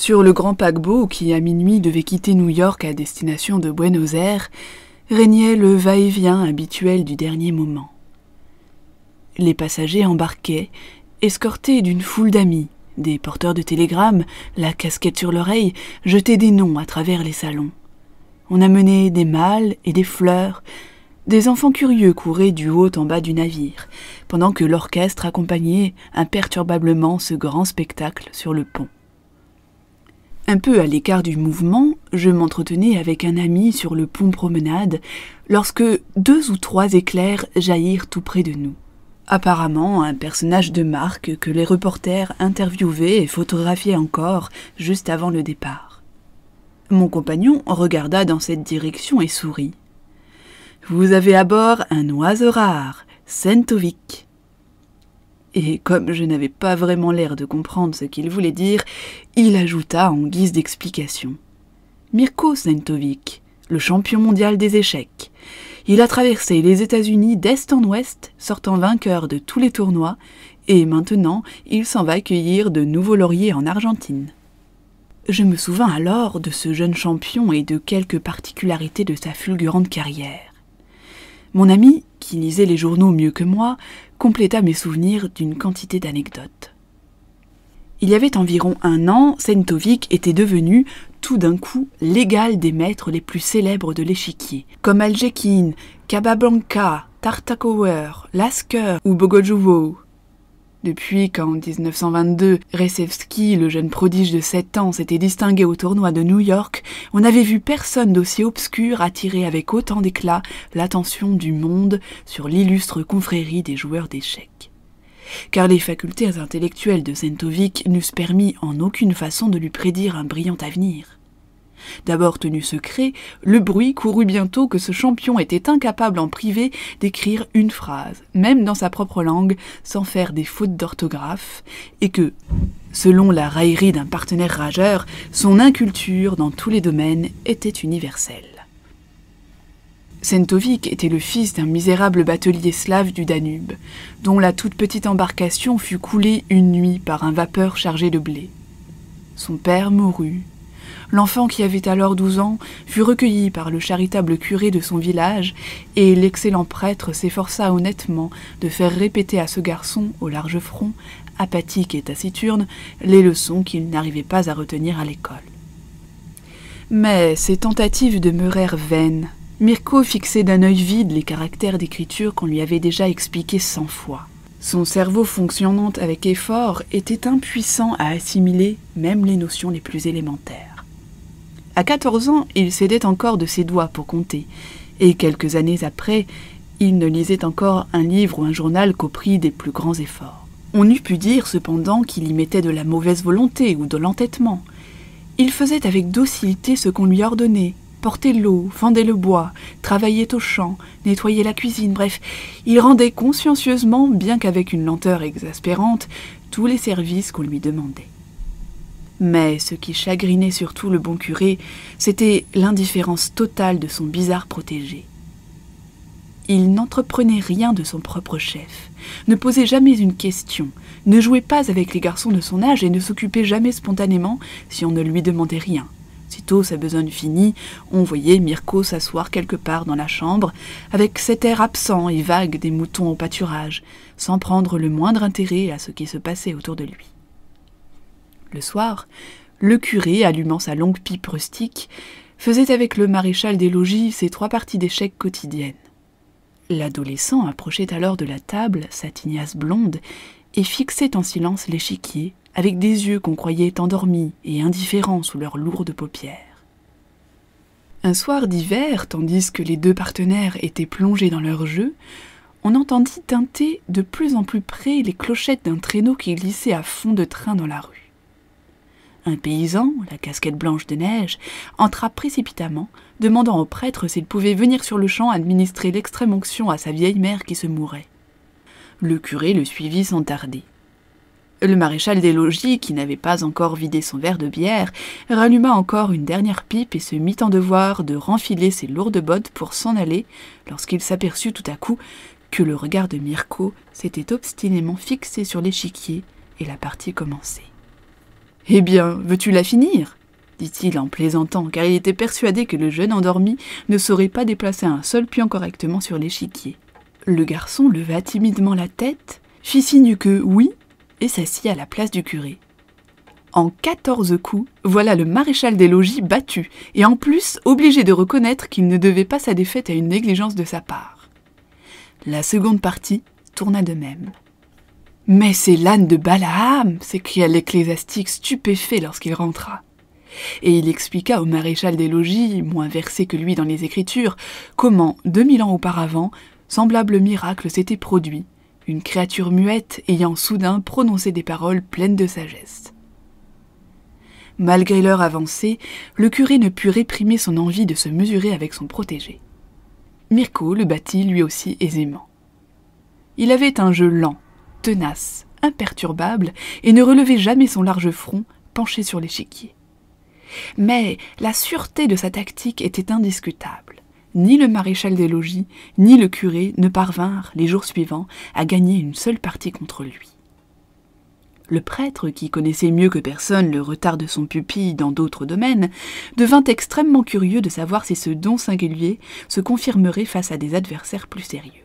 Sur le grand paquebot qui, à minuit, devait quitter New York à destination de Buenos Aires, régnait le va-et-vient habituel du dernier moment. Les passagers embarquaient, escortés d'une foule d'amis, des porteurs de télégrammes, la casquette sur l'oreille, jetaient des noms à travers les salons. On amenait des malles et des fleurs. Des enfants curieux couraient du haut en bas du navire, pendant que l'orchestre accompagnait imperturbablement ce grand spectacle sur le pont. Un peu à l'écart du mouvement, je m'entretenais avec un ami sur le pont promenade, lorsque 2 ou 3 éclairs jaillirent tout près de nous. Apparemment un personnage de marque que les reporters interviewaient et photographiaient encore juste avant le départ. Mon compagnon regarda dans cette direction et sourit. « Vous avez à bord un oiseau rare, Centovic. » Et comme je n'avais pas vraiment l'air de comprendre ce qu'il voulait dire, il ajouta en guise d'explication. « Mirko Centovic, le champion mondial des échecs. Il a traversé les États-Unis d'est en ouest, sortant vainqueur de tous les tournois, et maintenant il s'en va cueillir de nouveaux lauriers en Argentine. » Je me souvins alors de ce jeune champion et de quelques particularités de sa fulgurante carrière. Mon ami, qui lisait les journaux mieux que moi, compléta mes souvenirs d'une quantité d'anecdotes. Il y avait environ 1 an, Centovic était devenu, tout d'un coup, l'égal des maîtres les plus célèbres de l'échiquier, comme Aljekin, Capablanca, Tartakower, Lasker ou Bogojewow. Depuis qu'en 1922, Resevski, le jeune prodige de 7 ans, s'était distingué au tournoi de New York, on n'avait vu personne d'aussi obscur attirer avec autant d'éclat l'attention du monde sur l'illustre confrérie des joueurs d'échecs. Car les facultés intellectuelles de Centovic n'eussent permis en aucune façon de lui prédire un brillant avenir. D'abord tenu secret, le bruit courut bientôt que ce champion était incapable en privé d'écrire une phrase, même dans sa propre langue, sans faire des fautes d'orthographe, et que, selon la raillerie d'un partenaire rageur, son inculture dans tous les domaines était universelle. Centovic était le fils d'un misérable batelier slave du Danube, dont la toute petite embarcation fut coulée une nuit par un vapeur chargé de blé. Son père mourut. L'enfant qui avait alors 12 ans fut recueilli par le charitable curé de son village et l'excellent prêtre s'efforça honnêtement de faire répéter à ce garçon au large front, apathique et taciturne, les leçons qu'il n'arrivait pas à retenir à l'école. Mais ces tentatives demeurèrent vaines. Mirko fixait d'un œil vide les caractères d'écriture qu'on lui avait déjà expliqués 100 fois. Son cerveau fonctionnant avec effort était impuissant à assimiler même les notions les plus élémentaires. À 14 ans, il s'aidait encore de ses doigts pour compter, et quelques années après, il ne lisait encore un livre ou un journal qu'au prix des plus grands efforts. On eût pu dire cependant qu'il y mettait de la mauvaise volonté ou de l'entêtement. Il faisait avec docilité ce qu'on lui ordonnait, portait l'eau, fendait le bois, travaillait au champ, nettoyait la cuisine, bref, il rendait consciencieusement, bien qu'avec une lenteur exaspérante, tous les services qu'on lui demandait. Mais ce qui chagrinait surtout le bon curé, c'était l'indifférence totale de son bizarre protégé. Il n'entreprenait rien de son propre chef, ne posait jamais une question, ne jouait pas avec les garçons de son âge et ne s'occupait jamais spontanément si on ne lui demandait rien. Sitôt sa besogne finie, on voyait Mirko s'asseoir quelque part dans la chambre, avec cet air absent et vague des moutons au pâturage, sans prendre le moindre intérêt à ce qui se passait autour de lui. Le soir, le curé, allumant sa longue pipe rustique, faisait avec le maréchal des logis ses 3 parties d'échecs quotidiennes. L'adolescent approchait alors de la table, sa tignasse blonde, et fixait en silence l'échiquier, avec des yeux qu'on croyait endormis et indifférents sous leurs lourdes paupières. Un soir d'hiver, tandis que les 2 partenaires étaient plongés dans leur jeu, on entendit tinter de plus en plus près les clochettes d'un traîneau qui glissait à fond de train dans la rue. Un paysan, la casquette blanche de neige, entra précipitamment, demandant au prêtre s'il pouvait venir sur le champ administrer l'extrême onction à sa vieille mère qui se mourait. Le curé le suivit sans tarder. Le maréchal des logis, qui n'avait pas encore vidé son verre de bière, ralluma encore une dernière pipe et se mit en devoir de renfiler ses lourdes bottes pour s'en aller, lorsqu'il s'aperçut tout à coup que le regard de Mirko s'était obstinément fixé sur l'échiquier et la partie commençait. « Eh bien, veux-tu la finir ?» dit-il en plaisantant, car il était persuadé que le jeune endormi ne saurait pas déplacer un seul pion correctement sur l'échiquier. Le garçon leva timidement la tête, fit signe que oui, et s'assit à la place du curé. En 14 coups, voilà le maréchal des logis battu, et en plus obligé de reconnaître qu'il ne devait pas sa défaite à une négligence de sa part. La seconde partie tourna de même. « Mais c'est l'âne de Balaam !» s'écria l'ecclésiastique stupéfait lorsqu'il rentra. Et il expliqua au maréchal des logis, moins versé que lui dans les Écritures, comment, 2000 ans auparavant, semblable miracle s'était produit, une créature muette ayant soudain prononcé des paroles pleines de sagesse. Malgré l'heure avancée, le curé ne put réprimer son envie de se mesurer avec son protégé. Mirko le battit lui aussi aisément. Il avait un jeu lent, tenace, imperturbable, et ne relevait jamais son large front penché sur l'échiquier. Mais la sûreté de sa tactique était indiscutable. Ni le maréchal des logis, ni le curé ne parvinrent, les jours suivants, à gagner une seule partie contre lui. Le prêtre, qui connaissait mieux que personne le retard de son pupille dans d'autres domaines, devint extrêmement curieux de savoir si ce don singulier se confirmerait face à des adversaires plus sérieux.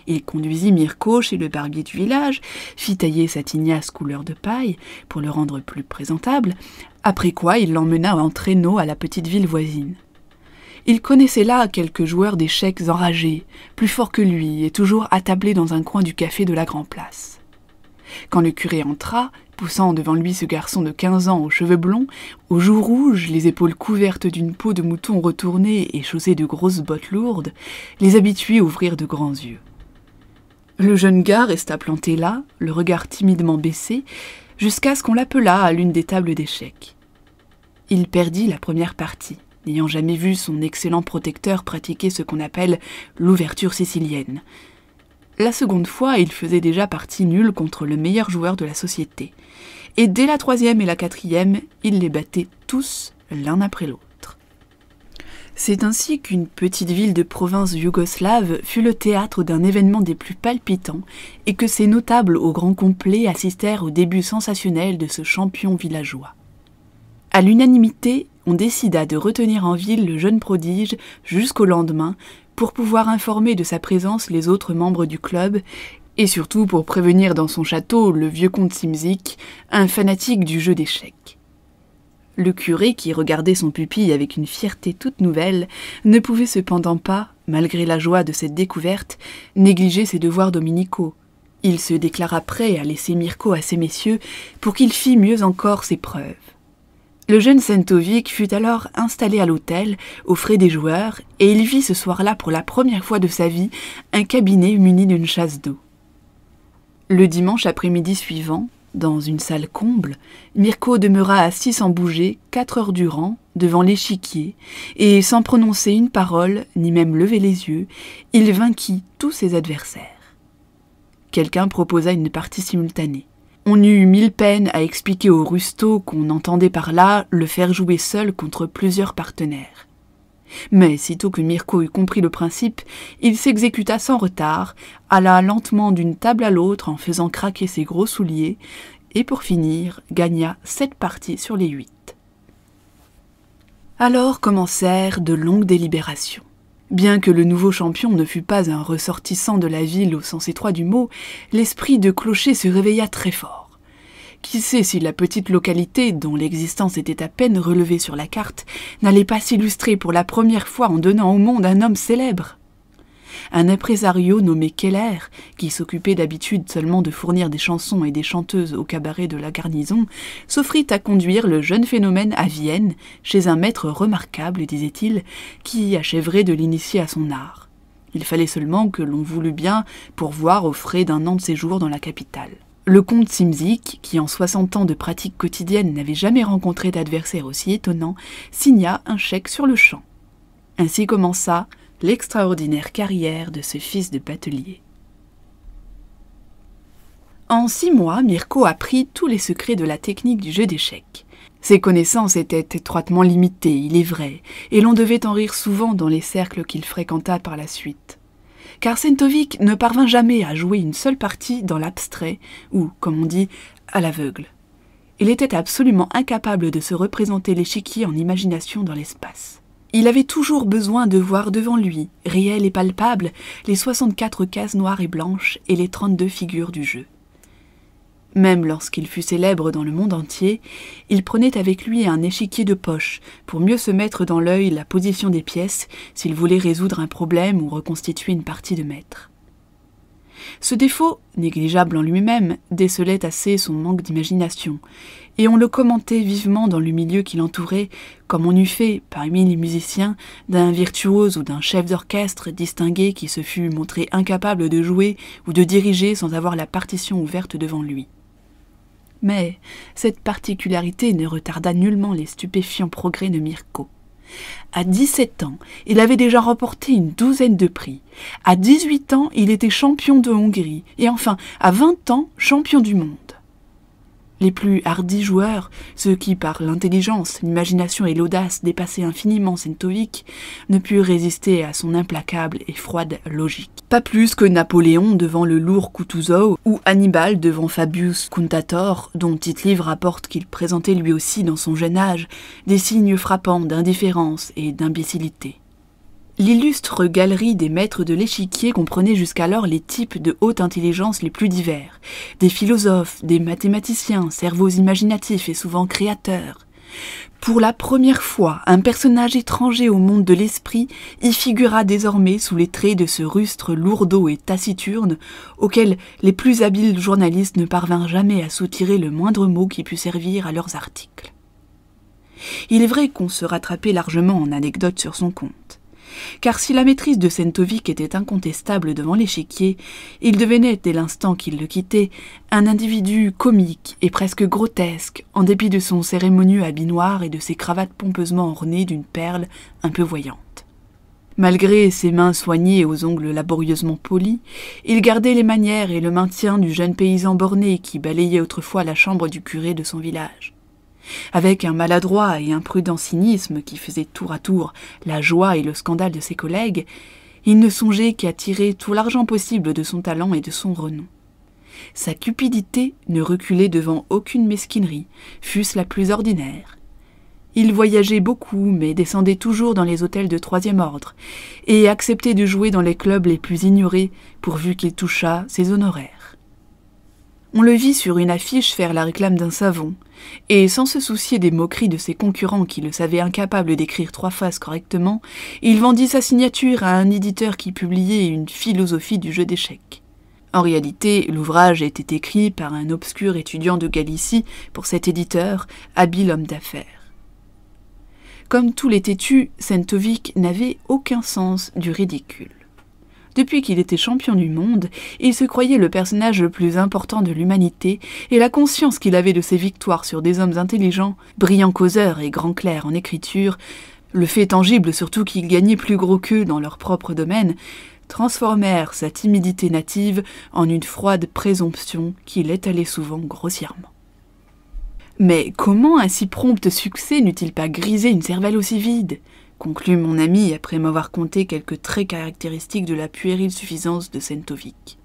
Il conduisit Mirko chez le barbier du village, fit tailler sa tignasse couleur de paille pour le rendre plus présentable, après quoi il l'emmena en traîneau à la petite ville voisine. Il connaissait là quelques joueurs d'échecs enragés, plus forts que lui et toujours attablés dans un coin du café de la Grand-Place. Quand le curé entra, poussant devant lui ce garçon de 15 ans aux cheveux blonds, aux joues rouges, les épaules couvertes d'une peau de mouton retournée et chaussé de grosses bottes lourdes, les habitués ouvrirent de grands yeux. Le jeune gars resta planté là, le regard timidement baissé, jusqu'à ce qu'on l'appelât à l'une des tables d'échecs. Il perdit la première partie, n'ayant jamais vu son excellent protecteur pratiquer ce qu'on appelle l'ouverture sicilienne. La seconde fois, il faisait déjà partie nulle contre le meilleur joueur de la société. Et dès la troisième et la quatrième, il les battait tous l'un après l'autre. C'est ainsi qu'une petite ville de province yougoslave fut le théâtre d'un événement des plus palpitants et que ces notables au grand complet assistèrent au début sensationnel de ce champion villageois. À l'unanimité, on décida de retenir en ville le jeune prodige jusqu'au lendemain pour pouvoir informer de sa présence les autres membres du club et surtout pour prévenir dans son château le vieux comte Simzik, un fanatique du jeu d'échecs. Le curé, qui regardait son pupille avec une fierté toute nouvelle, ne pouvait cependant pas, malgré la joie de cette découverte, négliger ses devoirs dominicaux. Il se déclara prêt à laisser Mirko à ces messieurs pour qu'il fît mieux encore ses preuves. Le jeune Sentovic fut alors installé à l'hôtel, aux frais des joueurs, et il vit ce soir-là pour la première fois de sa vie un cabinet muni d'une chasse d'eau. Le dimanche après-midi suivant, dans une salle comble, Mirko demeura assis sans bouger 4 heures durant, devant l'échiquier, et sans prononcer une parole, ni même lever les yeux, il vainquit tous ses adversaires. Quelqu'un proposa une partie simultanée. On eut 1000 peines à expliquer au rusto qu'on entendait par là le faire jouer seul contre plusieurs partenaires. Mais sitôt que Mirko eut compris le principe, il s'exécuta sans retard, alla lentement d'une table à l'autre en faisant craquer ses gros souliers, et pour finir, gagna 7 parties sur les 8. Alors commencèrent de longues délibérations. Bien que le nouveau champion ne fût pas un ressortissant de la ville au sens étroit du mot, l'esprit de clocher se réveilla très fort. Qui sait si la petite localité, dont l'existence était à peine relevée sur la carte, n'allait pas s'illustrer pour la première fois en donnant au monde un homme célèbre? Un impresario nommé Keller, qui s'occupait d'habitude seulement de fournir des chansons et des chanteuses au cabaret de la garnison, s'offrit à conduire le jeune phénomène à Vienne, chez un maître remarquable, disait-il, qui achèverait de l'initier à son art. Il fallait seulement que l'on voulût bien pourvoir aux frais d'un an de séjour dans la capitale. Le comte Simzik, qui en 60 ans de pratique quotidienne n'avait jamais rencontré d'adversaire aussi étonnant, signa un chèque sur le champ. Ainsi commença l'extraordinaire carrière de ce fils de batelier. En 6 mois, Mirko apprit tous les secrets de la technique du jeu d'échecs. Ses connaissances étaient étroitement limitées, il est vrai, et l'on devait en rire souvent dans les cercles qu'il fréquenta par la suite. Car Sentovic ne parvint jamais à jouer une seule partie dans l'abstrait, ou, comme on dit, à l'aveugle. Il était absolument incapable de se représenter l'échiquier en imagination dans l'espace. Il avait toujours besoin de voir devant lui, réels et palpables, les 64 cases noires et blanches et les 32 figures du jeu. Même lorsqu'il fut célèbre dans le monde entier, il prenait avec lui un échiquier de poche pour mieux se mettre dans l'œil la position des pièces s'il voulait résoudre un problème ou reconstituer une partie de maître. Ce défaut, négligeable en lui-même, décelait assez son manque d'imagination, et on le commentait vivement dans le milieu qui l'entourait, comme on eût fait, parmi les musiciens, d'un virtuose ou d'un chef d'orchestre distingué qui se fût montré incapable de jouer ou de diriger sans avoir la partition ouverte devant lui. Mais cette particularité ne retarda nullement les stupéfiants progrès de Mirko. À 17 ans, il avait déjà remporté une douzaine de prix. À 18 ans, il était champion de Hongrie. Et enfin, à 20 ans, champion du monde. Les plus hardis joueurs, ceux qui, par l'intelligence, l'imagination et l'audace dépassaient infiniment Sentovic, ne purent résister à son implacable et froide logique. Pas plus que Napoléon devant le lourd Kutuzov ou Hannibal devant Fabius Cunctator, dont Tite-Live rapporte qu'il présentait lui aussi dans son jeune âge des signes frappants d'indifférence et d'imbécilité. L'illustre galerie des maîtres de l'échiquier comprenait jusqu'alors les types de haute intelligence les plus divers, des philosophes, des mathématiciens, cerveaux imaginatifs et souvent créateurs. Pour la première fois, un personnage étranger au monde de l'esprit y figura désormais sous les traits de ce rustre lourdeau et taciturne, auquel les plus habiles journalistes ne parvinrent jamais à soutirer le moindre mot qui pût servir à leurs articles. Il est vrai qu'on se rattrapait largement en anecdotes sur son compte. Car si la maîtrise de Sentovic était incontestable devant l'échiquier, il devenait, dès l'instant qu'il le quittait, un individu comique et presque grotesque, en dépit de son cérémonieux habit noir et de ses cravates pompeusement ornées d'une perle un peu voyante. Malgré ses mains soignées aux ongles laborieusement polis, il gardait les manières et le maintien du jeune paysan borné qui balayait autrefois la chambre du curé de son village. Avec un maladroit et imprudent cynisme qui faisait tour à tour la joie et le scandale de ses collègues, il ne songeait qu'à tirer tout l'argent possible de son talent et de son renom. Sa cupidité ne reculait devant aucune mesquinerie, fût-ce la plus ordinaire. Il voyageait beaucoup, mais descendait toujours dans les hôtels de troisième ordre, et acceptait de jouer dans les clubs les plus ignorés, pourvu qu'il touchât ses honoraires. On le vit sur une affiche faire la réclame d'un savon, et sans se soucier des moqueries de ses concurrents qui le savaient incapable d'écrire 3 phrases correctement, il vendit sa signature à un éditeur qui publiait une philosophie du jeu d'échecs. En réalité, l'ouvrage était écrit par un obscur étudiant de Galicie pour cet éditeur, habile homme d'affaires. Comme tous les têtus, Sentovic n'avait aucun sens du ridicule. Depuis qu'il était champion du monde, il se croyait le personnage le plus important de l'humanité, et la conscience qu'il avait de ses victoires sur des hommes intelligents, brillants causeurs et grands clercs en écriture, le fait tangible surtout qu'ils gagnaient plus gros qu'eux dans leur propre domaine, transformèrent sa timidité native en une froide présomption qui l'étalait souvent grossièrement. Mais comment un si prompt succès n'eût-il pas grisé une cervelle aussi vide ? Conclut mon ami après m'avoir conté quelques traits caractéristiques de la puérile suffisance de Sentovic.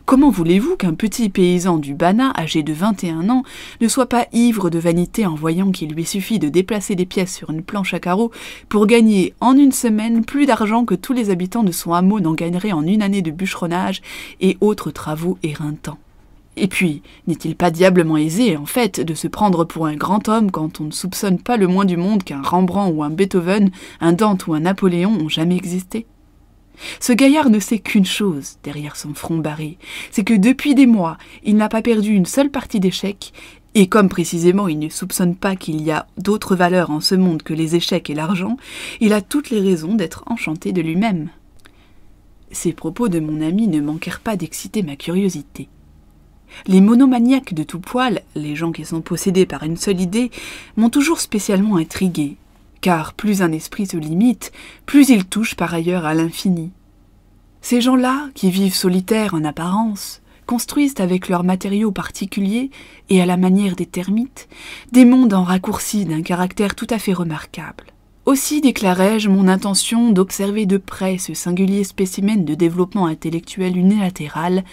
Comment voulez-vous qu'un petit paysan du Banat, âgé de 21 ans, ne soit pas ivre de vanité en voyant qu'il lui suffit de déplacer des pièces sur une planche à carreaux pour gagner en une semaine plus d'argent que tous les habitants de son hameau n'en gagneraient en une année de bûcheronnage et autres travaux éreintants? Et puis, n'est-il pas diablement aisé, en fait, de se prendre pour un grand homme quand on ne soupçonne pas le moins du monde qu'un Rembrandt ou un Beethoven, un Dante ou un Napoléon ont jamais existé? Ce gaillard ne sait qu'une chose, derrière son front barré, c'est que depuis des mois, il n'a pas perdu une seule partie d'échecs, et comme précisément il ne soupçonne pas qu'il y a d'autres valeurs en ce monde que les échecs et l'argent, il a toutes les raisons d'être enchanté de lui-même. Ces propos de mon ami ne manquèrent pas d'exciter ma curiosité. Les monomaniaques de tout poil, les gens qui sont possédés par une seule idée, m'ont toujours spécialement intrigué, car plus un esprit se limite, plus il touche par ailleurs à l'infini. Ces gens-là, qui vivent solitaires en apparence, construisent avec leurs matériaux particuliers, et à la manière des termites, des mondes en raccourci d'un caractère tout à fait remarquable. Aussi déclarai-je mon intention d'observer de près ce singulier spécimen de développement intellectuel unilatéral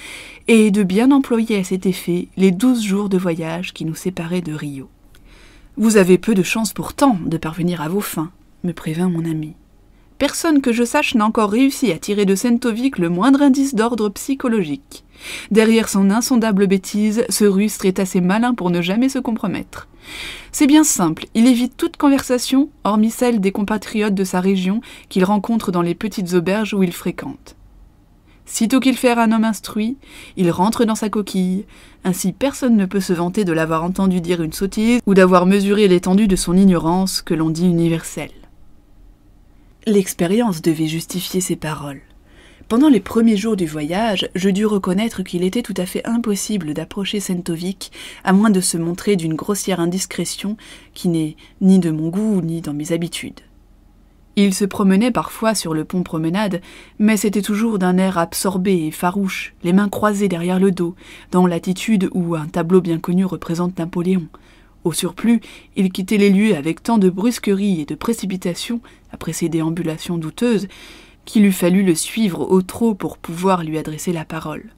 et de bien employer à cet effet les 12 jours de voyage qui nous séparaient de Rio. « Vous avez peu de chance pourtant de parvenir à vos fins, » me prévint mon ami. « Personne que je sache n'a encore réussi à tirer de Sentovic le moindre indice d'ordre psychologique. Derrière son insondable bêtise, ce rustre est assez malin pour ne jamais se compromettre. C'est bien simple, il évite toute conversation, hormis celle des compatriotes de sa région qu'il rencontre dans les petites auberges où il fréquente. Sitôt qu'il fait un homme instruit, il rentre dans sa coquille, ainsi personne ne peut se vanter de l'avoir entendu dire une sottise ou d'avoir mesuré l'étendue de son ignorance que l'on dit universelle. » L'expérience devait justifier ces paroles. Pendant les premiers jours du voyage, je dus reconnaître qu'il était tout à fait impossible d'approcher Sentovic à moins de se montrer d'une grossière indiscrétion qui n'est ni de mon goût ni dans mes habitudes. Il se promenait parfois sur le pont promenade, mais c'était toujours d'un air absorbé et farouche, les mains croisées derrière le dos, dans l'attitude où un tableau bien connu représente Napoléon. Au surplus, il quittait les lieux avec tant de brusquerie et de précipitation, après ses déambulations douteuses, qu'il eût fallu le suivre au trot pour pouvoir lui adresser la parole.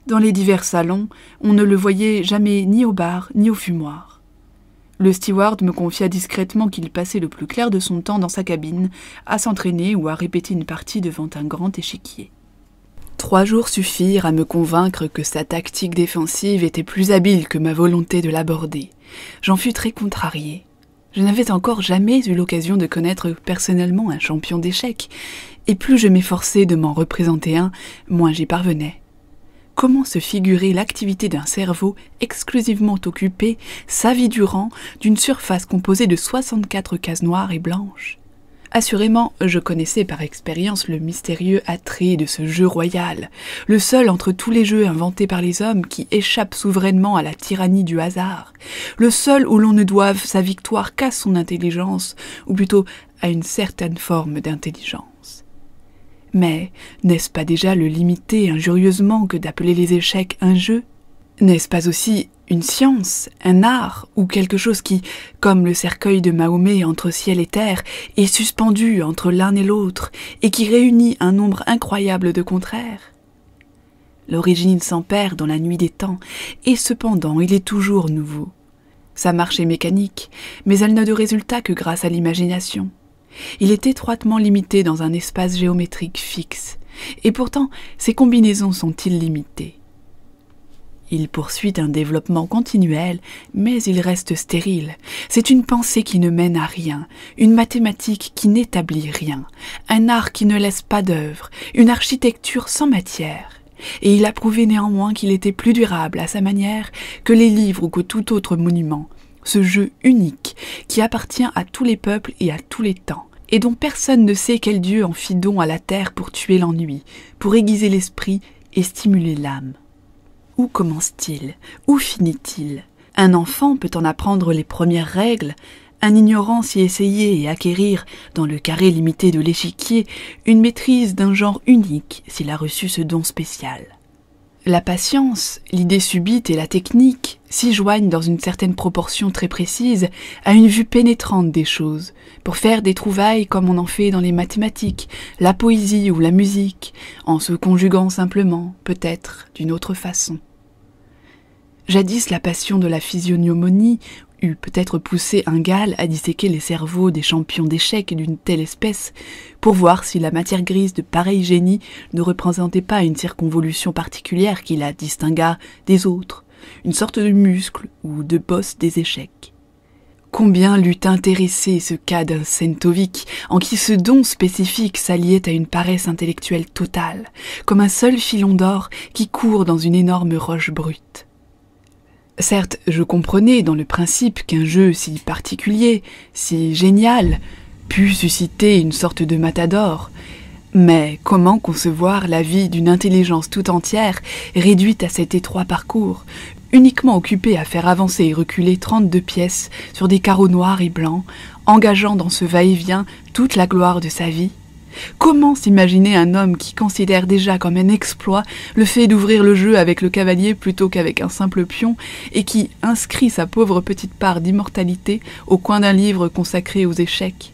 Dans les divers salons, on ne le voyait jamais ni au bar ni au fumoir. Le steward me confia discrètement qu'il passait le plus clair de son temps dans sa cabine, à s'entraîner ou à répéter une partie devant un grand échiquier. 3 jours suffirent à me convaincre que sa tactique défensive était plus habile que ma volonté de l'aborder. J'en fus très contrarié. Je n'avais encore jamais eu l'occasion de connaître personnellement un champion d'échecs, et plus je m'efforçais de m'en représenter un, moins j'y parvenais. Comment se figurer l'activité d'un cerveau exclusivement occupé, sa vie durant, d'une surface composée de 64 cases noires et blanches? Assurément, je connaissais par expérience le mystérieux attrait de ce jeu royal, le seul entre tous les jeux inventés par les hommes qui échappe souverainement à la tyrannie du hasard, le seul où l'on ne doive sa victoire qu'à son intelligence, ou plutôt à une certaine forme d'intelligence. Mais n'est-ce pas déjà le limiter injurieusement que d'appeler les échecs un jeu? N'est-ce pas aussi une science, un art, ou quelque chose qui, comme le cercueil de Mahomet entre ciel et terre, est suspendu entre l'un et l'autre, et qui réunit un nombre incroyable de contraires? L'origine s'en perd dans la nuit des temps, et cependant il est toujours nouveau. Sa marche est mécanique, mais elle n'a de résultat que grâce à l'imagination. Il est étroitement limité dans un espace géométrique fixe, et pourtant ses combinaisons sont illimitées. Il poursuit un développement continuel, mais il reste stérile. C'est une pensée qui ne mène à rien, une mathématique qui n'établit rien, un art qui ne laisse pas d'œuvre, une architecture sans matière. Et il a prouvé néanmoins qu'il était plus durable à sa manière que les livres ou que tout autre monument, ce jeu unique qui appartient à tous les peuples et à tous les temps, et dont personne ne sait quel dieu en fit don à la terre pour tuer l'ennui, pour aiguiser l'esprit et stimuler l'âme. Où commence-t-il? Où finit-il? Un enfant peut en apprendre les premières règles, un ignorant s'y essayer et acquérir, dans le carré limité de l'échiquier, une maîtrise d'un genre unique s'il a reçu ce don spécial. La patience, l'idée subite et la technique s'y joignent dans une certaine proportion très précise à une vue pénétrante des choses, pour faire des trouvailles comme on en fait dans les mathématiques, la poésie ou la musique, en se conjuguant simplement, peut-être, d'une autre façon. Jadis la passion de la physiognomonie eût peut-être poussé un Gall à disséquer les cerveaux des champions d'échecs d'une telle espèce, pour voir si la matière grise de pareil génie ne représentait pas une circonvolution particulière qui la distinguât des autres, une sorte de muscle ou de bosse des échecs. Combien l'eût intéressé ce cas d'un Sentovic, en qui ce don spécifique s'alliait à une paresse intellectuelle totale, comme un seul filon d'or qui court dans une énorme roche brute. Certes, je comprenais dans le principe qu'un jeu si particulier, si génial, pût susciter une sorte de matador, mais comment concevoir la vie d'une intelligence tout entière réduite à cet étroit parcours, uniquement occupée à faire avancer et reculer 32 pièces sur des carreaux noirs et blancs, engageant dans ce va-et-vient toute la gloire de sa vie? Comment s'imaginer un homme qui considère déjà comme un exploit le fait d'ouvrir le jeu avec le cavalier plutôt qu'avec un simple pion, et qui inscrit sa pauvre petite part d'immortalité au coin d'un livre consacré aux échecs,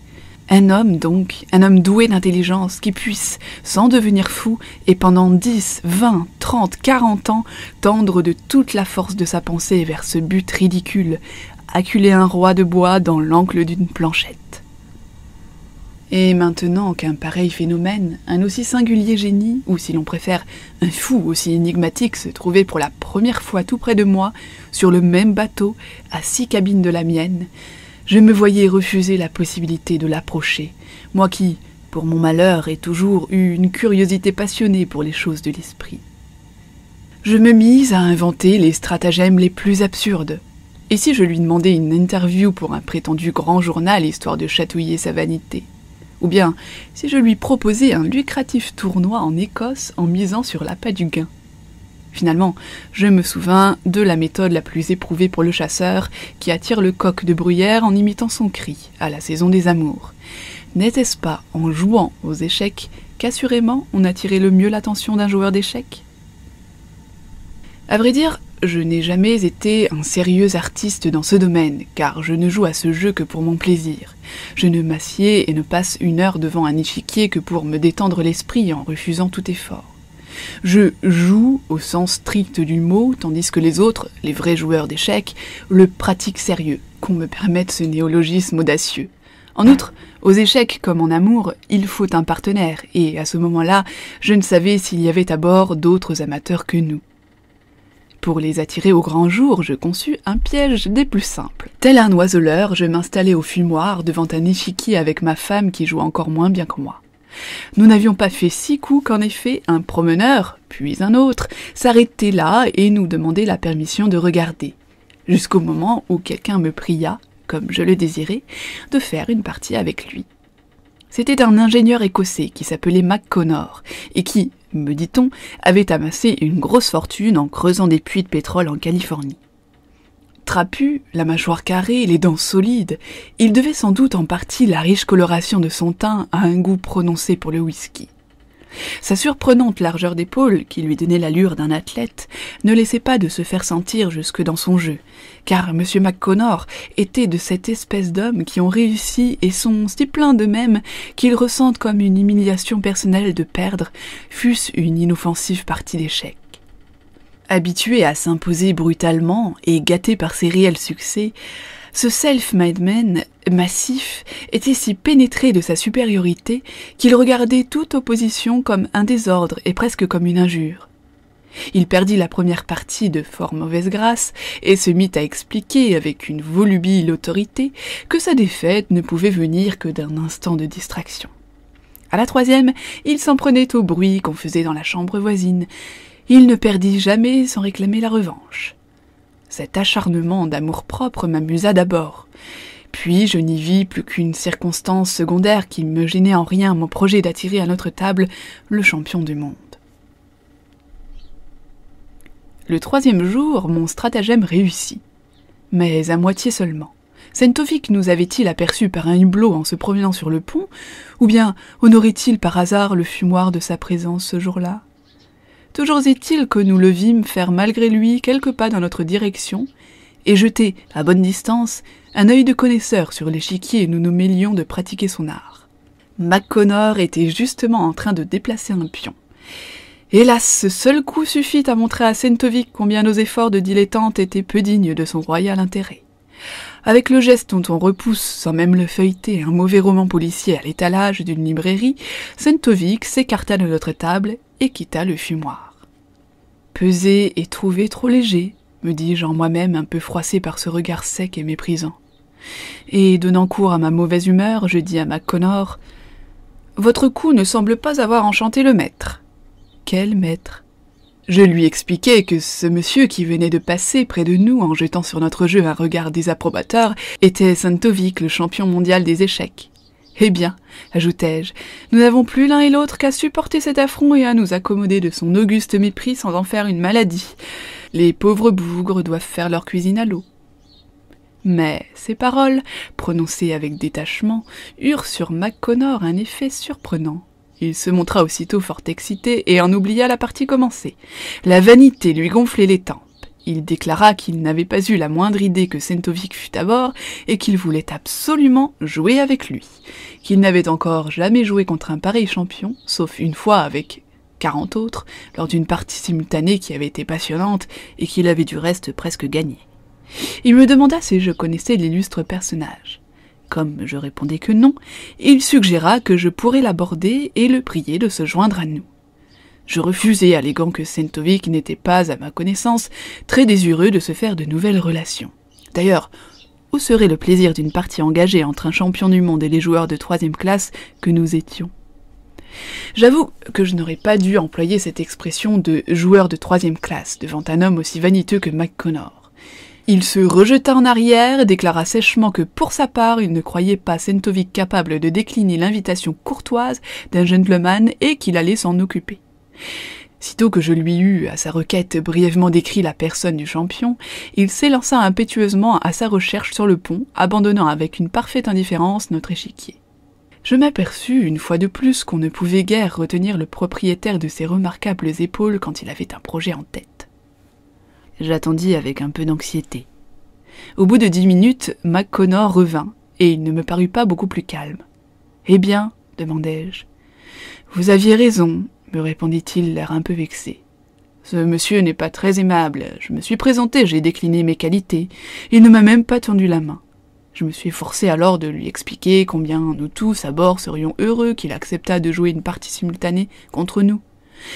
Un homme donc, un homme doué d'intelligence qui puisse, sans devenir fou, et pendant 10, 20, 30, 40 ans, tendre de toute la force de sa pensée vers ce but ridicule, acculer un roi de bois dans l'angle d'une planchette. Et maintenant qu'un pareil phénomène, un aussi singulier génie, ou si l'on préfère, un fou aussi énigmatique se trouvait pour la première fois tout près de moi, sur le même bateau, à 6 cabines de la mienne, je me voyais refuser la possibilité de l'approcher, moi qui, pour mon malheur, ai toujours eu une curiosité passionnée pour les choses de l'esprit. Je me mis à inventer les stratagèmes les plus absurdes. Et si je lui demandais une interview pour un prétendu grand journal histoire de chatouiller sa vanité ? Ou bien si je lui proposais un lucratif tournoi en Écosse en misant sur l'appât du gain. Finalement, je me souvins de la méthode la plus éprouvée pour le chasseur qui attire le coq de bruyère en imitant son cri à la saison des amours. N'était-ce pas en jouant aux échecs qu'assurément on attirait le mieux l'attention d'un joueur d'échecs ? À vrai dire, je n'ai jamais été un sérieux artiste dans ce domaine, car je ne joue à ce jeu que pour mon plaisir. Je ne m'assieds et ne passe 1 heure devant un échiquier que pour me détendre l'esprit en refusant tout effort. Je joue au sens strict du mot, tandis que les autres, les vrais joueurs d'échecs, le pratiquent sérieux, qu'on me permette ce néologisme audacieux. En outre, aux échecs comme en amour, il faut un partenaire, et à ce moment-là, je ne savais s'il y avait à bord d'autres amateurs que nous. Pour les attirer au grand jour, je conçus un piège des plus simples. Tel un oiseleur, je m'installai au fumoir devant un échiquier avec ma femme qui joue encore moins bien que moi. Nous n'avions pas fait 6 coups qu'en effet, un promeneur, puis un autre, s'arrêtait là et nous demandait la permission de regarder, jusqu'au moment où quelqu'un me pria, comme je le désirais, de faire une partie avec lui. C'était un ingénieur écossais qui s'appelait McConnor et qui, me dit-on, avait amassé une grosse fortune en creusant des puits de pétrole en Californie. Trapu, la mâchoire carrée, les dents solides, il devait sans doute en partie la riche coloration de son teint à un goût prononcé pour le whisky. Sa surprenante largeur d'épaule, qui lui donnait l'allure d'un athlète, ne laissait pas de se faire sentir jusque dans son jeu, car M. McConnor était de cette espèce d'hommes qui ont réussi et sont si pleins d'eux-mêmes qu'ils ressentent comme une humiliation personnelle de perdre, fût-ce une inoffensive partie d'échecs. Habitué à s'imposer brutalement et gâté par ses réels succès, ce self-made man massif était si pénétré de sa supériorité qu'il regardait toute opposition comme un désordre et presque comme une injure. Il perdit la première partie de fort mauvaise grâce et se mit à expliquer avec une volubile autorité que sa défaite ne pouvait venir que d'un instant de distraction. À la 3e, il s'en prenait au bruit qu'on faisait dans la chambre voisine. Il ne perdit jamais sans réclamer la revanche. Cet acharnement d'amour-propre m'amusa d'abord. Puis je n'y vis plus qu'une circonstance secondaire qui me gênait en rien mon projet d'attirer à notre table le champion du monde. Le 3e jour, mon stratagème réussit. Mais à moitié seulement. Sentovic nous avait-il aperçus par un hublot en se promenant sur le pont, ou bien honorait-il par hasard le fumoir de sa présence ce jour-là ? Toujours est-il que nous le vîmes faire malgré lui quelques pas dans notre direction, et jeter, à bonne distance, un œil de connaisseur sur l'échiquier où nous nous mêlions de pratiquer son art. McConnor était justement en train de déplacer un pion. Hélas, ce seul coup suffit à montrer à Sentovic combien nos efforts de dilettante étaient peu dignes de son royal intérêt. Avec le geste dont on repousse, sans même le feuilleter, un mauvais roman policier à l'étalage d'une librairie, Sentovic s'écarta de notre table et quitta le fumoir. Pesé et trouvé trop léger, me dis-je en moi-même un peu froissé par ce regard sec et méprisant. Et donnant cours à ma mauvaise humeur, je dis à McConnor « Votre coup ne semble pas avoir enchanté le maître. » « Quel maître ?» Je lui expliquai que ce monsieur qui venait de passer près de nous en jetant sur notre jeu un regard désapprobateur était Sentovic, le champion mondial des échecs. « Eh bien, ajoutai-je, nous n'avons plus l'un et l'autre qu'à supporter cet affront et à nous accommoder de son auguste mépris sans en faire une maladie. Les pauvres bougres doivent faire leur cuisine à l'eau. » Mais ces paroles, prononcées avec détachement, eurent sur McConnor un effet surprenant. Il se montra aussitôt fort excité et en oublia la partie commencée. La vanité lui gonflait les tempes. Il déclara qu'il n'avait pas eu la moindre idée que Sentovic fût à bord et qu'il voulait absolument jouer avec lui, qu'il n'avait encore jamais joué contre un pareil champion, sauf une fois avec 40 autres, lors d'une partie simultanée qui avait été passionnante et qu'il avait du reste presque gagné. Il me demanda si je connaissais l'illustre personnage. Comme je répondais que non, il suggéra que je pourrais l'aborder et le prier de se joindre à nous. Je refusai, alléguant que Sentovic n'était pas, à ma connaissance, très désireux de se faire de nouvelles relations. D'ailleurs, où serait le plaisir d'une partie engagée entre un champion du monde et les joueurs de 3e classe que nous étions? J'avoue que je n'aurais pas dû employer cette expression de « joueur de 3e classe » devant un homme aussi vaniteux que McConnor. Il se rejeta en arrière, déclara sèchement que pour sa part, il ne croyait pas Sentovic capable de décliner l'invitation courtoise d'un gentleman et qu'il allait s'en occuper. Sitôt que je lui eus, à sa requête, brièvement décrit la personne du champion, il s'élança impétueusement à sa recherche sur le pont, abandonnant avec une parfaite indifférence notre échiquier. Je m'aperçus une fois de plus qu'on ne pouvait guère retenir le propriétaire de ces remarquables épaules quand il avait un projet en tête. J'attendis avec un peu d'anxiété. Au bout de 10 minutes, McConnor revint, et il ne me parut pas beaucoup plus calme. « Eh bien, demandai-je. « Vous aviez raison, me répondit-il, l'air un peu vexé. Ce monsieur n'est pas très aimable. Je me suis présenté, j'ai décliné mes qualités. Il ne m'a même pas tendu la main. Je me suis efforcé alors de lui expliquer combien nous tous à bord serions heureux qu'il acceptât de jouer une partie simultanée contre nous.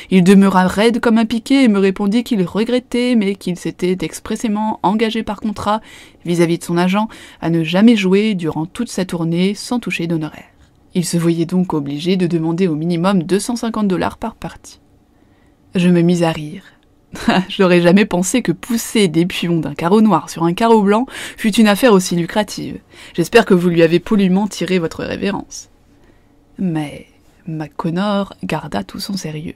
Il demeura raide comme un piquet et me répondit qu'il regrettait, mais qu'il s'était expressément engagé par contrat, vis-à-vis de son agent, à ne jamais jouer durant toute sa tournée sans toucher d'honoraires. Il se voyait donc obligé de demander au minimum 250 $ par partie. Je me mis à rire. J'aurais jamais pensé que pousser des pions d'un carreau noir sur un carreau blanc fût une affaire aussi lucrative. J'espère que vous lui avez poliment tiré votre révérence. Mais McConnor garda tout son sérieux.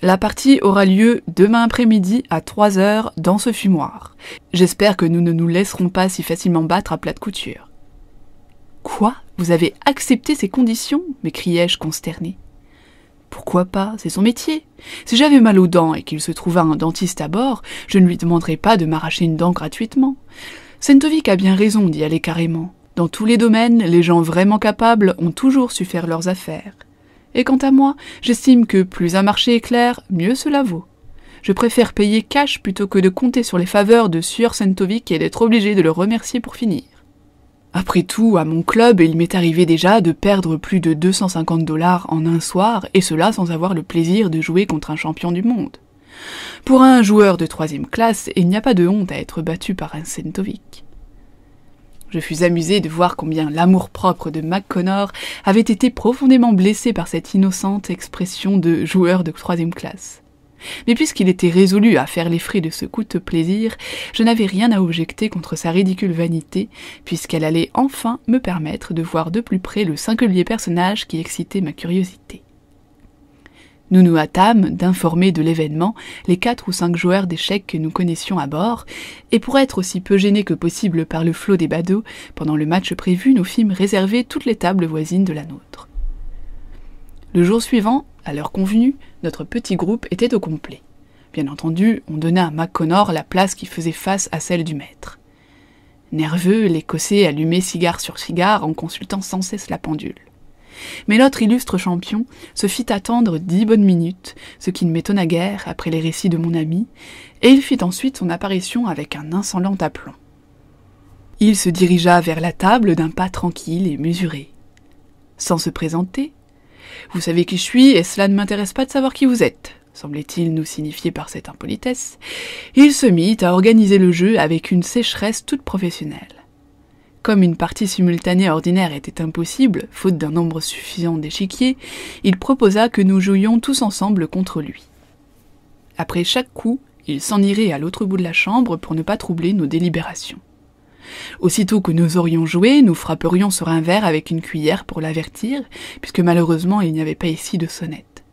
La partie aura lieu demain après-midi à 3 heures dans ce fumoir. J'espère que nous ne nous laisserons pas si facilement battre à plat de couture. Quoi? Vous avez accepté ces conditions? M'écriai-je consterné. Pourquoi pas? C'est son métier. Si j'avais mal aux dents et qu'il se trouvât un dentiste à bord, je ne lui demanderais pas de m'arracher une dent gratuitement. Sentovic a bien raison d'y aller carrément. Dans tous les domaines, les gens vraiment capables ont toujours su faire leurs affaires. Et quant à moi, j'estime que plus un marché est clair, mieux cela vaut. Je préfère payer cash plutôt que de compter sur les faveurs de sieur Sentovic et d'être obligé de le remercier pour finir. Après tout, à mon club, il m'est arrivé déjà de perdre plus de 250 $ en un soir, et cela sans avoir le plaisir de jouer contre un champion du monde. Pour un joueur de 3e classe, il n'y a pas de honte à être battu par un Sentovic. Je fus amusé de voir combien l'amour-propre de McConnor avait été profondément blessé par cette innocente expression de joueur de 3e classe. Mais puisqu'il était résolu à faire les frais de ce coûteux plaisir, je n'avais rien à objecter contre sa ridicule vanité, puisqu'elle allait enfin me permettre de voir de plus près le singulier personnage qui excitait ma curiosité. Nous nous hâtâmes d'informer de l'événement les 4 ou 5 joueurs d'échecs que nous connaissions à bord, et pour être aussi peu gênés que possible par le flot des badauds, pendant le match prévu, nous fîmes réserver toutes les tables voisines de la nôtre. Le jour suivant, à l'heure convenue, notre petit groupe était au complet. Bien entendu, on donna à McConnor la place qui faisait face à celle du maître. Nerveux, l'Écossais allumait cigare sur cigare en consultant sans cesse la pendule. Mais notre illustre champion se fit attendre 10 bonnes minutes, ce qui ne m'étonna guère après les récits de mon ami, et il fit ensuite son apparition avec un insolent aplomb. Il se dirigea vers la table d'un pas tranquille et mesuré. Sans se présenter, « Vous savez qui je suis, et cela ne m'intéresse pas de savoir qui vous êtes », semblait-il nous signifier par cette impolitesse. Il se mit à organiser le jeu avec une sécheresse toute professionnelle. Comme une partie simultanée ordinaire était impossible, faute d'un nombre suffisant d'échiquiers, il proposa que nous jouions tous ensemble contre lui. Après chaque coup, il s'en irait à l'autre bout de la chambre pour ne pas troubler nos délibérations. Aussitôt que nous aurions joué, nous frapperions sur un verre avec une cuillère pour l'avertir, puisque malheureusement il n'y avait pas ici de sonnette.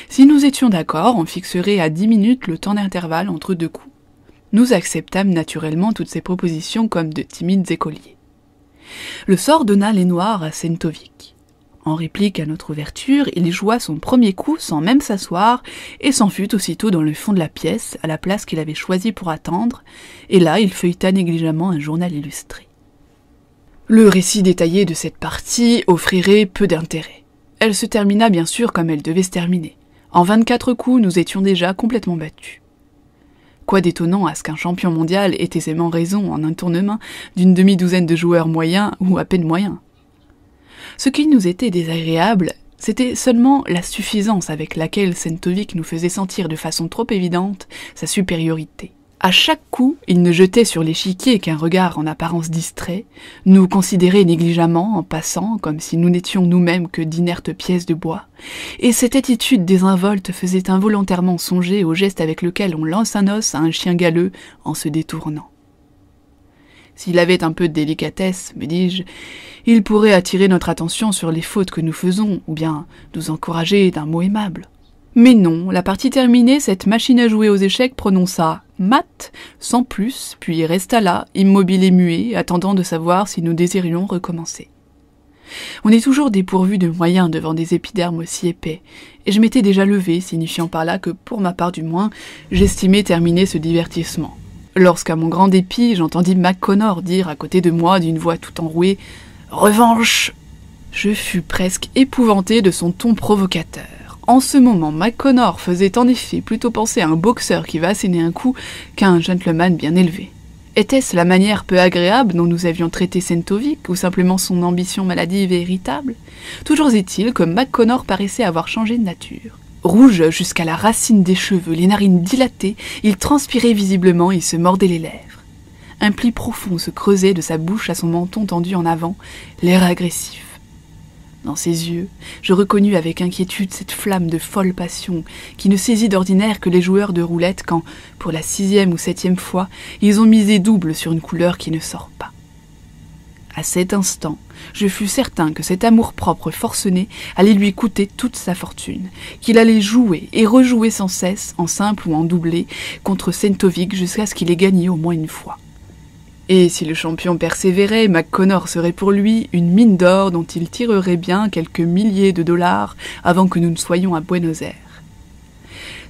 Si nous étions d'accord, on fixerait à 10 minutes le temps d'intervalle entre 2 coups. Nous acceptâmes naturellement toutes ces propositions comme de timides écoliers. Le sort donna les noirs à Sentovic. En réplique à notre ouverture, il joua son premier coup sans même s'asseoir et s'en fut aussitôt dans le fond de la pièce, à la place qu'il avait choisie pour attendre, et là il feuilleta négligemment un journal illustré. Le récit détaillé de cette partie offrirait peu d'intérêt. Elle se termina bien sûr comme elle devait se terminer. En 24 coups, nous étions déjà complètement battus. Quoi d'étonnant à ce qu'un champion mondial ait aisément raison en un tournement d'une demi-douzaine de joueurs moyens ou à peine moyens. Ce qui nous était désagréable, c'était seulement la suffisance avec laquelle Sentovic nous faisait sentir de façon trop évidente sa supériorité. À chaque coup, il ne jetait sur l'échiquier qu'un regard en apparence distrait, nous considérait négligemment en passant, comme si nous n'étions nous-mêmes que d'inertes pièces de bois, et cette attitude désinvolte faisait involontairement songer au geste avec lequel on lance un os à un chien galeux en se détournant. S'il avait un peu de délicatesse, me dis-je, il pourrait attirer notre attention sur les fautes que nous faisons, ou bien nous encourager d'un mot aimable. Mais non, la partie terminée, cette machine à jouer aux échecs prononça « mat » sans plus, puis resta là, immobile et muet, attendant de savoir si nous désirions recommencer. On est toujours dépourvu de moyens devant des épidermes aussi épais, et je m'étais déjà levé, signifiant par là que, pour ma part du moins, j'estimais terminer ce divertissement. Lorsqu'à mon grand dépit, j'entendis McConnor dire à côté de moi d'une voix tout enrouée « Revanche !» Je fus presque épouvanté de son ton provocateur. En ce moment, McConnor faisait en effet plutôt penser à un boxeur qui va asséner un coup qu'à un gentleman bien élevé. Était-ce la manière peu agréable dont nous avions traité Sentovic, ou simplement son ambition maladive et irritable? Toujours est-il que McConnor paraissait avoir changé de nature. Rouge jusqu'à la racine des cheveux, les narines dilatées, il transpirait visiblement et se mordait les lèvres. Un pli profond se creusait de sa bouche à son menton tendu en avant, l'air agressif. Dans ses yeux, je reconnus avec inquiétude cette flamme de folle passion qui ne saisit d'ordinaire que les joueurs de roulette quand, pour la 6e ou 7e fois, ils ont misé double sur une couleur qui ne sort pas. À cet instant, je fus certain que cet amour-propre forcené allait lui coûter toute sa fortune, qu'il allait jouer et rejouer sans cesse, en simple ou en doublé, contre Sentovic jusqu'à ce qu'il ait gagné au moins une fois. Et si le champion persévérait, McConnor serait pour lui une mine d'or dont il tirerait bien quelques milliers de dollars avant que nous ne soyons à Buenos Aires.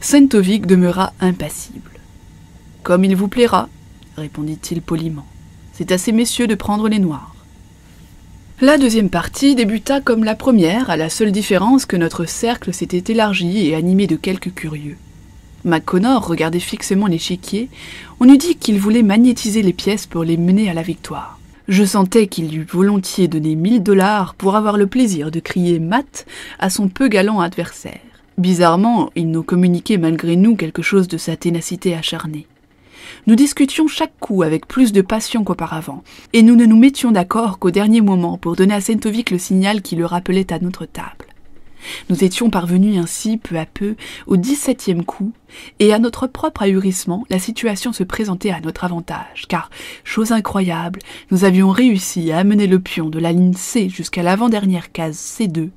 Sentovic demeura impassible. « Comme il vous plaira, » répondit-il poliment. « C'est à ces messieurs de prendre les noirs. » La deuxième partie débuta comme la première, à la seule différence que notre cercle s'était élargi et animé de quelques curieux. McConnor regardait fixement l'échiquier. On eût dit qu'il voulait magnétiser les pièces pour les mener à la victoire. Je sentais qu'il eût volontiers donné 1000 $ pour avoir le plaisir de crier « mat » à son peu galant adversaire. Bizarrement, il nous communiquait malgré nous quelque chose de sa ténacité acharnée. Nous discutions chaque coup avec plus de passion qu'auparavant, et nous ne nous mettions d'accord qu'au dernier moment pour donner à Sentovic le signal qui le rappelait à notre table. Nous étions parvenus ainsi, peu à peu, au 17e coup, et à notre propre ahurissement, la situation se présentait à notre avantage, car, chose incroyable, nous avions réussi à amener le pion de la ligne C jusqu'à l'avant-dernière case C2,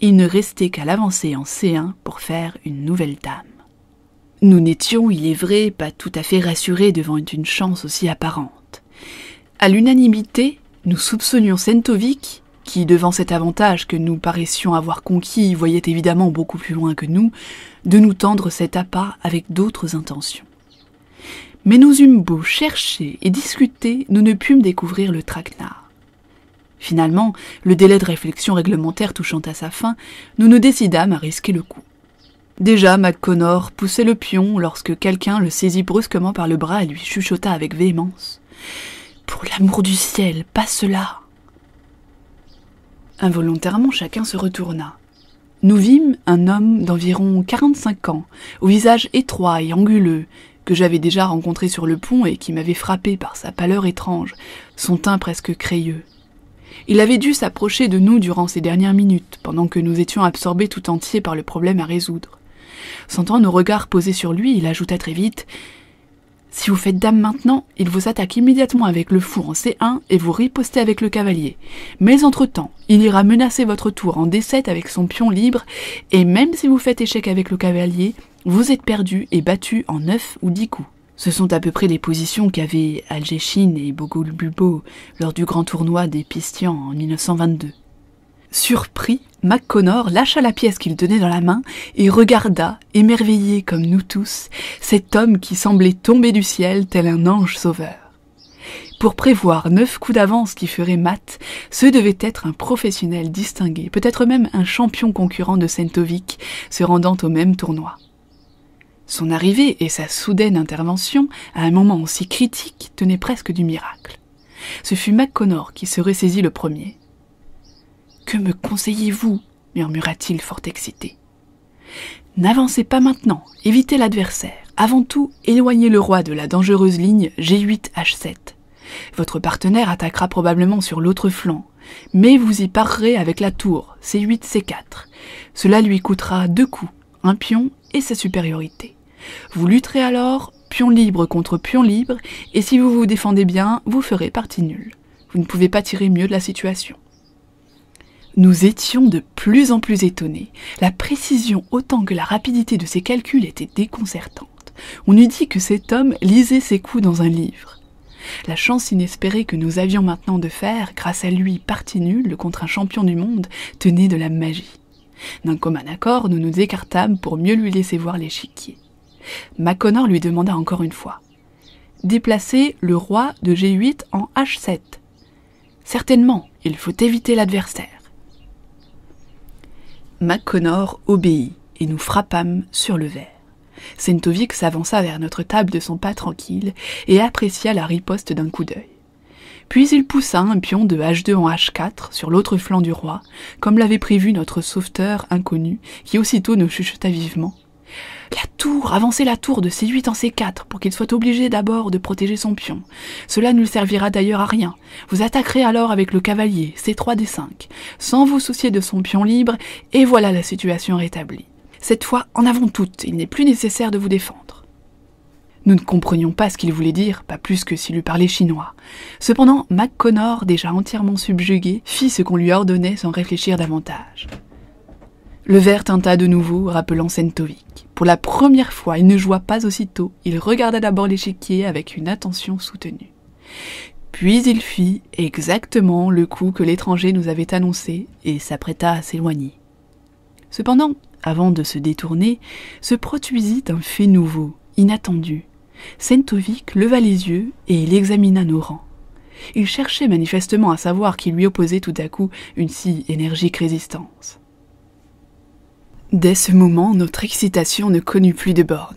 il ne restait qu'à l'avancer en C1 pour faire une nouvelle dame. Nous n'étions, il est vrai, pas tout à fait rassurés devant une chance aussi apparente. À l'unanimité, nous soupçonnions Sentovic, qui, devant cet avantage que nous paraissions avoir conquis, voyait évidemment beaucoup plus loin que nous, de nous tendre cet appât avec d'autres intentions. Mais nous eûmes beau chercher et discuter, nous ne pûmes découvrir le traquenard. Finalement, le délai de réflexion réglementaire touchant à sa fin, nous nous décidâmes à risquer le coup. Déjà, McConnor poussait le pion lorsque quelqu'un le saisit brusquement par le bras et lui chuchota avec véhémence « Pour l'amour du ciel, pas cela !» Involontairement, chacun se retourna. Nous vîmes un homme d'environ 45 ans, au visage étroit et anguleux, que j'avais déjà rencontré sur le pont et qui m'avait frappé par sa pâleur étrange, son teint presque crayeux. Il avait dû s'approcher de nous durant ces dernières minutes, pendant que nous étions absorbés tout entiers par le problème à résoudre. Sentant nos regards posés sur lui, il ajouta très vite « Si vous faites dame maintenant, il vous attaque immédiatement avec le fou en C1 et vous ripostez avec le cavalier. Mais entre-temps, il ira menacer votre tour en D7 avec son pion libre, et même si vous faites échec avec le cavalier, vous êtes perdu et battu en 9 ou 10 coups. » Ce sont à peu près les positions qu'avaient Algéchine et Bogolbubo lors du grand tournoi des Pistians en 1922. Surpris, McConnor lâcha la pièce qu'il tenait dans la main et regarda, émerveillé comme nous tous, cet homme qui semblait tomber du ciel tel un ange sauveur. Pour prévoir 9 coups d'avance qui feraient mat, ce devait être un professionnel distingué, peut-être même un champion concurrent de Sentovic se rendant au même tournoi. Son arrivée et sa soudaine intervention, à un moment aussi critique, tenaient presque du miracle. Ce fut McConnor qui se ressaisit le premier. « Que me conseillez-vous » murmura-t-il fort excité. « N'avancez pas maintenant, évitez l'adversaire. Avant tout, éloignez le roi de la dangereuse ligne G8-H7. Votre partenaire attaquera probablement sur l'autre flanc, mais vous y parerez avec la tour C8-C4. Cela lui coûtera 2 coups, un pion et sa supériorité. Vous lutterez alors pion libre contre pion libre, et si vous vous défendez bien, vous ferez partie nulle. Vous ne pouvez pas tirer mieux de la situation. » Nous étions de plus en plus étonnés. La précision autant que la rapidité de ses calculs était déconcertante. On eût dit que cet homme lisait ses coups dans un livre. La chance inespérée que nous avions maintenant de faire, grâce à lui partie nulle contre un champion du monde, tenait de la magie. D'un commun accord, nous nous écartâmes pour mieux lui laisser voir l'échiquier. McConnor lui demanda encore une fois. « Déplacez le roi de G8 en H7. Certainement, il faut éviter l'adversaire. » McConnor obéit et nous frappâmes sur le verre. Sentovic s'avança vers notre table de son pas tranquille et apprécia la riposte d'un coup d'œil. Puis il poussa un pion de H2 en H4 sur l'autre flanc du roi, comme l'avait prévu notre sauveteur inconnu, qui aussitôt nous chuchota vivement. « La tour, avancez la tour de C8 en C4 pour qu'il soit obligé d'abord de protéger son pion. Cela ne lui servira d'ailleurs à rien. Vous attaquerez alors avec le cavalier C3 D5, sans vous soucier de son pion libre, et voilà la situation rétablie. Cette fois, en avant toutes, il n'est plus nécessaire de vous défendre. » Nous ne comprenions pas ce qu'il voulait dire, pas plus que s'il eût parlé chinois. Cependant, McConnor, déjà entièrement subjugué, fit ce qu'on lui ordonnait sans réfléchir davantage. Le verre tinta de nouveau, rappelant Sentovic. Pour la première fois, il ne joua pas aussitôt, il regarda d'abord l'échiquier avec une attention soutenue. Puis il fit exactement le coup que l'étranger nous avait annoncé et s'apprêta à s'éloigner. Cependant, avant de se détourner, se produisit un fait nouveau, inattendu. Sentovic leva les yeux et il examina nos rangs. Il cherchait manifestement à savoir qui lui opposait tout à coup une si énergique résistance. Dès ce moment, notre excitation ne connut plus de bornes.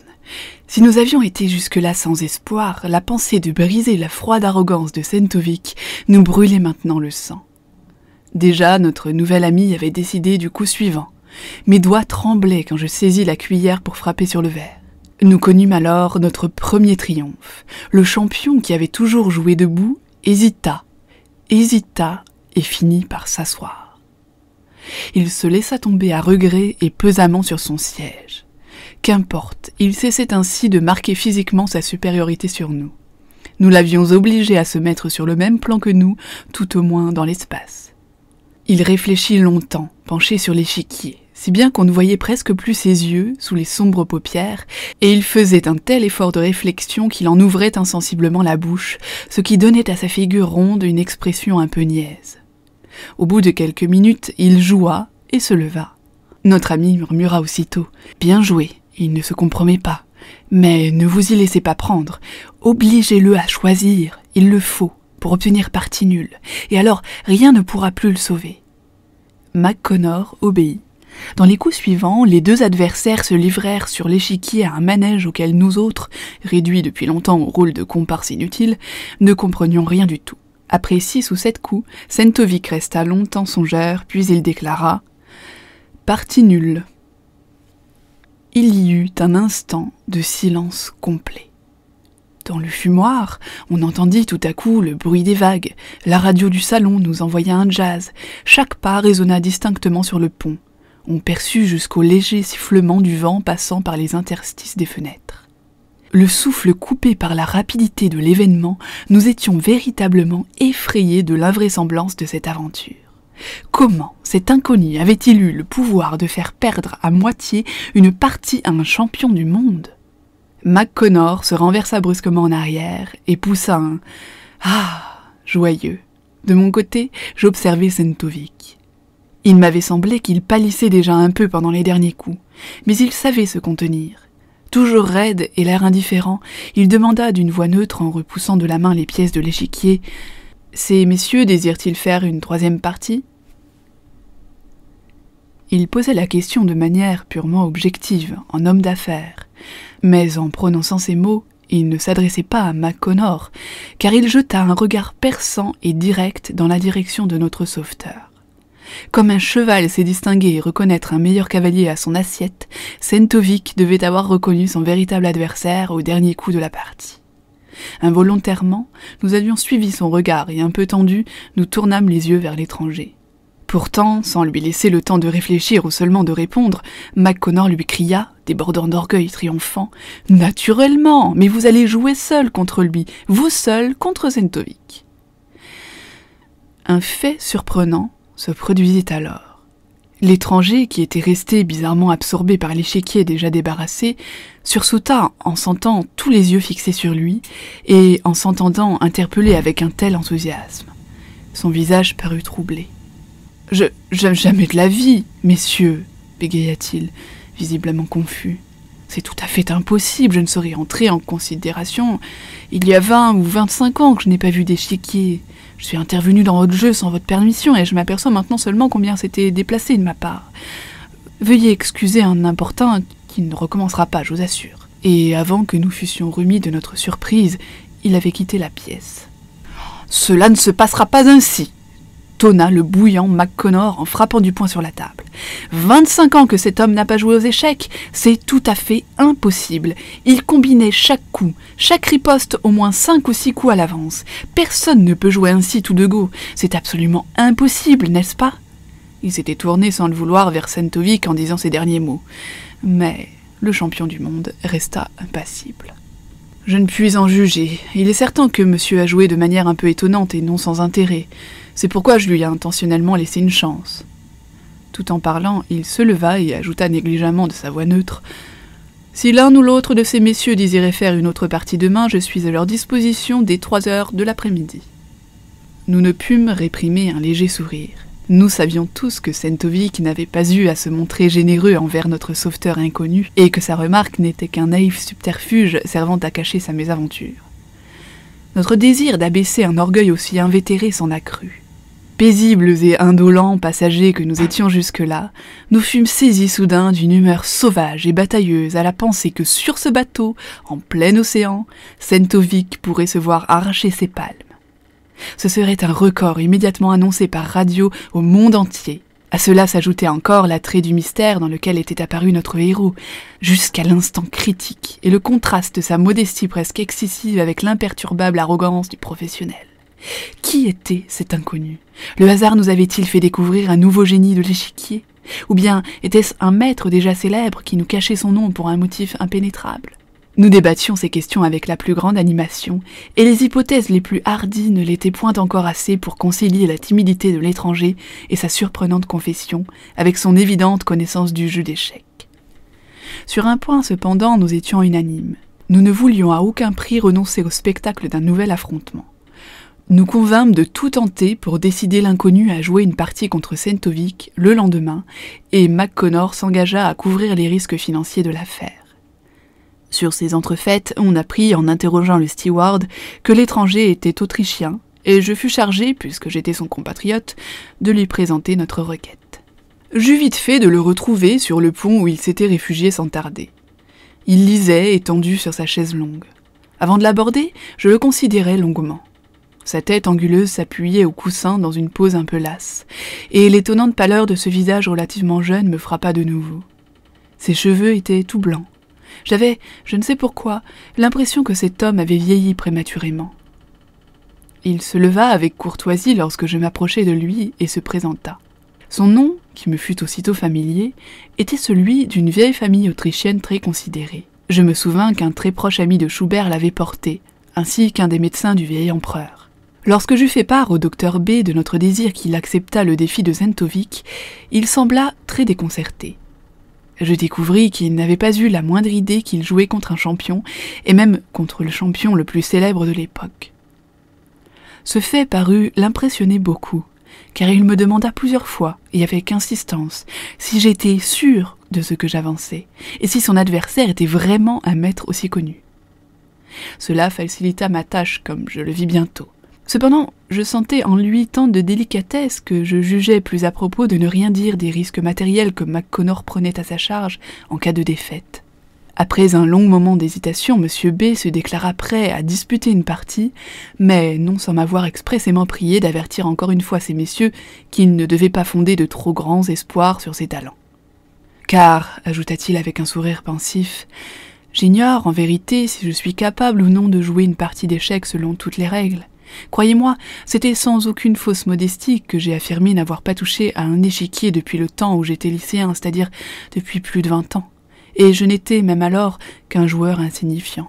Si nous avions été jusque-là sans espoir, la pensée de briser la froide arrogance de Sentovic nous brûlait maintenant le sang. Déjà, notre nouvel ami avait décidé du coup suivant. Mes doigts tremblaient quand je saisis la cuillère pour frapper sur le verre. Nous connûmes alors notre premier triomphe. Le champion qui avait toujours joué debout hésita et finit par s'asseoir. Il se laissa tomber à regret et pesamment sur son siège. Qu'importe, il cessait ainsi de marquer physiquement sa supériorité sur nous. Nous l'avions obligé à se mettre sur le même plan que nous, tout au moins dans l'espace. Il réfléchit longtemps, penché sur l'échiquier, si bien qu'on ne voyait presque plus ses yeux sous les sombres paupières, et il faisait un tel effort de réflexion qu'il en ouvrait insensiblement la bouche, ce qui donnait à sa figure ronde une expression un peu niaise. Au bout de quelques minutes, il joua et se leva. Notre ami murmura aussitôt « Bien joué, il ne se compromet pas. Mais ne vous y laissez pas prendre. Obligez-le à choisir, il le faut, pour obtenir partie nulle. Et alors, rien ne pourra plus le sauver. » McConnor obéit. Dans les coups suivants, les deux adversaires se livrèrent sur l'échiquier à un manège auquel nous autres, réduits depuis longtemps au rôle de comparses inutiles, ne comprenions rien du tout. Après 6 ou 7 coups, Sentovic resta longtemps songeur, puis il déclara « Partie nulle ». Il y eut un instant de silence complet. Dans le fumoir, on entendit tout à coup le bruit des vagues. La radio du salon nous envoya un jazz. Chaque pas résonna distinctement sur le pont. On perçut jusqu'au léger sifflement du vent passant par les interstices des fenêtres. Le souffle coupé par la rapidité de l'événement, nous étions véritablement effrayés de l'invraisemblance de cette aventure. Comment cet inconnu avait-il eu le pouvoir de faire perdre à moitié une partie à un champion du monde ? McConnor se renversa brusquement en arrière et poussa un « Ah !» joyeux. De mon côté, j'observais Sentovic. Il m'avait semblé qu'il pâlissait déjà un peu pendant les derniers coups, mais il savait se contenir. Toujours raide et l'air indifférent, il demanda d'une voix neutre en repoussant de la main les pièces de l'échiquier « Ces messieurs désirent-ils faire une troisième partie ?» Il posait la question de manière purement objective, en homme d'affaires, mais en prononçant ces mots, il ne s'adressait pas à McConnor, car il jeta un regard perçant et direct dans la direction de notre sauveteur. Comme un cheval sait distinguer et reconnaître un meilleur cavalier à son assiette, Sentovic devait avoir reconnu son véritable adversaire au dernier coup de la partie. Involontairement, nous avions suivi son regard et un peu tendus, nous tournâmes les yeux vers l'étranger. Pourtant, sans lui laisser le temps de réfléchir ou seulement de répondre, McConnor lui cria, débordant d'orgueil triomphant « Naturellement, mais vous allez jouer seul contre lui, vous seul contre Sentovic. » Un fait surprenant se produisit alors. L'étranger, qui était resté bizarrement absorbé par l'échiquier déjà débarrassé, sursauta en sentant tous les yeux fixés sur lui et en s'entendant interpeller avec un tel enthousiasme. Son visage parut troublé. « Jamais de la vie, messieurs !» bégaya-t-il, visiblement confus. « C'est tout à fait impossible, je ne saurais entrer en considération. Il y a 20 ou 25 ans que je n'ai pas vu d'échiquier. Je suis intervenu dans votre jeu sans votre permission et je m'aperçois maintenant seulement combien c'était déplacé de ma part. Veuillez excuser un importun qui ne recommencera pas, je vous assure. » Et avant que nous fussions remis de notre surprise, il avait quitté la pièce. « Cela ne se passera pas ainsi !» tonna le bouillant McConnor en frappant du poing sur la table. 25 ans que cet homme n'a pas joué aux échecs, c'est tout à fait impossible. Il combinait chaque coup, chaque riposte au moins 5 ou 6 coups à l'avance. Personne ne peut jouer ainsi tout de go. C'est absolument impossible, n'est-ce pas? Il s'était tourné sans le vouloir vers Sentovic en disant ces derniers mots. Mais le champion du monde resta impassible. Je ne puis en juger. Il est certain que monsieur a joué de manière un peu étonnante et non sans intérêt. C'est pourquoi je lui ai intentionnellement laissé une chance. Tout en parlant, il se leva et ajouta négligemment de sa voix neutre « Si l'un ou l'autre de ces messieurs désirait faire une autre partie demain, je suis à leur disposition dès 3 heures de l'après-midi. » Nous ne pûmes réprimer un léger sourire. Nous savions tous que Sentovic n'avait pas eu à se montrer généreux envers notre sauveteur inconnu et que sa remarque n'était qu'un naïf subterfuge servant à cacher sa mésaventure. Notre désir d'abaisser un orgueil aussi invétéré s'en accrut. Paisibles et indolents passagers que nous étions jusque-là, nous fûmes saisis soudain d'une humeur sauvage et batailleuse à la pensée que sur ce bateau, en plein océan, Sentovic pourrait se voir arracher ses palmes. Ce serait un record immédiatement annoncé par radio au monde entier. À cela s'ajoutait encore l'attrait du mystère dans lequel était apparu notre héros, jusqu'à l'instant critique, et le contraste de sa modestie presque excessive avec l'imperturbable arrogance du professionnel. Qui était cet inconnu? Le hasard nous avait-il fait découvrir un nouveau génie de l'échiquier? Ou bien était-ce un maître déjà célèbre qui nous cachait son nom pour un motif impénétrable? Nous débattions ces questions avec la plus grande animation, et les hypothèses les plus hardies ne l'étaient point encore assez pour concilier la timidité de l'étranger et sa surprenante confession avec son évidente connaissance du jeu d'échecs. Sur un point cependant, nous étions unanimes. Nous ne voulions à aucun prix renoncer au spectacle d'un nouvel affrontement. Nous convînmes de tout tenter pour décider l'inconnu à jouer une partie contre Sentovic le lendemain, et McConnor s'engagea à couvrir les risques financiers de l'affaire. Sur ces entrefaites, on apprit, en interrogeant le steward, que l'étranger était autrichien, et je fus chargé, puisque j'étais son compatriote, de lui présenter notre requête. J'eus vite fait de le retrouver sur le pont où il s'était réfugié sans tarder. Il lisait, étendu sur sa chaise longue. Avant de l'aborder, je le considérais longuement. Sa tête anguleuse s'appuyait au coussin dans une pose un peu lasse, et l'étonnante pâleur de ce visage relativement jeune me frappa de nouveau. Ses cheveux étaient tout blancs. J'avais, je ne sais pourquoi, l'impression que cet homme avait vieilli prématurément. Il se leva avec courtoisie lorsque je m'approchai de lui et se présenta. Son nom, qui me fut aussitôt familier, était celui d'une vieille famille autrichienne très considérée. Je me souvins qu'un très proche ami de Schubert l'avait porté, ainsi qu'un des médecins du vieil empereur. Lorsque j'eus fait part au docteur B de notre désir qu'il acceptât le défi de Sentovic, il sembla très déconcerté. Je découvris qu'il n'avait pas eu la moindre idée qu'il jouait contre un champion, et même contre le champion le plus célèbre de l'époque. Ce fait parut l'impressionner beaucoup, car il me demanda plusieurs fois, et avec insistance, si j'étais sûre de ce que j'avançais, et si son adversaire était vraiment un maître aussi connu. Cela facilita ma tâche, comme je le vis bientôt. Cependant, je sentais en lui tant de délicatesse que je jugeais plus à propos de ne rien dire des risques matériels que MacConnor prenait à sa charge en cas de défaite. Après un long moment d'hésitation, M. B se déclara prêt à disputer une partie, mais non sans m'avoir expressément prié d'avertir encore une fois ces messieurs qu'ils ne devaient pas fonder de trop grands espoirs sur ses talents. Car, ajouta-t-il avec un sourire pensif, j'ignore en vérité si je suis capable ou non de jouer une partie d'échecs selon toutes les règles. Croyez-moi, c'était sans aucune fausse modestie que j'ai affirmé n'avoir pas touché à un échiquier depuis le temps où j'étais lycéen, c'est-à-dire depuis plus de 20 ans. Et je n'étais même alors qu'un joueur insignifiant.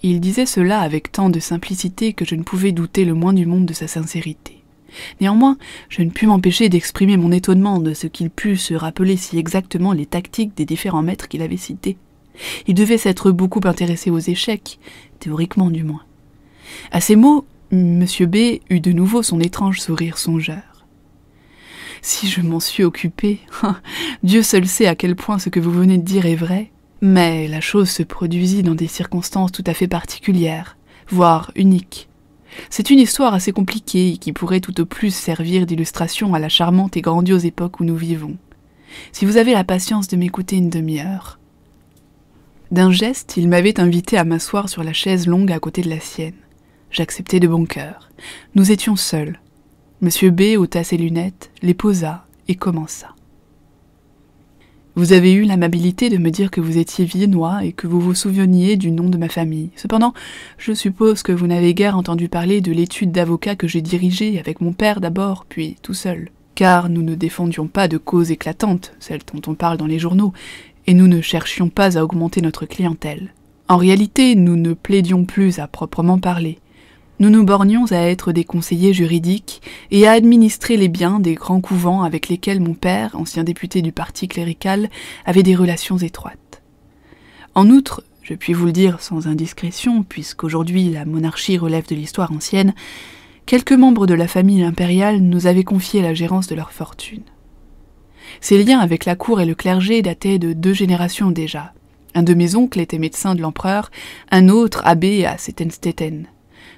Il disait cela avec tant de simplicité que je ne pouvais douter le moins du monde de sa sincérité. Néanmoins, je ne pus m'empêcher d'exprimer mon étonnement de ce qu'il put se rappeler si exactement les tactiques des différents maîtres qu'il avait cités. Il devait s'être beaucoup intéressé aux échecs, théoriquement du moins. À ces mots, M. B eut de nouveau son étrange sourire songeur. Si je m'en suis occupé, Dieu seul sait à quel point ce que vous venez de dire est vrai, mais la chose se produisit dans des circonstances tout à fait particulières, voire uniques. C'est une histoire assez compliquée qui pourrait tout au plus servir d'illustration à la charmante et grandiose époque où nous vivons. Si vous avez la patience de m'écouter une demi-heure. D'un geste, il m'avait invité à m'asseoir sur la chaise longue à côté de la sienne. J'acceptai de bon cœur. Nous étions seuls. M. B ôta ses lunettes, les posa et commença. Vous avez eu l'amabilité de me dire que vous étiez viennois et que vous vous souveniez du nom de ma famille. Cependant, je suppose que vous n'avez guère entendu parler de l'étude d'avocat que j'ai dirigée avec mon père d'abord, puis tout seul. Car nous ne défendions pas de causes éclatantes, celles dont on parle dans les journaux, et nous ne cherchions pas à augmenter notre clientèle. En réalité, nous ne plaidions plus à proprement parler. Nous nous bornions à être des conseillers juridiques et à administrer les biens des grands couvents avec lesquels mon père, ancien député du parti clérical, avait des relations étroites. En outre, je puis vous le dire sans indiscrétion, puisqu'aujourd'hui la monarchie relève de l'histoire ancienne, quelques membres de la famille impériale nous avaient confié la gérance de leur fortune. Ces liens avec la cour et le clergé dataient de 2 générations déjà. Un de mes oncles était médecin de l'empereur, un autre abbé à Settenstetten.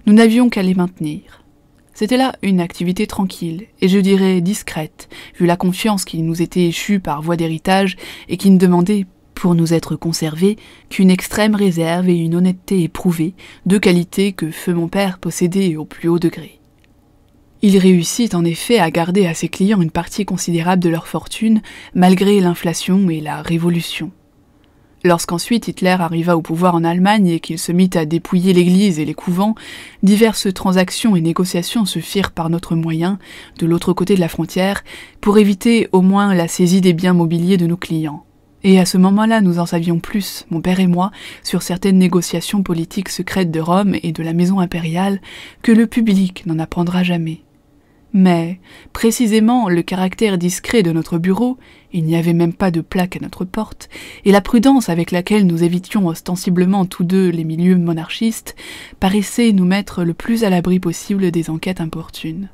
Nous n'avions qu'à les maintenir. C'était là une activité tranquille, et je dirais discrète, vu la confiance qui nous était échue par voie d'héritage et qui ne demandait, pour nous être conservés, qu'une extrême réserve et une honnêteté éprouvée, 2 qualités que feu mon père possédait au plus haut degré. Il réussit en effet à garder à ses clients une partie considérable de leur fortune, malgré l'inflation et la révolution. Lorsqu'ensuite Hitler arriva au pouvoir en Allemagne et qu'il se mit à dépouiller l'église et les couvents, diverses transactions et négociations se firent par notre moyen, de l'autre côté de la frontière, pour éviter au moins la saisie des biens mobiliers de nos clients. Et à ce moment-là, nous en savions plus, mon père et moi, sur certaines négociations politiques secrètes de Rome et de la maison impériale, que le public n'en apprendra jamais. Mais, précisément, le caractère discret de notre bureau, il n'y avait même pas de plaque à notre porte, et la prudence avec laquelle nous évitions ostensiblement tous deux les milieux monarchistes, paraissaient nous mettre le plus à l'abri possible des enquêtes importunes.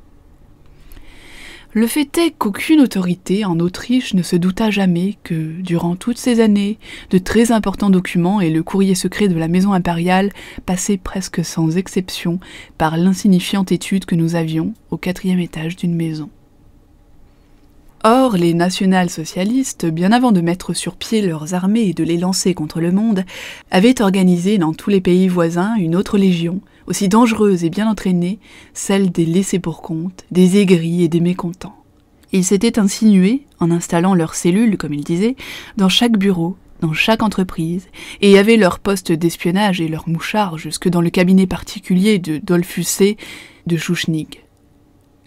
Le fait est qu'aucune autorité en Autriche ne se douta jamais que, durant toutes ces années, de très importants documents et le courrier secret de la maison impériale passaient presque sans exception par l'insignifiante étude que nous avions au 4e étage d'une maison. Or, les national-socialistes, bien avant de mettre sur pied leurs armées et de les lancer contre le monde, avaient organisé dans tous les pays voisins une autre légion, aussi dangereuse et bien entraînée, celle des laissés-pour-compte, des aigris et des mécontents. Ils s'étaient insinués, en installant leurs cellules, comme ils disaient, dans chaque bureau, dans chaque entreprise, et avaient leur poste d'espionnage et leurs mouchards jusque dans le cabinet particulier de Dollfussé de Schuschnigg.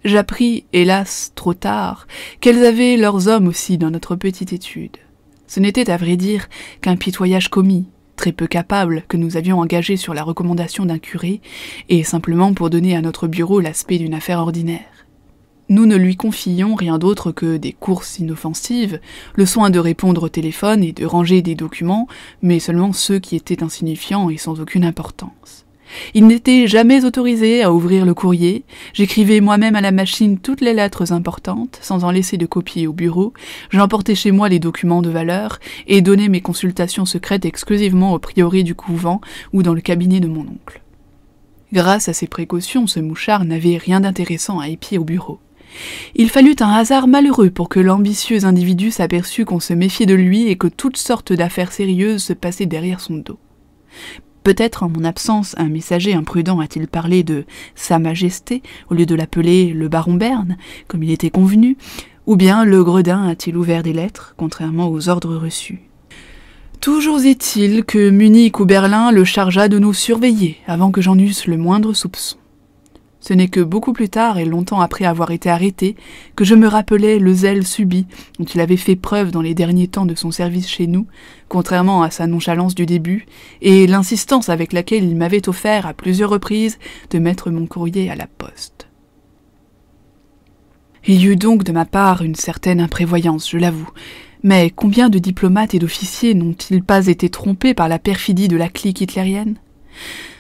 J'appris, hélas, trop tard, qu'elles avaient leurs hommes aussi dans notre petite étude. Ce n'était, à vrai dire, qu'un pitoyage commis, très peu capable, que nous avions engagé sur la recommandation d'un curé, et simplement pour donner à notre bureau l'aspect d'une affaire ordinaire. Nous ne lui confions rien d'autre que des courses inoffensives, le soin de répondre au téléphone et de ranger des documents, mais seulement ceux qui étaient insignifiants et sans aucune importance. Il n'était jamais autorisé à ouvrir le courrier. J'écrivais moi-même à la machine toutes les lettres importantes, sans en laisser de copie au bureau. J'emportais chez moi les documents de valeur et donnais mes consultations secrètes exclusivement au prieuré du couvent ou dans le cabinet de mon oncle. Grâce à ces précautions, ce mouchard n'avait rien d'intéressant à épier au bureau. Il fallut un hasard malheureux pour que l'ambitieux individu s'aperçût qu'on se méfiait de lui et que toutes sortes d'affaires sérieuses se passaient derrière son dos. Peut-être en mon absence, un messager imprudent a-t-il parlé de « Sa Majesté » au lieu de l'appeler le baron Berne, comme il était convenu, ou bien le gredin a-t-il ouvert des lettres, contrairement aux ordres reçus. Toujours est-il que Munich ou Berlin le chargea de nous surveiller, avant que j'en eusse le moindre soupçon. Ce n'est que beaucoup plus tard, et longtemps après avoir été arrêté, que je me rappelais le zèle subi dont il avait fait preuve dans les derniers temps de son service chez nous, contrairement à sa nonchalance du début, et l'insistance avec laquelle il m'avait offert à plusieurs reprises de mettre mon courrier à la poste. Il y eut donc de ma part une certaine imprévoyance, je l'avoue, mais combien de diplomates et d'officiers n'ont-ils pas été trompés par la perfidie de la clique hitlérienne ?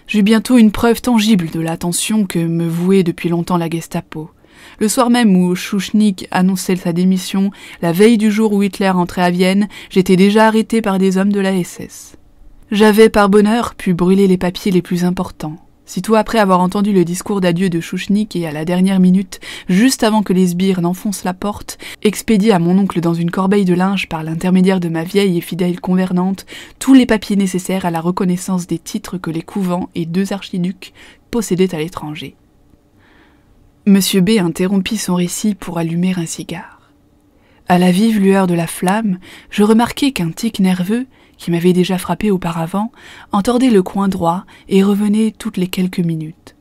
J'eus bientôt une preuve tangible de l'attention que me vouait depuis longtemps la Gestapo. Le soir même où Schuschnigg annonçait sa démission, la veille du jour où Hitler entrait à Vienne, j'étais déjà arrêté par des hommes de la SS. J'avais par bonheur pu brûler les papiers les plus importants. Sitôt après avoir entendu le discours d'adieu de Schuschnigg et à la dernière minute, juste avant que les sbires n'enfoncent la porte, expédié à mon oncle dans une corbeille de linge par l'intermédiaire de ma vieille et fidèle convernante tous les papiers nécessaires à la reconnaissance des titres que les couvents et 2 archiducs possédaient à l'étranger. Monsieur B interrompit son récit pour allumer un cigare. À la vive lueur de la flamme, je remarquai qu'un tic nerveux, qui m'avait déjà frappé auparavant, entordait le coin droit et revenait toutes les quelques minutes.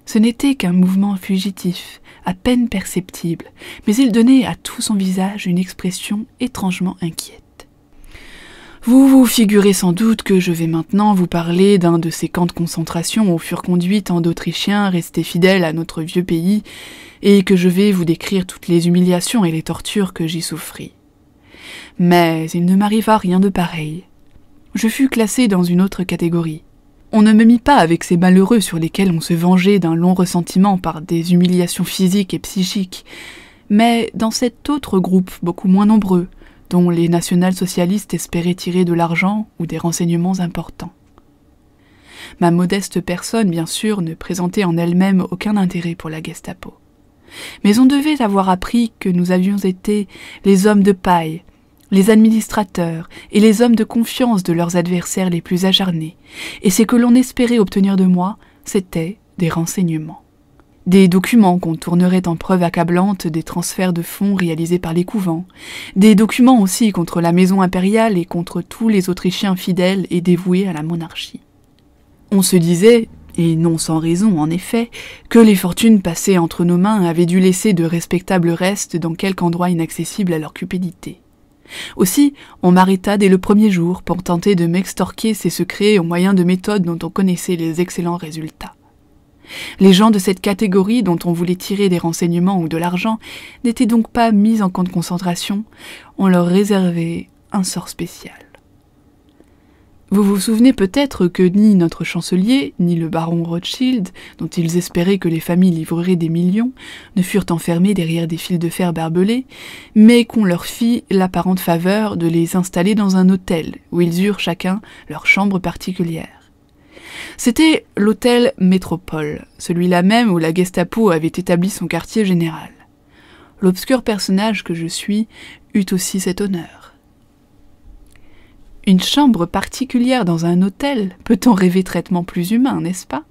Ce n'était qu'un mouvement fugitif, à peine perceptible, mais il donnait à tout son visage une expression étrangement inquiète. Vous vous figurez sans doute que je vais maintenant vous parler d'un de ces camps de concentration où furent conduits tant d'Autrichiens restés fidèles à notre vieux pays, et que je vais vous décrire toutes les humiliations et les tortures que j'y souffris. Mais il ne m'arriva rien de pareil. Je fus classé dans une autre catégorie. On ne me mit pas avec ces malheureux sur lesquels on se vengeait d'un long ressentiment par des humiliations physiques et psychiques, mais dans cet autre groupe beaucoup moins nombreux, dont les national-socialistes espéraient tirer de l'argent ou des renseignements importants. Ma modeste personne, bien sûr, ne présentait en elle-même aucun intérêt pour la Gestapo. Mais on devait avoir appris que nous avions été les hommes de paille, les administrateurs et les hommes de confiance de leurs adversaires les plus acharnés, et ce que l'on espérait obtenir de moi, c'était des renseignements. Des documents qu'on tournerait en preuve accablante des transferts de fonds réalisés par les couvents, des documents aussi contre la maison impériale et contre tous les Autrichiens fidèles et dévoués à la monarchie. On se disait, et non sans raison en effet, que les fortunes passées entre nos mains avaient dû laisser de respectables restes dans quelque endroit inaccessible à leur cupidité. Aussi, on m'arrêta dès le premier jour pour tenter de m'extorquer ces secrets au moyen de méthodes dont on connaissait les excellents résultats. Les gens de cette catégorie dont on voulait tirer des renseignements ou de l'argent n'étaient donc pas mis en camp de concentration, on leur réservait un sort spécial. Vous vous souvenez peut-être que ni notre chancelier, ni le baron Rothschild, dont ils espéraient que les familles livreraient des millions, ne furent enfermés derrière des fils de fer barbelés, mais qu'on leur fit l'apparente faveur de les installer dans un hôtel, où ils eurent chacun leur chambre particulière. C'était l'hôtel Métropole, celui-là même où la Gestapo avait établi son quartier général. L'obscur personnage que je suis eut aussi cet honneur. Une chambre particulière dans un hôtel, peut-on rêver traitement plus humain, n'est-ce pas?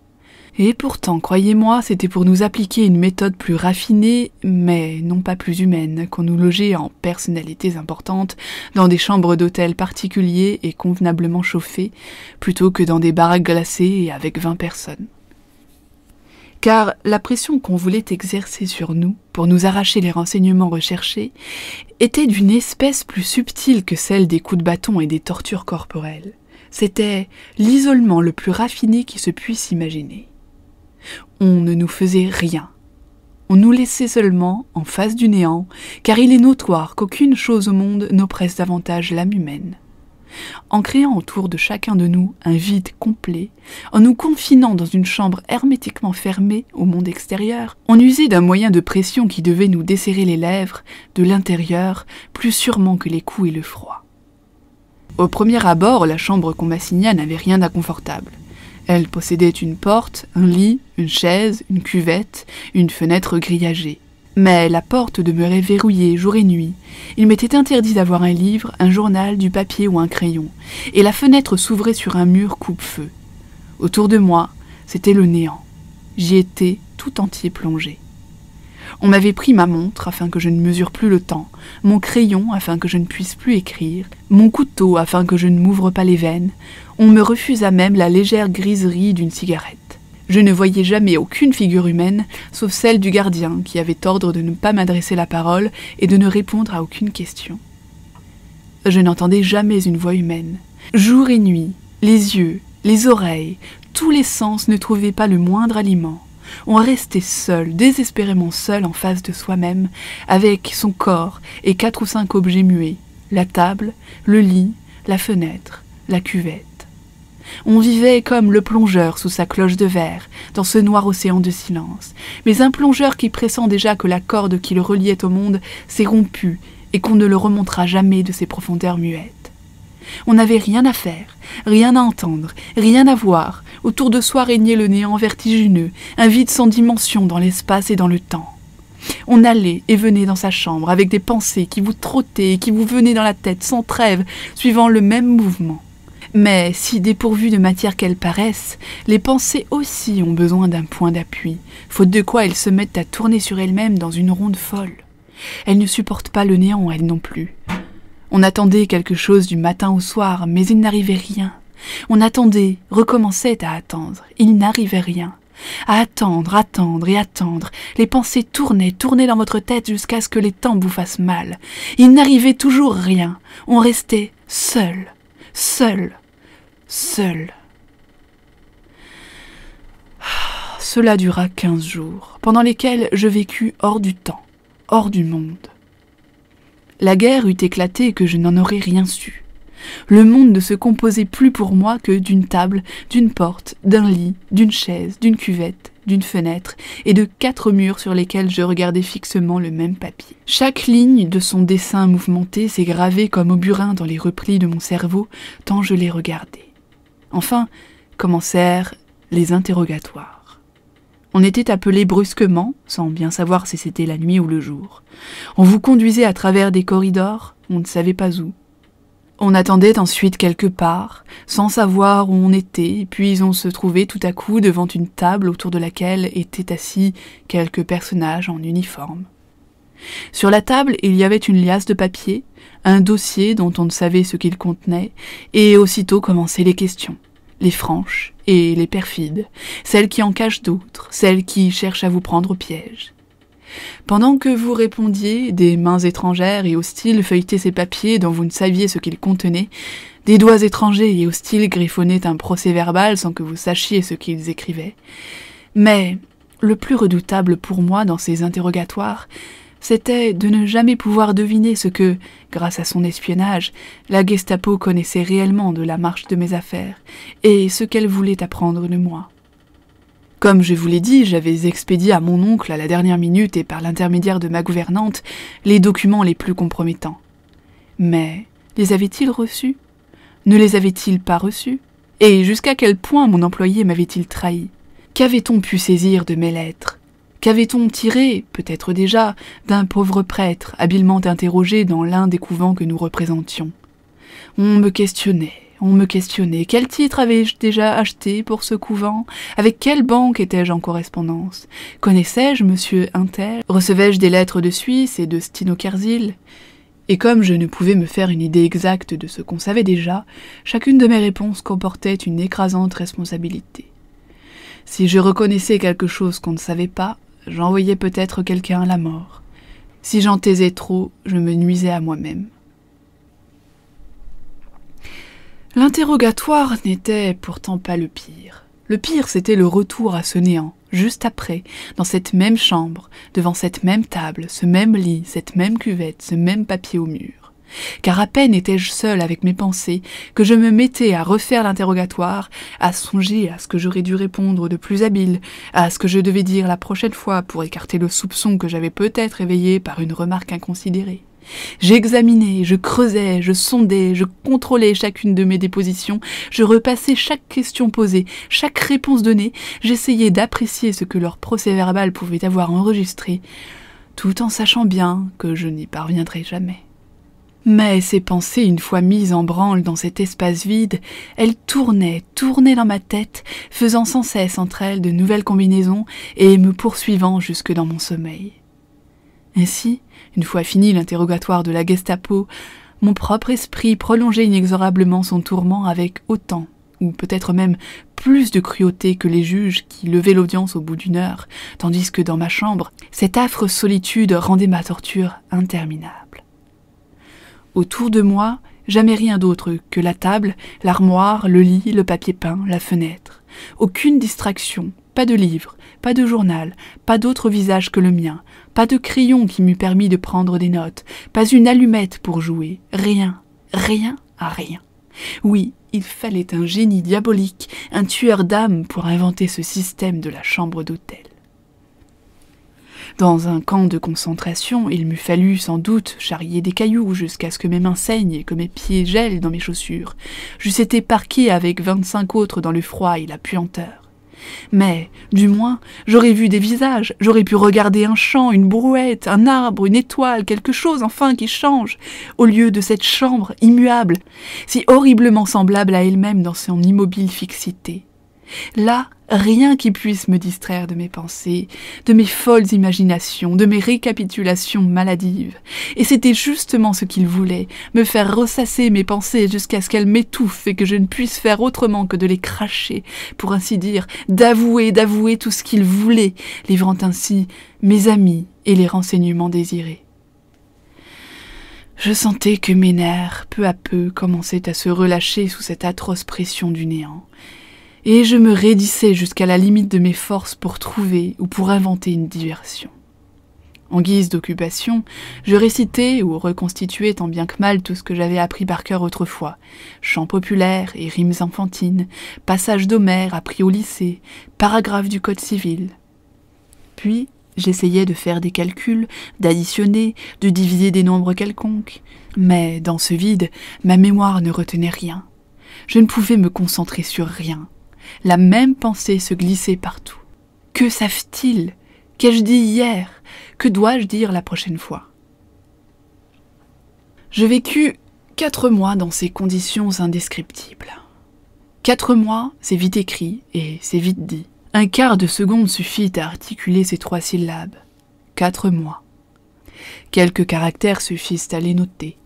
Et pourtant, croyez-moi, c'était pour nous appliquer une méthode plus raffinée, mais non pas plus humaine, qu'on nous logeait en personnalités importantes dans des chambres d'hôtel particuliers et convenablement chauffées, plutôt que dans des baraques glacées et avec 20 personnes. Car la pression qu'on voulait exercer sur nous, pour nous arracher les renseignements recherchés, était d'une espèce plus subtile que celle des coups de bâton et des tortures corporelles. C'était l'isolement le plus raffiné qui se puisse imaginer. On ne nous faisait rien. On nous laissait seulement en face du néant, car il est notoire qu'aucune chose au monde n'oppresse davantage l'âme humaine. En créant autour de chacun de nous un vide complet, en nous confinant dans une chambre hermétiquement fermée au monde extérieur, on usait d'un moyen de pression qui devait nous desserrer les lèvres, de l'intérieur, plus sûrement que les coups et le froid. Au premier abord, la chambre qu'on m'assigna n'avait rien d'inconfortable. Elle possédait une porte, un lit, une chaise, une cuvette, une fenêtre grillagée. Mais la porte demeurait verrouillée jour et nuit. Il m'était interdit d'avoir un livre, un journal, du papier ou un crayon, et la fenêtre s'ouvrait sur un mur coupe-feu. Autour de moi, c'était le néant. J'y étais tout entier plongé. On m'avait pris ma montre afin que je ne mesure plus le temps, mon crayon afin que je ne puisse plus écrire, mon couteau afin que je ne m'ouvre pas les veines. On me refusa même la légère griserie d'une cigarette. Je ne voyais jamais aucune figure humaine, sauf celle du gardien, qui avait ordre de ne pas m'adresser la parole et de ne répondre à aucune question. Je n'entendais jamais une voix humaine. Jour et nuit, les yeux, les oreilles, tous les sens ne trouvaient pas le moindre aliment. On restait seul, désespérément seul en face de soi-même, avec son corps et 4 ou 5 objets muets, la table, le lit, la fenêtre, la cuvette. On vivait comme le plongeur sous sa cloche de verre, dans ce noir océan de silence, mais un plongeur qui pressent déjà que la corde qui le reliait au monde s'est rompue et qu'on ne le remontera jamais de ses profondeurs muettes. On n'avait rien à faire, rien à entendre, rien à voir. Autour de soi régnait le néant vertigineux, un vide sans dimension dans l'espace et dans le temps. On allait et venait dans sa chambre avec des pensées qui vous trottaient et qui vous venaient dans la tête sans trêve, suivant le même mouvement. Mais, si dépourvues de matière qu'elles paraissent, les pensées aussi ont besoin d'un point d'appui, faute de quoi elles se mettent à tourner sur elles-mêmes dans une ronde folle. Elles ne supportent pas le néant, elles non plus. On attendait quelque chose du matin au soir, mais il n'arrivait rien. On attendait, recommençait à attendre, il n'arrivait rien. À attendre, attendre et attendre, les pensées tournaient dans votre tête jusqu'à ce que les temps vous fassent mal. Il n'arrivait toujours rien, on restait seul, seul. Cela dura 15 jours, pendant lesquels je vécus hors du temps, hors du monde. La guerre eût éclaté et que je n'en aurais rien su. Le monde ne se composait plus pour moi que d'une table, d'une porte, d'un lit, d'une chaise, d'une cuvette, d'une fenêtre et de 4 murs sur lesquels je regardais fixement le même papier. Chaque ligne de son dessin mouvementé s'est gravée comme au burin dans les replis de mon cerveau tant je les regardais. Enfin, commencèrent les interrogatoires. On était appelé brusquement, sans bien savoir si c'était la nuit ou le jour. On vous conduisait à travers des corridors, on ne savait pas où. On attendait ensuite quelque part, sans savoir où on était, puis on se trouvait tout à coup devant une table autour de laquelle étaient assis quelques personnages en uniforme. Sur la table, il y avait une liasse de papier, un dossier dont on ne savait ce qu'il contenait, et aussitôt commençaient les questions, les franches et les perfides, celles qui en cachent d'autres, celles qui cherchent à vous prendre au piège. Pendant que vous répondiez, des mains étrangères et hostiles feuilletaient ces papiers dont vous ne saviez ce qu'ils contenaient, des doigts étrangers et hostiles griffonnaient un procès-verbal sans que vous sachiez ce qu'ils écrivaient. Mais le plus redoutable pour moi dans ces interrogatoires, c'était de ne jamais pouvoir deviner ce que, grâce à son espionnage, la Gestapo connaissait réellement de la marche de mes affaires et ce qu'elle voulait apprendre de moi. Comme je vous l'ai dit, j'avais expédié à mon oncle à la dernière minute et par l'intermédiaire de ma gouvernante les documents les plus compromettants. Mais les avait-il reçus? Ne les avait-il pas reçus? Et jusqu'à quel point mon employé m'avait-il trahi? Qu'avait-on pu saisir de mes lettres? Qu'avait-on tiré, peut-être déjà, d'un pauvre prêtre habilement interrogé dans l'un des couvents que nous représentions? On me questionnait. Quel titre avais-je déjà acheté pour ce couvent? Avec quelle banque étais-je en correspondance? Connaissais-je monsieur Intel? Recevais-je des lettres de Suisse et de Stino-Kerzil? Et comme je ne pouvais me faire une idée exacte de ce qu'on savait déjà, chacune de mes réponses comportait une écrasante responsabilité. Si je reconnaissais quelque chose qu'on ne savait pas, j'envoyais peut-être quelqu'un à la mort. Si j'en taisais trop, je me nuisais à moi-même. L'interrogatoire n'était pourtant pas le pire. Le pire, c'était le retour à ce néant, juste après, dans cette même chambre, devant cette même table, ce même lit, cette même cuvette, ce même papier au mur. car à peine étais-je seule avec mes pensées que je me mettais à refaire l'interrogatoire, à songer à ce que j'aurais dû répondre de plus habile, à ce que je devais dire la prochaine fois pour écarter le soupçon que j'avais peut-être éveillé par une remarque inconsidérée. J'examinais, je creusais, je sondais, je contrôlais chacune de mes dépositions, je repassais chaque question posée, chaque réponse donnée, j'essayais d'apprécier ce que leur procès-verbal pouvait avoir enregistré, tout en sachant bien que je n'y parviendrais jamais. Mais ces pensées, une fois mises en branle dans cet espace vide, elles tournaient dans ma tête, faisant sans cesse entre elles de nouvelles combinaisons et me poursuivant jusque dans mon sommeil. Ainsi, une fois fini l'interrogatoire de la Gestapo, mon propre esprit prolongeait inexorablement son tourment avec autant, ou peut-être même plus de cruauté que les juges qui levaient l'audience au bout d'une heure, tandis que dans ma chambre, cette affreuse solitude rendait ma torture interminable. Autour de moi, jamais rien d'autre que la table, l'armoire, le lit, le papier peint, la fenêtre. Aucune distraction, pas de livre, pas de journal, pas d'autre visage que le mien, pas de crayon qui m'eût permis de prendre des notes, pas une allumette pour jouer, rien, rien à rien. Oui, il fallait un génie diabolique, un tueur d'âme pour inventer ce système de la chambre d'hôtel. Dans un camp de concentration, il m'eût fallu sans doute charrier des cailloux jusqu'à ce que mes mains saignent et que mes pieds gèlent dans mes chaussures. J'eusse été parqué avec 25 autres dans le froid et la puanteur. Mais, du moins, j'aurais vu des visages, j'aurais pu regarder un champ, une brouette, un arbre, une étoile, quelque chose enfin qui change, au lieu de cette chambre immuable, si horriblement semblable à elle-même dans son immobile fixité. Là, rien qui puisse me distraire de mes pensées, de mes folles imaginations, de mes récapitulations maladives. Et c'était justement ce qu'il voulait, me faire ressasser mes pensées jusqu'à ce qu'elles m'étouffent et que je ne puisse faire autrement que de les cracher, pour ainsi dire, d'avouer tout ce qu'il voulait, livrant ainsi mes amis et les renseignements désirés. Je sentais que mes nerfs, peu à peu, commençaient à se relâcher sous cette atroce pression du néant, et je me raidissais jusqu'à la limite de mes forces pour trouver ou pour inventer une diversion. En guise d'occupation, je récitais ou reconstituais tant bien que mal tout ce que j'avais appris par cœur autrefois, chants populaires et rimes enfantines, passages d'Homère appris au lycée, paragraphes du Code civil. Puis, j'essayais de faire des calculs, d'additionner, de diviser des nombres quelconques, mais dans ce vide, ma mémoire ne retenait rien. Je ne pouvais me concentrer sur rien. La même pensée se glissait partout. Que savent-ils? Qu'ai-je dit hier? Que dois-je dire la prochaine fois? Je vécus 4 mois dans ces conditions indescriptibles. 4 mois, c'est vite écrit et c'est vite dit. Un quart de seconde suffit à articuler ces 3 syllabes. 4 mois. Quelques caractères suffisent à les noter.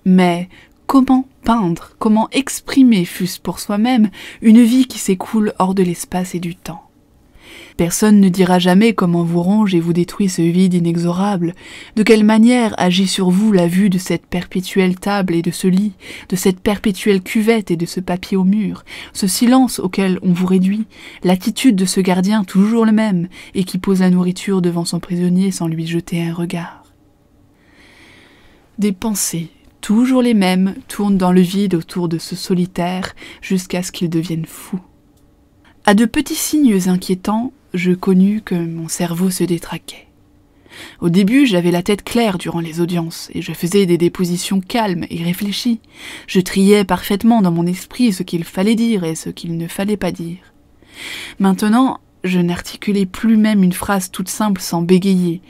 Mais comment peindre, comment exprimer, fût-ce pour soi-même, une vie qui s'écoule hors de l'espace et du temps? Personne ne dira jamais comment vous ronge et vous détruit ce vide inexorable, de quelle manière agit sur vous la vue de cette perpétuelle table et de ce lit, de cette perpétuelle cuvette et de ce papier au mur, ce silence auquel on vous réduit, l'attitude de ce gardien toujours le même et qui pose la nourriture devant son prisonnier sans lui jeter un regard. Des pensées, toujours les mêmes, tournent dans le vide autour de ce solitaire jusqu'à ce qu'il devienne fou. À de petits signes inquiétants, je connus que mon cerveau se détraquait. Au début, j'avais la tête claire durant les audiences, et je faisais des dépositions calmes et réfléchies. Je triais parfaitement dans mon esprit ce qu'il fallait dire et ce qu'il ne fallait pas dire. Maintenant, je n'articulais plus même une phrase toute simple sans bégayer,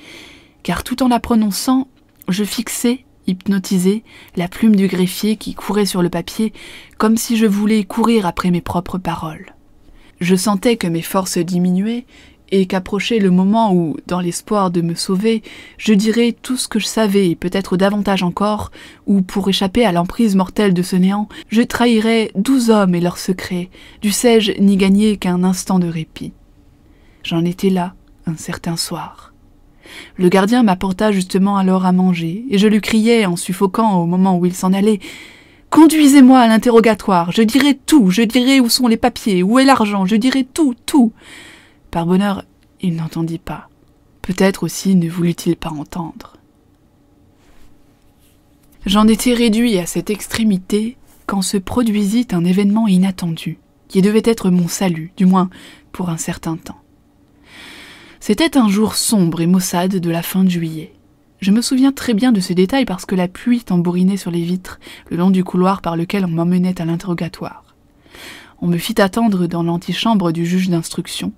car tout en la prononçant, je fixais, hypnotisé, la plume du greffier qui courait sur le papier, comme si je voulais courir après mes propres paroles. Je sentais que mes forces diminuaient et qu'approchait le moment où, dans l'espoir de me sauver, je dirais tout ce que je savais et peut-être davantage encore, ou pour échapper à l'emprise mortelle de ce néant, je trahirais 12 hommes et leurs secrets, dussé-je n'y gagner qu'un instant de répit. J'en étais là, un certain soir. Le gardien m'apporta justement alors à manger, et je lui criai en suffoquant au moment où il s'en allait: « Conduisez-moi à l'interrogatoire, je dirai tout, je dirai où sont les papiers, où est l'argent, je dirai tout, tout. » Par bonheur, il n'entendit pas. Peut-être aussi ne voulut-il pas entendre. J'en étais réduit à cette extrémité quand se produisit un événement inattendu, qui devait être mon salut, du moins pour un certain temps. C'était un jour sombre et maussade de la fin de juillet. Je me souviens très bien de ce détail parce que la pluie tambourinait sur les vitres, le long du couloir par lequel on m'emmenait à l'interrogatoire. On me fit attendre dans l'antichambre du juge d'instruction.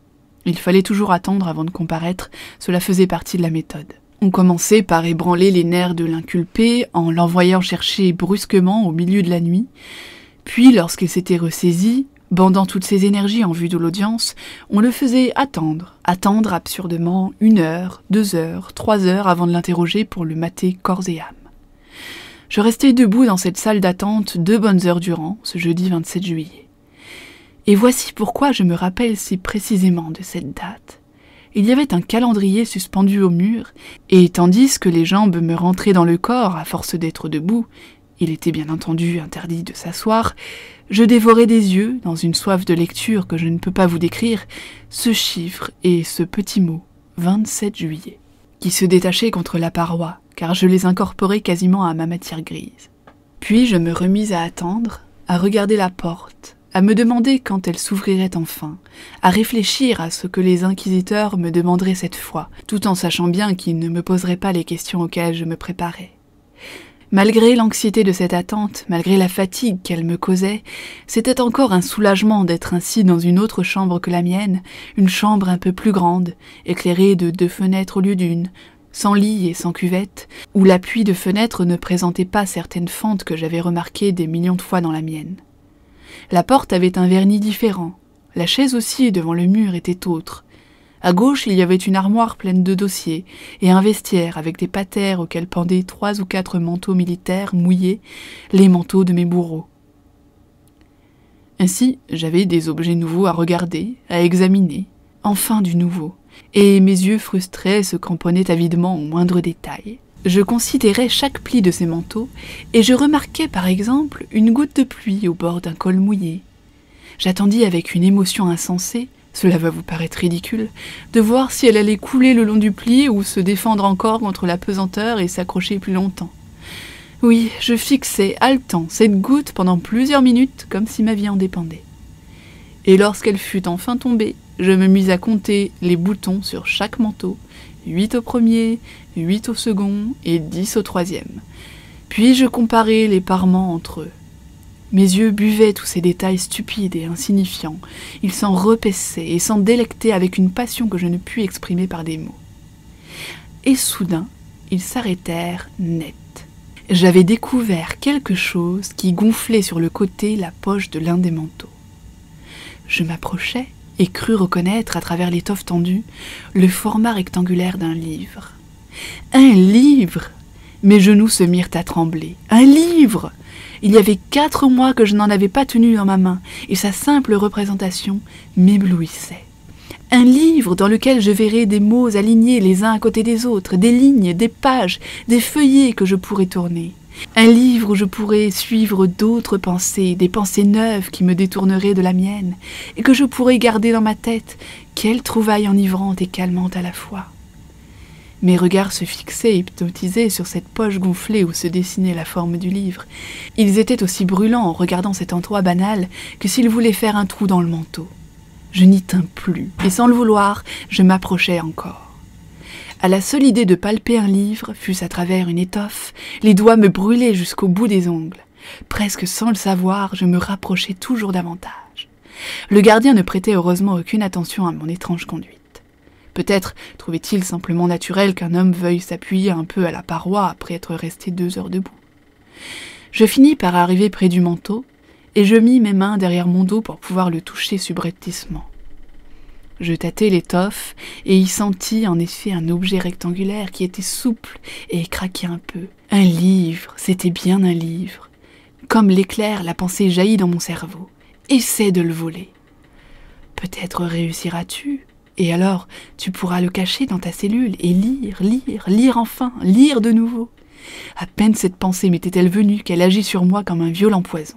Il fallait toujours attendre avant de comparaître, cela faisait partie de la méthode. On commençait par ébranler les nerfs de l'inculpé en l'envoyant chercher brusquement au milieu de la nuit, puis lorsqu'il s'était ressaisi, bandant toutes ses énergies en vue de l'audience, on le faisait attendre absurdement 1 heure, 2 heures, 3 heures avant de l'interroger pour le mater corps et âme. Je restai debout dans cette salle d'attente 2 bonnes heures durant, ce jeudi 27 juillet. Et voici pourquoi je me rappelle si précisément de cette date. Il y avait un calendrier suspendu au mur, et tandis que les jambes me rentraient dans le corps à force d'être debout, il était bien entendu interdit de s'asseoir, je dévorais des yeux, dans une soif de lecture que je ne peux pas vous décrire, ce chiffre et ce petit mot, 27 juillet, qui se détachaient contre la paroi, car je les incorporais quasiment à ma matière grise. Puis je me remis à attendre, à regarder la porte, à me demander quand elle s'ouvrirait enfin, à réfléchir à ce que les inquisiteurs me demanderaient cette fois, tout en sachant bien qu'ils ne me poseraient pas les questions auxquelles je me préparais. Malgré l'anxiété de cette attente, malgré la fatigue qu'elle me causait, c'était encore un soulagement d'être ainsi dans une autre chambre que la mienne, une chambre un peu plus grande, éclairée de 2 fenêtres au lieu d'1, sans lit et sans cuvette, où l'appui de fenêtre ne présentait pas certaines fentes que j'avais remarquées des millions de fois dans la mienne. La porte avait un vernis différent, la chaise aussi devant le mur était autre. À gauche, il y avait une armoire pleine de dossiers et un vestiaire avec des patères auxquels pendaient 3 ou 4 manteaux militaires mouillés, les manteaux de mes bourreaux. Ainsi, j'avais des objets nouveaux à regarder, à examiner, enfin du nouveau, et mes yeux frustrés se cramponnaient avidement au moindre détail. Je considérais chaque pli de ces manteaux, et je remarquais par exemple une goutte de pluie au bord d'un col mouillé. J'attendis avec une émotion insensée, cela va vous paraître ridicule, de voir si elle allait couler le long du pli ou se défendre encore contre la pesanteur et s'accrocher plus longtemps. Oui, je fixais, haletant, cette goutte pendant plusieurs minutes, comme si ma vie en dépendait. Et lorsqu'elle fut enfin tombée, je me mis à compter les boutons sur chaque manteau, 8 au premier, 8 au second et 10 au troisième. Puis je comparai les parements entre eux. Mes yeux buvaient tous ces détails stupides et insignifiants. Ils s'en repaissaient et s'en délectaient avec une passion que je ne puis exprimer par des mots. Et soudain, ils s'arrêtèrent net. J'avais découvert quelque chose qui gonflait sur le côté la poche de l'un des manteaux. Je m'approchai et crus reconnaître, à travers l'étoffe tendue, le format rectangulaire d'un livre. Un livre! Mes genoux se mirent à trembler. Un livre! Il y avait 4 mois que je n'en avais pas tenu dans ma main, et sa simple représentation m'éblouissait. Un livre dans lequel je verrais des mots alignés les uns à côté des autres, des lignes, des pages, des feuillets que je pourrais tourner. Un livre où je pourrais suivre d'autres pensées, des pensées neuves qui me détourneraient de la mienne, et que je pourrais garder dans ma tête. Quelle trouvaille enivrante et calmante à la fois! Mes regards se fixaient hypnotisés sur cette poche gonflée où se dessinait la forme du livre. Ils étaient aussi brûlants en regardant cet endroit banal que s'ils voulaient faire un trou dans le manteau. Je n'y tins plus, et sans le vouloir, je m'approchai encore. À la seule idée de palper un livre, fût-ce à travers une étoffe, les doigts me brûlaient jusqu'au bout des ongles. Presque sans le savoir, je me rapprochai toujours davantage. Le gardien ne prêtait heureusement aucune attention à mon étrange conduite. Peut-être trouvait-il simplement naturel qu'un homme veuille s'appuyer un peu à la paroi après être resté 2 heures debout. Je finis par arriver près du manteau, et je mis mes mains derrière mon dos pour pouvoir le toucher subrepticement. Je tâtai l'étoffe, et y sentis en effet un objet rectangulaire qui était souple et craquait un peu. Un livre, c'était bien un livre. Comme l'éclair, la pensée jaillit dans mon cerveau. Essaie de le voler. Peut-être réussiras-tu. Et alors, tu pourras le cacher dans ta cellule et lire enfin, lire de nouveau. À peine cette pensée m'était-elle venue qu'elle agit sur moi comme un violent poison.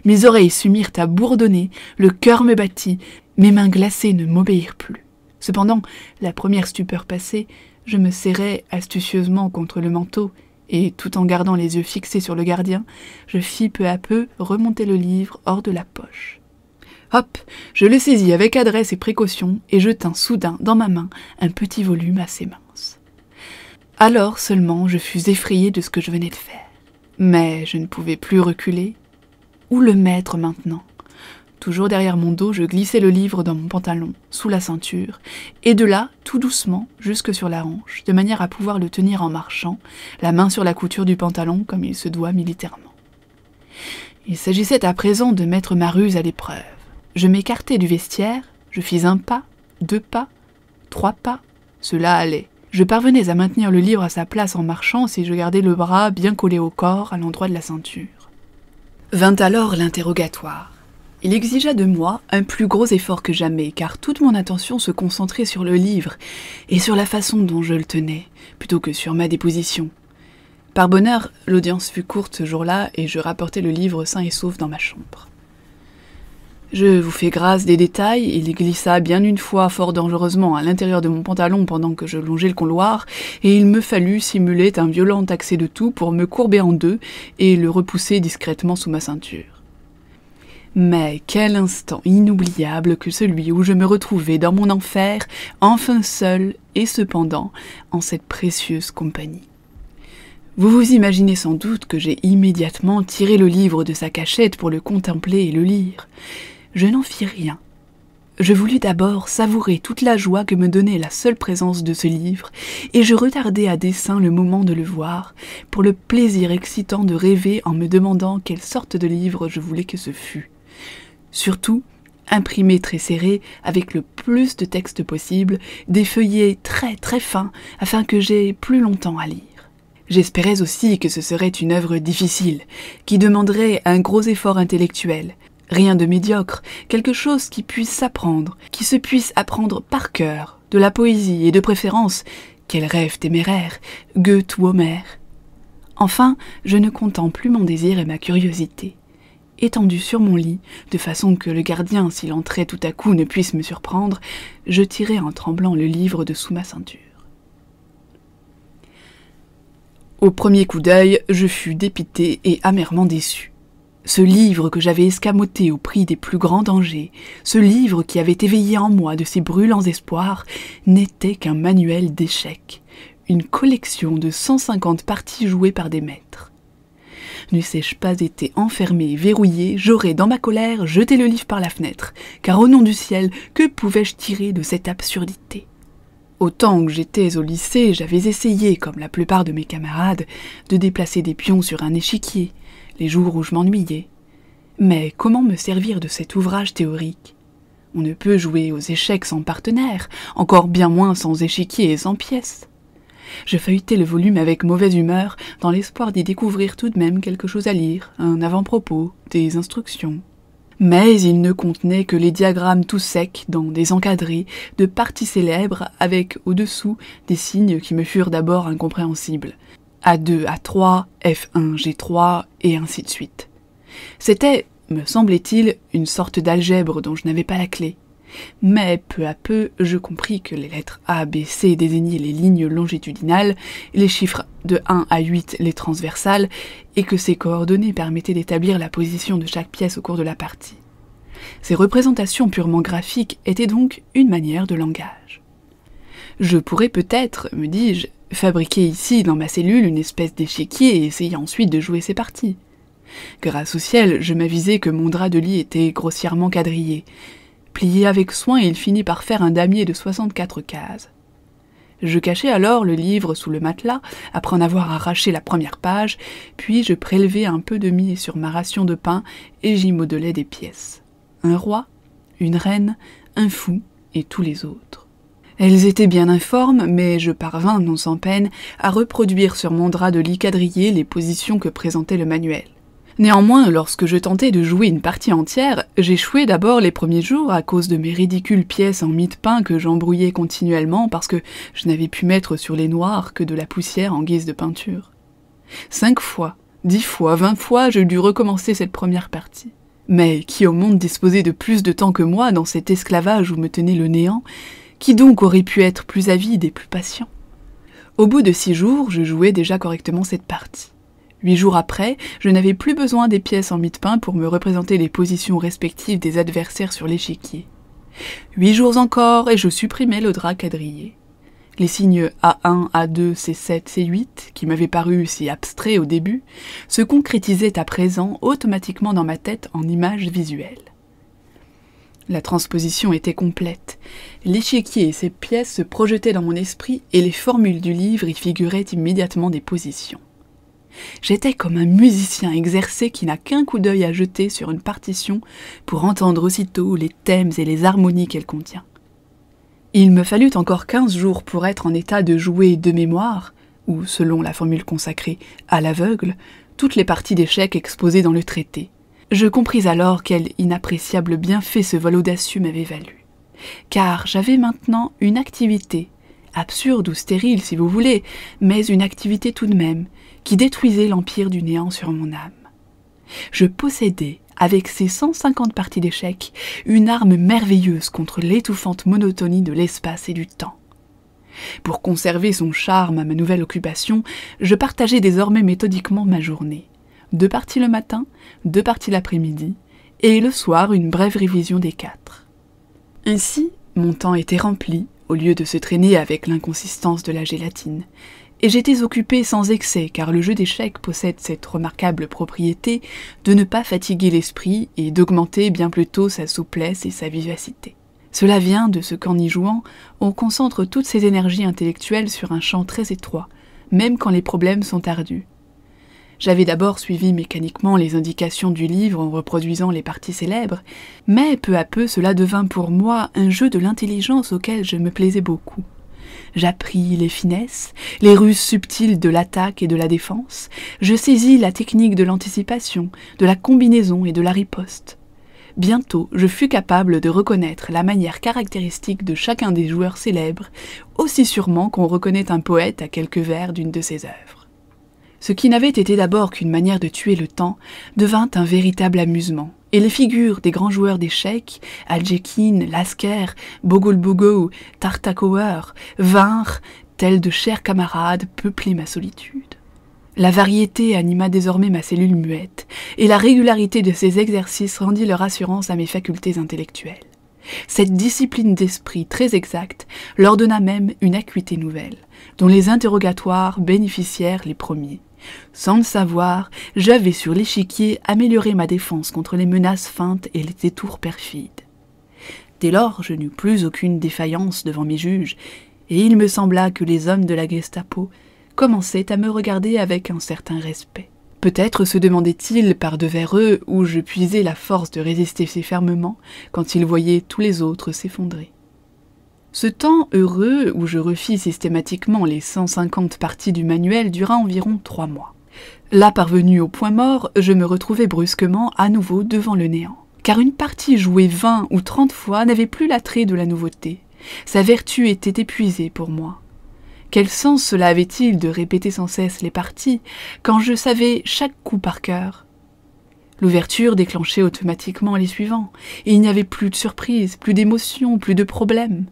Mes oreilles se mirent à bourdonner, le cœur me battit, mes mains glacées ne m'obéirent plus. Cependant, la première stupeur passée, je me serrai astucieusement contre le manteau et tout en gardant les yeux fixés sur le gardien, je fis peu à peu remonter le livre hors de la poche. Hop, je le saisis avec adresse et précaution et je tins soudain dans ma main un petit volume assez mince. Alors seulement je fus effrayée de ce que je venais de faire. Mais je ne pouvais plus reculer. Où le mettre maintenant ? Toujours derrière mon dos, je glissai le livre dans mon pantalon, sous la ceinture, et de là, tout doucement, jusque sur la hanche, de manière à pouvoir le tenir en marchant, la main sur la couture du pantalon comme il se doit militairement. Il s'agissait à présent de mettre ma ruse à l'épreuve. Je m'écartai du vestiaire, je fis 1 pas, 2 pas, 3 pas, cela allait. Je parvenais à maintenir le livre à sa place en marchant si je gardais le bras bien collé au corps à l'endroit de la ceinture. Vint alors l'interrogatoire. Il exigea de moi un plus gros effort que jamais, car toute mon attention se concentrait sur le livre et sur la façon dont je le tenais, plutôt que sur ma déposition. Par bonheur, l'audience fut courte ce jour-là et je rapportai le livre sain et sauf dans ma chambre. Je vous fais grâce des détails, il glissa bien une fois fort dangereusement à l'intérieur de mon pantalon pendant que je longeais le couloir, et il me fallut simuler un violent accès de toux pour me courber en 2 et le repousser discrètement sous ma ceinture. Mais quel instant inoubliable que celui où je me retrouvais dans mon enfer, enfin seul et cependant en cette précieuse compagnie. Vous vous imaginez sans doute que j'ai immédiatement tiré le livre de sa cachette pour le contempler et le lire. Je n'en fis rien. Je voulus d'abord savourer toute la joie que me donnait la seule présence de ce livre, et je retardai à dessein le moment de le voir, pour le plaisir excitant de rêver en me demandant quelle sorte de livre je voulais que ce fût. Surtout, imprimé très serré, avec le plus de texte possible, des feuillets très très fins, afin que j'aie plus longtemps à lire. J'espérais aussi que ce serait une œuvre difficile, qui demanderait un gros effort intellectuel. Rien de médiocre, quelque chose qui puisse s'apprendre, qui se puisse apprendre par cœur, de la poésie et de préférence, quel rêve téméraire, Goethe ou Homère. Enfin, je ne contemple plus mon désir et ma curiosité. Étendu sur mon lit, de façon que le gardien, s'il entrait tout à coup, ne puisse me surprendre, je tirai en tremblant le livre de sous ma ceinture. Au premier coup d'œil, je fus dépité et amèrement déçu. Ce livre que j'avais escamoté au prix des plus grands dangers, ce livre qui avait éveillé en moi de ces brûlants espoirs, n'était qu'un manuel d'échecs, une collection de 150 parties jouées par des maîtres. N'eussé-je pas été enfermé et verrouillé, j'aurais, dans ma colère, jeté le livre par la fenêtre, car au nom du ciel, que pouvais-je tirer de cette absurdité ? Autant que j'étais au lycée, j'avais essayé, comme la plupart de mes camarades, de déplacer des pions sur un échiquier, les jours où je m'ennuyais. Mais comment me servir de cet ouvrage théorique ? On ne peut jouer aux échecs sans partenaire, encore bien moins sans échiquier et sans pièces. Je feuilletai le volume avec mauvaise humeur, dans l'espoir d'y découvrir tout de même quelque chose à lire, un avant-propos, des instructions. Mais il ne contenait que les diagrammes tout secs, dans des encadrés, de parties célèbres, avec au-dessous des signes qui me furent d'abord incompréhensibles. A2, A3, F1, G3, et ainsi de suite. C'était, me semblait-il, une sorte d'algèbre dont je n'avais pas la clé. Mais peu à peu, je compris que les lettres A, B, C désignaient les lignes longitudinales, les chiffres de 1 à 8 les transversales, et que ces coordonnées permettaient d'établir la position de chaque pièce au cours de la partie. Ces représentations purement graphiques étaient donc une manière de langage. Je pourrais peut-être, me dis-je, fabriquer ici dans ma cellule une espèce d'échiquier et essayer ensuite de jouer ces parties. Grâce au ciel, je m'avisai que mon drap de lit était grossièrement quadrillé. Plié avec soin, il finit par faire un damier de 64 cases. Je cachai alors le livre sous le matelas, après en avoir arraché la première page, puis je prélevai un peu de mie sur ma ration de pain et j'y modelai des pièces. Un roi, une reine, un fou et tous les autres. Elles étaient bien informes, mais je parvins, non sans peine, à reproduire sur mon drap de lit quadrillé les positions que présentait le manuel. Néanmoins, lorsque je tentai de jouer une partie entière, j'échouai d'abord les premiers jours à cause de mes ridicules pièces en mie de pain que j'embrouillais continuellement parce que je n'avais pu mettre sur les noirs que de la poussière en guise de peinture. 5 fois, 10 fois, 20 fois, je dus recommencer cette première partie. Mais qui au monde disposait de plus de temps que moi dans cet esclavage où me tenait le néant ? Qui donc aurait pu être plus avide et plus patient ? Au bout de 6 jours, je jouais déjà correctement cette partie. 8 jours après, je n'avais plus besoin des pièces en mie de pain pour me représenter les positions respectives des adversaires sur l'échiquier. 8 jours encore et je supprimais le drap quadrillé. Les signes A1, A2, C7, C8, qui m'avaient paru si abstraits au début, se concrétisaient à présent automatiquement dans ma tête en images visuelles. La transposition était complète. L'échiquier et ses pièces se projetaient dans mon esprit et les formules du livre y figuraient immédiatement des positions. J'étais comme un musicien exercé qui n'a qu'un coup d'œil à jeter sur une partition pour entendre aussitôt les thèmes et les harmonies qu'elle contient. Il me fallut encore 15 jours pour être en état de jouer de mémoire, ou selon la formule consacrée, à l'aveugle, toutes les parties d'échecs exposées dans le traité. Je compris alors quel inappréciable bienfait ce vol audacieux m'avait valu. Car j'avais maintenant une activité, absurde ou stérile si vous voulez, mais une activité tout de même, qui détruisait l'empire du néant sur mon âme. Je possédais, avec ces 150 parties d'échecs, une arme merveilleuse contre l'étouffante monotonie de l'espace et du temps. Pour conserver son charme à ma nouvelle occupation, je partageais désormais méthodiquement ma journée. 2 parties le matin, 2 parties l'après-midi, et le soir une brève révision des 4. Ainsi, mon temps était rempli, au lieu de se traîner avec l'inconsistance de la gélatine, et j'étais occupé sans excès, car le jeu d'échecs possède cette remarquable propriété de ne pas fatiguer l'esprit et d'augmenter bien plutôt sa souplesse et sa vivacité. Cela vient de ce qu'en y jouant, on concentre toutes ses énergies intellectuelles sur un champ très étroit, même quand les problèmes sont ardus. J'avais d'abord suivi mécaniquement les indications du livre en reproduisant les parties célèbres, mais peu à peu cela devint pour moi un jeu de l'intelligence auquel je me plaisais beaucoup. J'appris les finesses, les ruses subtiles de l'attaque et de la défense, je saisis la technique de l'anticipation, de la combinaison et de la riposte. Bientôt, je fus capable de reconnaître la manière caractéristique de chacun des joueurs célèbres, aussi sûrement qu'on reconnaît un poète à quelques vers d'une de ses œuvres. Ce qui n'avait été d'abord qu'une manière de tuer le temps devint un véritable amusement, et les figures des grands joueurs d'échecs, Aljekin, Lasker, Bogolbogo, Tartakower, vinrent, tels de chers camarades, peupler ma solitude. La variété anima désormais ma cellule muette, et la régularité de ces exercices rendit leur assurance à mes facultés intellectuelles. Cette discipline d'esprit très exacte leur donna même une acuité nouvelle, dont les interrogatoires bénéficièrent les premiers. Sans le savoir, j'avais sur l'échiquier amélioré ma défense contre les menaces feintes et les détours perfides. Dès lors, je n'eus plus aucune défaillance devant mes juges, et il me sembla que les hommes de la Gestapo commençaient à me regarder avec un certain respect. Peut-être se demandaient-ils par devers eux où je puisais la force de résister si fermement quand ils voyaient tous les autres s'effondrer. Ce temps heureux, où je refis systématiquement les 150 parties du manuel, dura environ 3 mois. Là parvenu au point mort, je me retrouvai brusquement à nouveau devant le néant. Car une partie jouée 20 ou 30 fois n'avait plus l'attrait de la nouveauté. Sa vertu était épuisée pour moi. Quel sens cela avait-il de répéter sans cesse les parties, quand je savais chaque coup par cœur ? L'ouverture déclenchait automatiquement les suivants, et il n'y avait plus de surprise, plus d'émotion, plus de problème.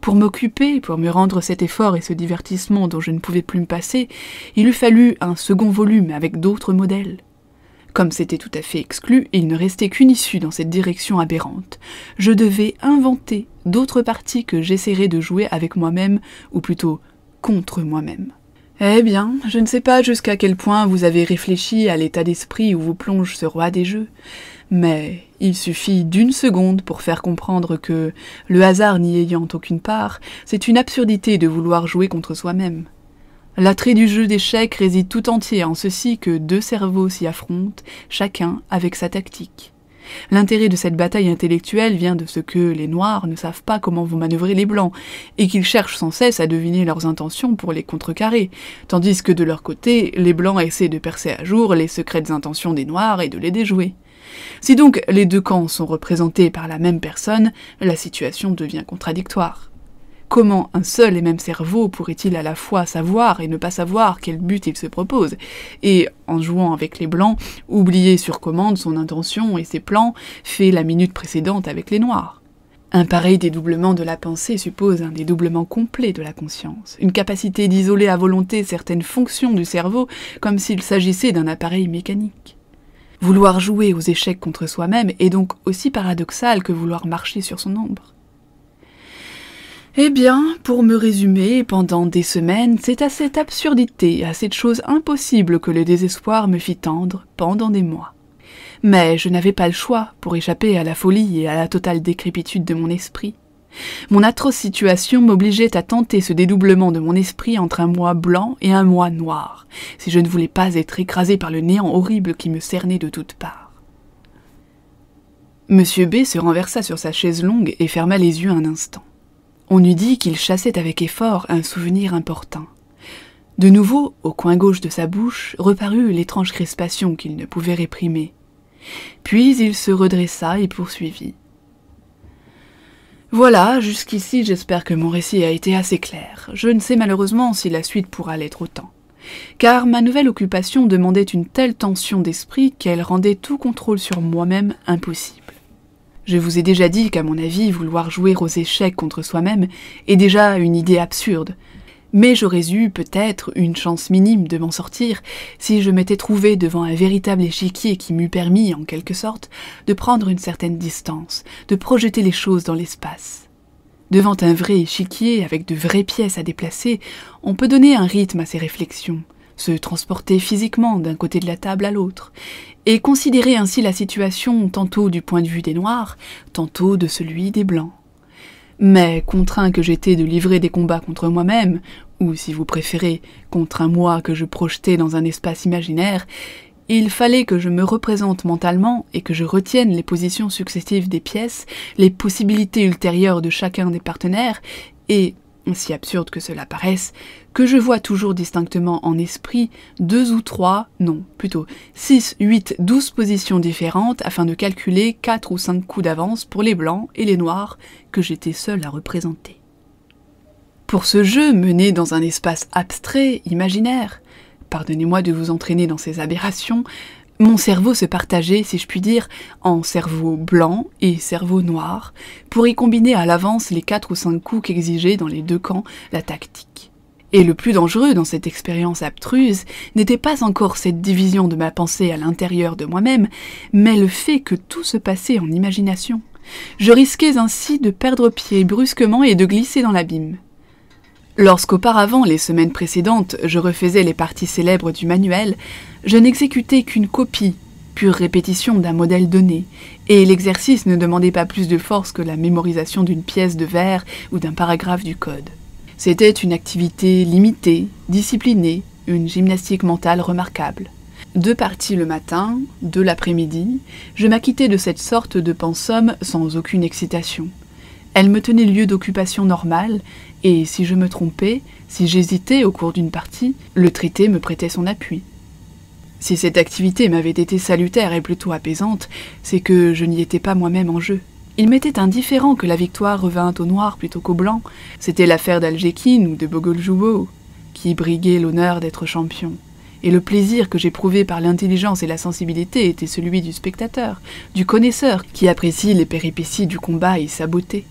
Pour m'occuper, pour me rendre cet effort et ce divertissement dont je ne pouvais plus me passer, il eût fallu un second volume avec d'autres modèles. Comme c'était tout à fait exclu, il ne restait qu'une issue dans cette direction aberrante. Je devais inventer d'autres parties que j'essaierais de jouer avec moi-même, ou plutôt contre moi-même. Eh bien, je ne sais pas jusqu'à quel point vous avez réfléchi à l'état d'esprit où vous plonge ce roi des jeux, mais il suffit d'1 seconde pour faire comprendre que, le hasard n'y ayant aucune part, c'est une absurdité de vouloir jouer contre soi-même. L'attrait du jeu d'échecs réside tout entier en ceci que 2 cerveaux s'y affrontent, chacun avec sa tactique. L'intérêt de cette bataille intellectuelle vient de ce que les Noirs ne savent pas comment vous manœuvrer les Blancs, et qu'ils cherchent sans cesse à deviner leurs intentions pour les contrecarrer, tandis que de leur côté, les Blancs essaient de percer à jour les secrètes intentions des Noirs et de les déjouer. Si donc les 2 camps sont représentés par la même personne, la situation devient contradictoire. Comment un seul et même cerveau pourrait-il à la fois savoir et ne pas savoir quel but il se propose, et, en jouant avec les Blancs, oublier sur commande son intention et ses plans faits la minute précédente avec les Noirs? Un pareil dédoublement de la pensée suppose un dédoublement complet de la conscience, une capacité d'isoler à volonté certaines fonctions du cerveau comme s'il s'agissait d'un appareil mécanique. Vouloir jouer aux échecs contre soi-même est donc aussi paradoxal que vouloir marcher sur son ombre. Eh bien, pour me résumer, pendant des semaines, c'est à cette absurdité, à cette chose impossible que le désespoir me fit tendre pendant des mois. Mais je n'avais pas le choix pour échapper à la folie et à la totale décrépitude de mon esprit. Mon atroce situation m'obligeait à tenter ce dédoublement de mon esprit entre un moi blanc et un moi noir, si je ne voulais pas être écrasé par le néant horrible qui me cernait de toutes parts. Monsieur B se renversa sur sa chaise longue et ferma les yeux un instant. On eût dit qu'il chassait avec effort un souvenir importun. De nouveau, au coin gauche de sa bouche, reparut l'étrange crispation qu'il ne pouvait réprimer. Puis il se redressa et poursuivit. Voilà, jusqu'ici j'espère que mon récit a été assez clair. Je ne sais malheureusement si la suite pourra l'être autant. Car ma nouvelle occupation demandait une telle tension d'esprit qu'elle rendait tout contrôle sur moi-même impossible. Je vous ai déjà dit qu'à mon avis, vouloir jouer aux échecs contre soi-même est déjà une idée absurde. Mais j'aurais eu peut-être une chance minime de m'en sortir si je m'étais trouvé devant un véritable échiquier qui m'eût permis, en quelque sorte, de prendre une certaine distance, de projeter les choses dans l'espace. Devant un vrai échiquier, avec de vraies pièces à déplacer, on peut donner un rythme à ses réflexions, se transporter physiquement d'un côté de la table à l'autre, et considérer ainsi la situation tantôt du point de vue des Noirs, tantôt de celui des Blancs. Mais, contraint que j'étais de livrer des combats contre moi-même, ou si vous préférez, contre un moi que je projetais dans un espace imaginaire, il fallait que je me représente mentalement et que je retienne les positions successives des pièces, les possibilités ultérieures de chacun des partenaires, et, si absurde que cela paraisse, que je vois toujours distinctement en esprit 2 ou 3, non, plutôt 6, 8, 12 positions différentes afin de calculer 4 ou 5 coups d'avance pour les blancs et les noirs que j'étais seul à représenter. Pour ce jeu mené dans un espace abstrait, imaginaire, pardonnez-moi de vous entraîner dans ces aberrations, mon cerveau se partageait, si je puis dire, en cerveau blanc et cerveau noir, pour y combiner à l'avance les 4 ou 5 coups qu'exigeait dans les deux camps la tactique. Et le plus dangereux dans cette expérience abstruse n'était pas encore cette division de ma pensée à l'intérieur de moi-même, mais le fait que tout se passait en imagination. Je risquais ainsi de perdre pied brusquement et de glisser dans l'abîme. Lorsqu'auparavant, les semaines précédentes, je refaisais les parties célèbres du manuel, je n'exécutais qu'une copie, pure répétition d'un modèle donné, et l'exercice ne demandait pas plus de force que la mémorisation d'une pièce de vers ou d'un paragraphe du code. C'était une activité limitée, disciplinée, une gymnastique mentale remarquable. 2 parties le matin, 2 l'après-midi, je m'acquittais de cette sorte de pensum sans aucune excitation. Elle me tenait lieu d'occupation normale, et si je me trompais, si j'hésitais au cours d'une partie, le traité me prêtait son appui. Si cette activité m'avait été salutaire et plutôt apaisante, c'est que je n'y étais pas moi-même en jeu. Il m'était indifférent que la victoire revînt au noir plutôt qu'au blanc. C'était l'affaire d'Aljekin ou de Bogoljubo, qui briguait l'honneur d'être champion. Et le plaisir que j'éprouvais par l'intelligence et la sensibilité était celui du spectateur, du connaisseur, qui apprécie les péripéties du combat et sa beauté.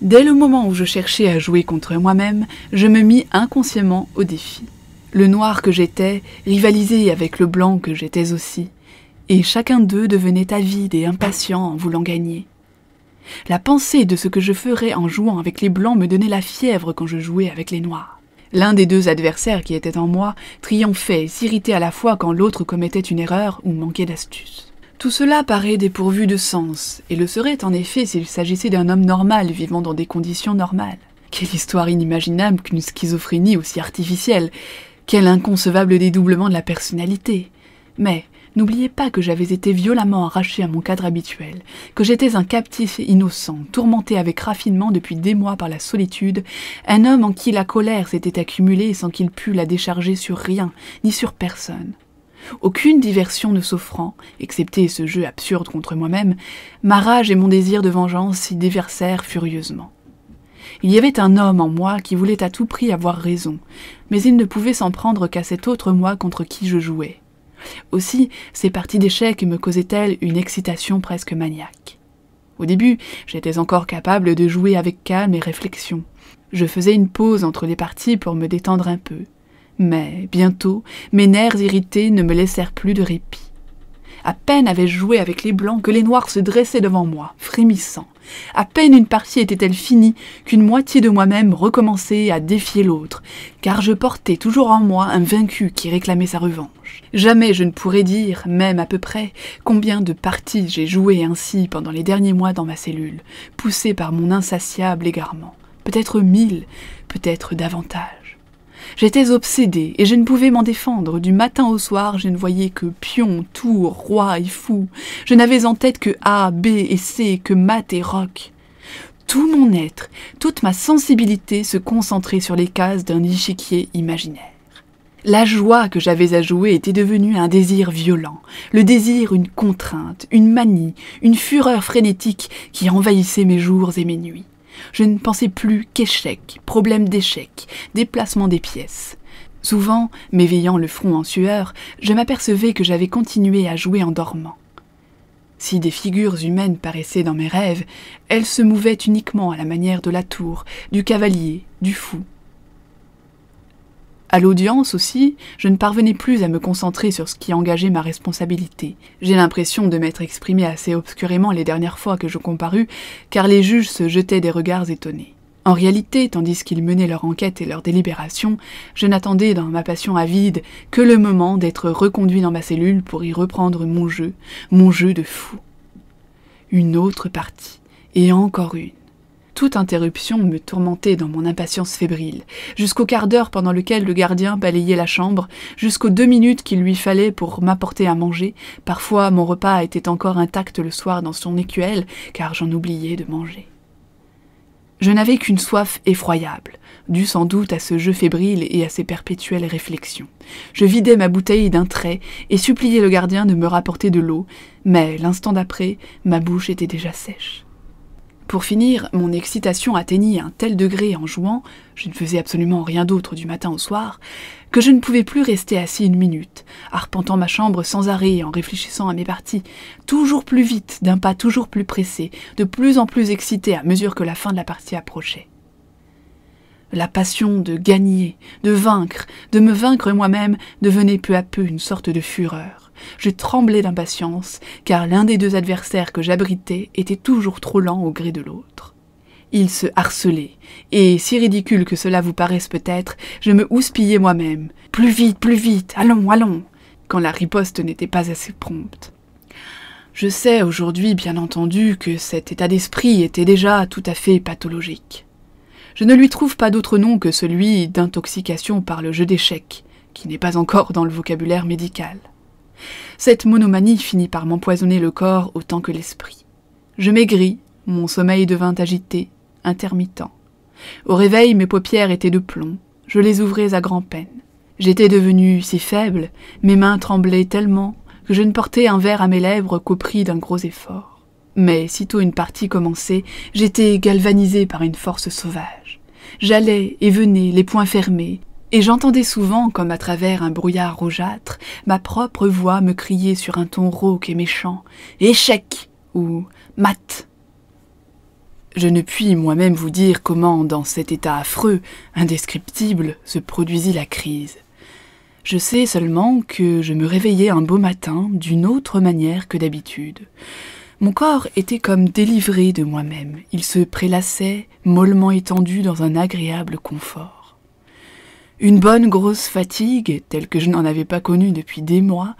Dès le moment où je cherchais à jouer contre moi-même, je me mis inconsciemment au défi. Le noir que j'étais rivalisait avec le blanc que j'étais aussi, et chacun d'eux devenait avide et impatient en voulant gagner. La pensée de ce que je ferais en jouant avec les blancs me donnait la fièvre quand je jouais avec les noirs. L'un des 2 adversaires qui étaient en moi triomphait et s'irritait à la fois quand l'autre commettait une erreur ou manquait d'astuce. Tout cela paraît dépourvu de sens, et le serait en effet s'il s'agissait d'un homme normal vivant dans des conditions normales. Quelle histoire inimaginable qu'une schizophrénie aussi artificielle! Quel inconcevable dédoublement de la personnalité! Mais n'oubliez pas que j'avais été violemment arraché à mon cadre habituel, que j'étais un captif innocent, tourmenté avec raffinement depuis des mois par la solitude, un homme en qui la colère s'était accumulée sans qu'il pût la décharger sur rien, ni sur personne. Aucune diversion ne s'offrant, excepté ce jeu absurde contre moi-même, ma rage et mon désir de vengeance s'y déversèrent furieusement. Il y avait un homme en moi qui voulait à tout prix avoir raison, mais il ne pouvait s'en prendre qu'à cet autre moi contre qui je jouais. Aussi, ces parties d'échecs me causaient-elles une excitation presque maniaque. Au début, j'étais encore capable de jouer avec calme et réflexion. Je faisais une pause entre les parties pour me détendre un peu. Mais, bientôt, mes nerfs irrités ne me laissèrent plus de répit. À peine avais-je joué avec les blancs que les noirs se dressaient devant moi, frémissants. À peine une partie était-elle finie qu'une moitié de moi-même recommençait à défier l'autre, car je portais toujours en moi un vaincu qui réclamait sa revanche. Jamais je ne pourrais dire, même à peu près, combien de parties j'ai joué ainsi pendant les derniers mois dans ma cellule, poussé par mon insatiable égarement. Peut-être 1000, peut-être davantage. J'étais obsédée et je ne pouvais m'en défendre. Du matin au soir, je ne voyais que pion, tour, roi et fou. Je n'avais en tête que A, B et C, que mat et roc. Tout mon être, toute ma sensibilité se concentrait sur les cases d'un échiquier imaginaire. La joie que j'avais à jouer était devenue un désir violent, le désir une contrainte, une manie, une fureur frénétique qui envahissait mes jours et mes nuits. Je ne pensais plus qu'échec, problème d'échec, déplacement des pièces. Souvent, m'éveillant le front en sueur, je m'apercevais que j'avais continué à jouer en dormant. Si des figures humaines paraissaient dans mes rêves, elles se mouvaient uniquement à la manière de la tour, du cavalier, du fou. À l'audience aussi, je ne parvenais plus à me concentrer sur ce qui engageait ma responsabilité. J'ai l'impression de m'être exprimé assez obscurément les dernières fois que je comparus, car les juges se jetaient des regards étonnés. En réalité, tandis qu'ils menaient leur enquête et leur délibération, je n'attendais dans ma passion avide que le moment d'être reconduit dans ma cellule pour y reprendre mon jeu de fou. Une autre partie, et encore une. Toute interruption me tourmentait dans mon impatience fébrile, jusqu'au quart d'heure pendant lequel le gardien balayait la chambre, jusqu'aux 2 minutes qu'il lui fallait pour m'apporter à manger. Parfois, mon repas était encore intact le soir dans son écuelle, car j'en oubliais de manger. Je n'avais qu'une soif effroyable, due sans doute à ce jeu fébrile et à ces perpétuelles réflexions. Je vidai ma bouteille d'un trait et suppliai le gardien de me rapporter de l'eau, mais l'instant d'après, ma bouche était déjà sèche. Pour finir, mon excitation atteignit un tel degré en jouant, je ne faisais absolument rien d'autre du matin au soir, que je ne pouvais plus rester assis 1 minute, arpentant ma chambre sans arrêt et en réfléchissant à mes parties, toujours plus vite, d'un pas toujours plus pressé, de plus en plus excité à mesure que la fin de la partie approchait. La passion de gagner, de me vaincre moi-même, devenait peu à peu une sorte de fureur. Je tremblais d'impatience, car l'un des 2 adversaires que j'abritais était toujours trop lent au gré de l'autre. Ils se harcelaient, et, si ridicule que cela vous paraisse peut-être, je me houspillais moi-même. Plus vite, allons, allons, quand la riposte n'était pas assez prompte. Je sais aujourd'hui, bien entendu, que cet état d'esprit était déjà tout à fait pathologique. Je ne lui trouve pas d'autre nom que celui d'intoxication par le jeu d'échecs, qui n'est pas encore dans le vocabulaire médical. Cette monomanie finit par m'empoisonner le corps autant que l'esprit. Je maigris, mon sommeil devint agité, intermittent. Au réveil, mes paupières étaient de plomb, je les ouvrais à grand-peine. J'étais devenue si faible, mes mains tremblaient tellement que je ne portais un verre à mes lèvres qu'au prix d'un gros effort. Mais sitôt une partie commençait, j'étais galvanisée par une force sauvage. J'allais et venais, les poings fermés, et j'entendais souvent, comme à travers un brouillard rougeâtre, ma propre voix me crier sur un ton rauque et méchant « Échec !» ou « Mat !» Je ne puis moi-même vous dire comment, dans cet état affreux, indescriptible, se produisit la crise. Je sais seulement que je me réveillai un beau matin d'une autre manière que d'habitude. Mon corps était comme délivré de moi-même, il se prélassait, mollement étendu dans un agréable confort. Une bonne grosse fatigue, telle que je n'en avais pas connue depuis des mois,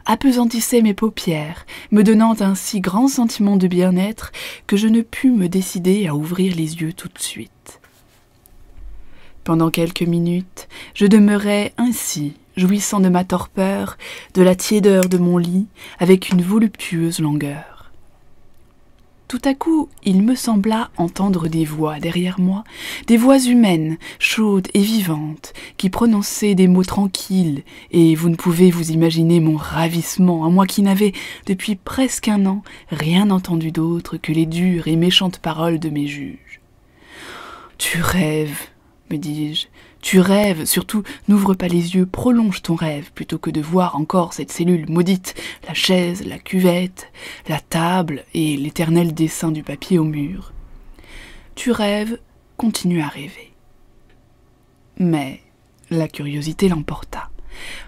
appesantissait mes paupières, me donnant un si grand sentiment de bien-être que je ne pus me décider à ouvrir les yeux tout de suite. Pendant quelques minutes, je demeurai ainsi, jouissant de ma torpeur, de la tiédeur de mon lit, avec une voluptueuse langueur. Tout à coup, il me sembla entendre des voix derrière moi, des voix humaines, chaudes et vivantes, qui prononçaient des mots tranquilles, et vous ne pouvez vous imaginer mon ravissement, à moi qui n'avais, depuis presque 1 an, rien entendu d'autre que les dures et méchantes paroles de mes juges. « Tu rêves, me dis-je, Tu rêves, surtout n'ouvre pas les yeux, prolonge ton rêve, plutôt que de voir encore cette cellule maudite, la chaise, la cuvette, la table et l'éternel dessin du papier au mur. Tu rêves, continue à rêver. Mais la curiosité l'emporta.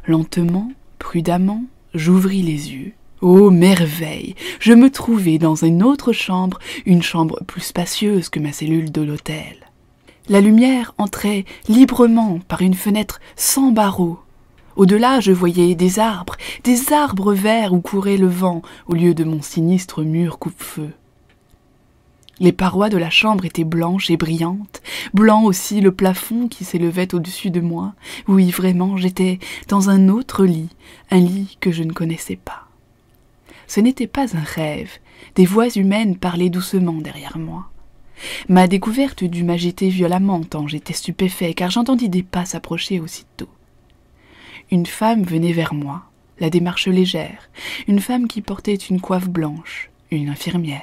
Lentement, prudemment, j'ouvris les yeux. Oh merveille! Je me trouvais dans une autre chambre, une chambre plus spacieuse que ma cellule de l'hôtel. La lumière entrait librement par une fenêtre sans barreaux. Au-delà, je voyais des arbres verts où courait le vent au lieu de mon sinistre mur coupe-feu. Les parois de la chambre étaient blanches et brillantes, blanc aussi le plafond qui s'élevait au-dessus de moi. Oui, vraiment, j'étais dans un autre lit, un lit que je ne connaissais pas. Ce n'était pas un rêve, des voix humaines parlaient doucement derrière moi. Ma découverte dut m'agiter violemment tant j'étais stupéfait, car j'entendis des pas s'approcher aussitôt. Une femme venait vers moi, la démarche légère, une femme qui portait une coiffe blanche, une infirmière.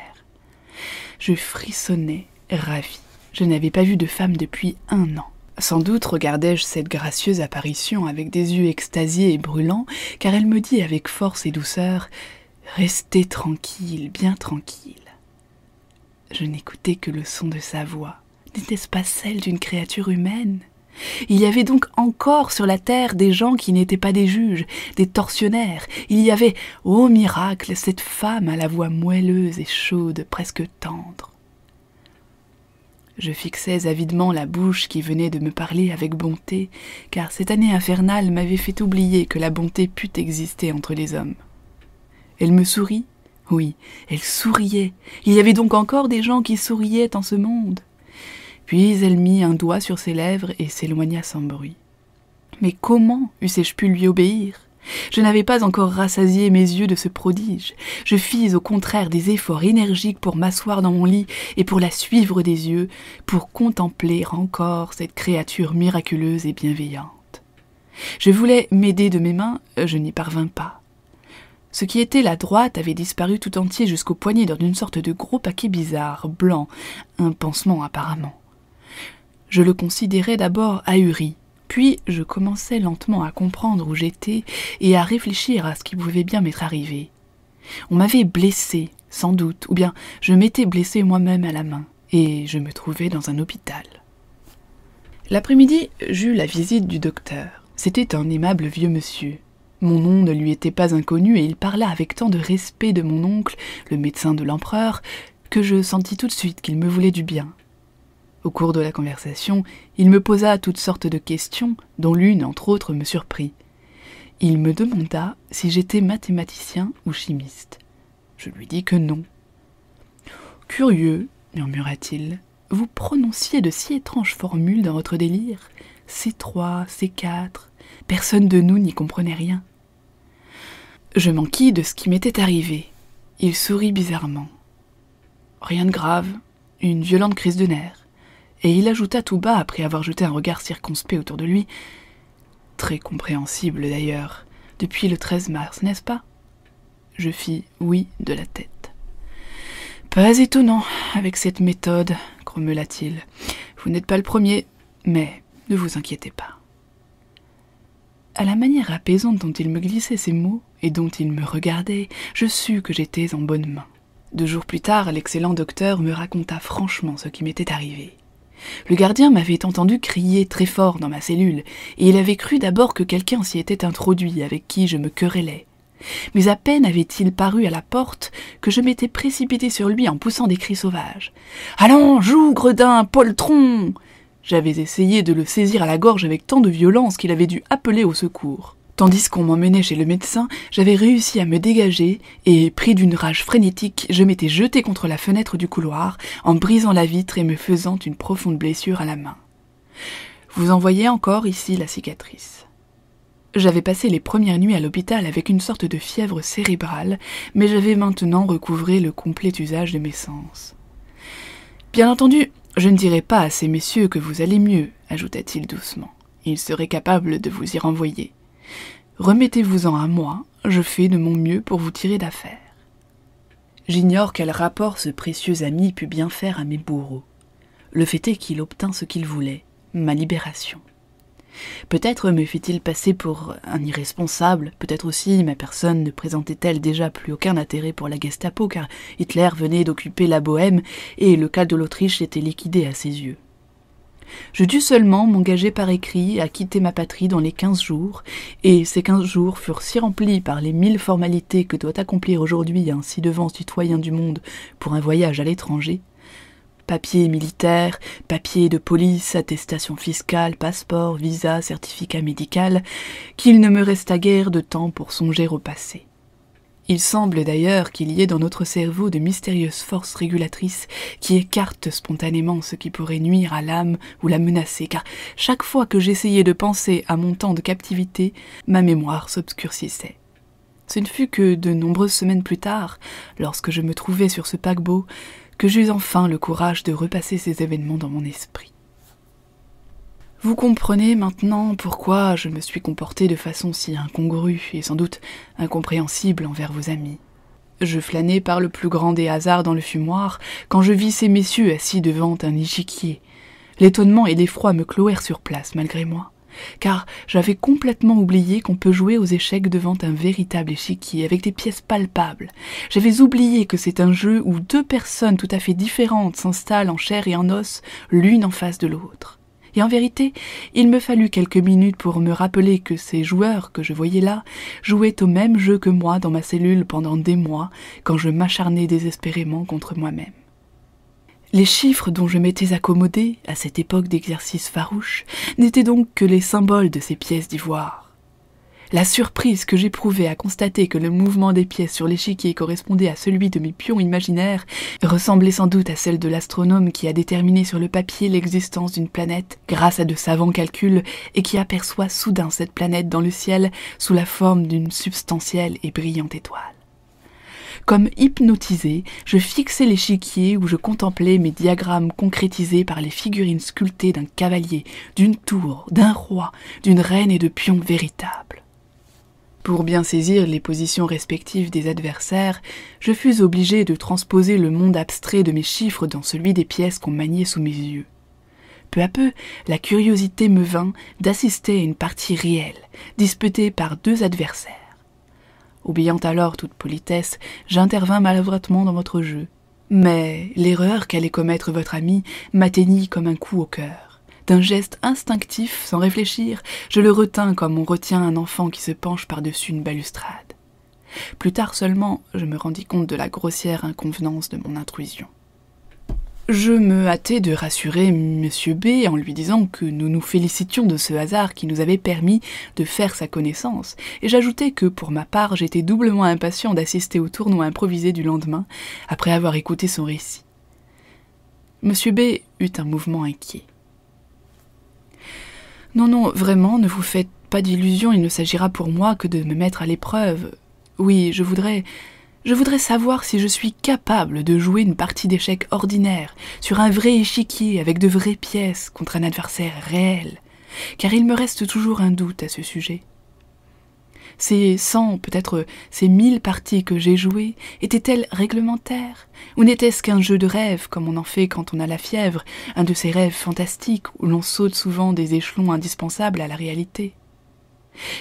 Je frissonnais, ravi. Je n'avais pas vu de femme depuis 1 an. Sans doute regardais-je cette gracieuse apparition avec des yeux extasiés et brûlants, car elle me dit avec force et douceur « Restez tranquille, bien tranquille ». Je n'écoutais que le son de sa voix. N'était-ce pas celle d'une créature humaine? Il y avait donc encore sur la terre des gens qui n'étaient pas des juges, des tortionnaires. Il y avait, ô miracle, cette femme à la voix moelleuse et chaude, presque tendre. Je fixais avidement la bouche qui venait de me parler avec bonté, car cette année infernale m'avait fait oublier que la bonté pût exister entre les hommes. Elle me sourit. Oui, elle souriait. Il y avait donc encore des gens qui souriaient en ce monde. Puis elle mit un doigt sur ses lèvres et s'éloigna sans bruit. Mais comment eussé-je pu lui obéir? Je n'avais pas encore rassasié mes yeux de ce prodige. Je fis au contraire des efforts énergiques pour m'asseoir dans mon lit et pour la suivre des yeux, pour contempler encore cette créature miraculeuse et bienveillante. Je voulais m'aider de mes mains, je n'y parvins pas. Ce qui était la droite avait disparu tout entier jusqu'au poignet dans une sorte de gros paquet bizarre, blanc, un pansement apparemment. Je le considérais d'abord ahuri, puis je commençais lentement à comprendre où j'étais et à réfléchir à ce qui pouvait bien m'être arrivé. On m'avait blessé, sans doute, ou bien je m'étais blessé moi-même à la main, et je me trouvais dans un hôpital. L'après-midi, j'eus la visite du docteur. C'était un aimable vieux monsieur. Mon nom ne lui était pas inconnu et il parla avec tant de respect de mon oncle, le médecin de l'empereur, que je sentis tout de suite qu'il me voulait du bien. Au cours de la conversation, il me posa toutes sortes de questions, dont l'une, entre autres, me surprit. Il me demanda si j'étais mathématicien ou chimiste. Je lui dis que non. « Curieux, murmura-t-il, vous prononciez de si étranges formules dans votre délire. C3, C4, personne de nous n'y comprenait rien. » Je m'enquis de ce qui m'était arrivé. Il sourit bizarrement. Rien de grave, une violente crise de nerfs. Et il ajouta tout bas, après avoir jeté un regard circonspect autour de lui. Très compréhensible d'ailleurs, depuis le 13 mars, n'est-ce pas? Je fis oui de la tête. Pas étonnant, avec cette méthode, grommela-t-il. Vous n'êtes pas le premier, mais ne vous inquiétez pas. À la manière apaisante dont il me glissait ces mots et dont il me regardait, je sus que j'étais en bonne main. 2 jours plus tard, l'excellent docteur me raconta franchement ce qui m'était arrivé. Le gardien m'avait entendu crier très fort dans ma cellule, et il avait cru d'abord que quelqu'un s'y était introduit avec qui je me querellais. Mais à peine avait-il paru à la porte que je m'étais précipité sur lui en poussant des cris sauvages. « Allons, joue, gredin, poltron !» J'avais essayé de le saisir à la gorge avec tant de violence qu'il avait dû appeler au secours. Tandis qu'on m'emmenait chez le médecin, j'avais réussi à me dégager et, pris d'une rage frénétique, je m'étais jeté contre la fenêtre du couloir en brisant la vitre et me faisant une profonde blessure à la main. Vous en voyez encore ici la cicatrice. J'avais passé les premières nuits à l'hôpital avec une sorte de fièvre cérébrale, mais j'avais maintenant recouvré le complet usage de mes sens. Bien entendu, je ne dirai pas à ces messieurs que vous allez mieux, ajouta-t-il doucement. Ils seraient capables de vous y renvoyer. Remettez-vous-en à moi, je fais de mon mieux pour vous tirer d'affaire. J'ignore quel rapport ce précieux ami put bien faire à mes bourreaux. Le fait est qu'il obtint ce qu'il voulait, ma libération. Peut-être me fit-il passer pour un irresponsable, peut-être aussi ma personne ne présentait-elle déjà plus aucun intérêt pour la Gestapo, car Hitler venait d'occuper la Bohême et le cas de l'Autriche était liquidé à ses yeux. Je dus seulement m'engager par écrit à quitter ma patrie dans les 15 jours, et ces 15 jours furent si remplis par les 1000 formalités que doit accomplir aujourd'hui un ci-devant citoyen du monde pour un voyage à l'étranger, papiers militaires, papiers de police, attestation fiscale, passeport, visa, certificat médical, qu'il ne me resta guère de temps pour songer au passé. Il semble d'ailleurs qu'il y ait dans notre cerveau de mystérieuses forces régulatrices qui écartent spontanément ce qui pourrait nuire à l'âme ou la menacer, car chaque fois que j'essayais de penser à mon temps de captivité, ma mémoire s'obscurcissait. Ce ne fut que de nombreuses semaines plus tard, lorsque je me trouvais sur ce paquebot, que j'eus enfin le courage de repasser ces événements dans mon esprit. Vous comprenez maintenant pourquoi je me suis comporté de façon si incongrue et sans doute incompréhensible envers vos amis. Je flânais par le plus grand des hasards dans le fumoir quand je vis ces messieurs assis devant un échiquier. L'étonnement et l'effroi me clouèrent sur place malgré moi, car j'avais complètement oublié qu'on peut jouer aux échecs devant un véritable échiquier avec des pièces palpables. J'avais oublié que c'est un jeu où deux personnes tout à fait différentes s'installent en chair et en os, l'une en face de l'autre. Et en vérité, il me fallut quelques minutes pour me rappeler que ces joueurs que je voyais là jouaient au même jeu que moi dans ma cellule pendant des mois, quand je m'acharnais désespérément contre moi-même. Les chiffres dont je m'étais accommodé, à cette époque d'exercice farouche, n'étaient donc que les symboles de ces pièces d'ivoire. La surprise que j'éprouvais à constater que le mouvement des pièces sur l'échiquier correspondait à celui de mes pions imaginaires ressemblait sans doute à celle de l'astronome qui a déterminé sur le papier l'existence d'une planète grâce à de savants calculs et qui aperçoit soudain cette planète dans le ciel sous la forme d'une substantielle et brillante étoile. Comme hypnotisé, je fixais l'échiquier où je contemplais mes diagrammes concrétisés par les figurines sculptées d'un cavalier, d'une tour, d'un roi, d'une reine et de pions véritables. Pour bien saisir les positions respectives des adversaires, je fus obligé de transposer le monde abstrait de mes chiffres dans celui des pièces qu'on maniait sous mes yeux. Peu à peu, la curiosité me vint d'assister à une partie réelle, disputée par deux adversaires. Oubliant alors toute politesse, j'intervins maladroitement dans votre jeu. Mais l'erreur qu'allait commettre votre ami m'atteignit comme un coup au cœur. D'un geste instinctif, sans réfléchir, je le retins comme on retient un enfant qui se penche par-dessus une balustrade. Plus tard seulement, je me rendis compte de la grossière inconvenance de mon intrusion. Je me hâtai de rassurer M. B en lui disant que nous nous félicitions de ce hasard qui nous avait permis de faire sa connaissance, et j'ajoutai que, pour ma part, j'étais doublement impatient d'assister au tournoi improvisé du lendemain, après avoir écouté son récit. M. B eut un mouvement inquiet. « Non, vraiment, ne vous faites pas d'illusions, il ne s'agira pour moi que de me mettre à l'épreuve. Oui, je voudrais savoir si je suis capable de jouer une partie d'échecs ordinaire, sur un vrai échiquier, avec de vraies pièces, contre un adversaire réel, car il me reste toujours un doute à ce sujet. Ces 100, peut-être ces 1000 parties que j'ai jouées, étaient-elles réglementaires, ou n'était-ce qu'un jeu de rêve, comme on en fait quand on a la fièvre, un de ces rêves fantastiques où l'on saute souvent des échelons indispensables à la réalité ?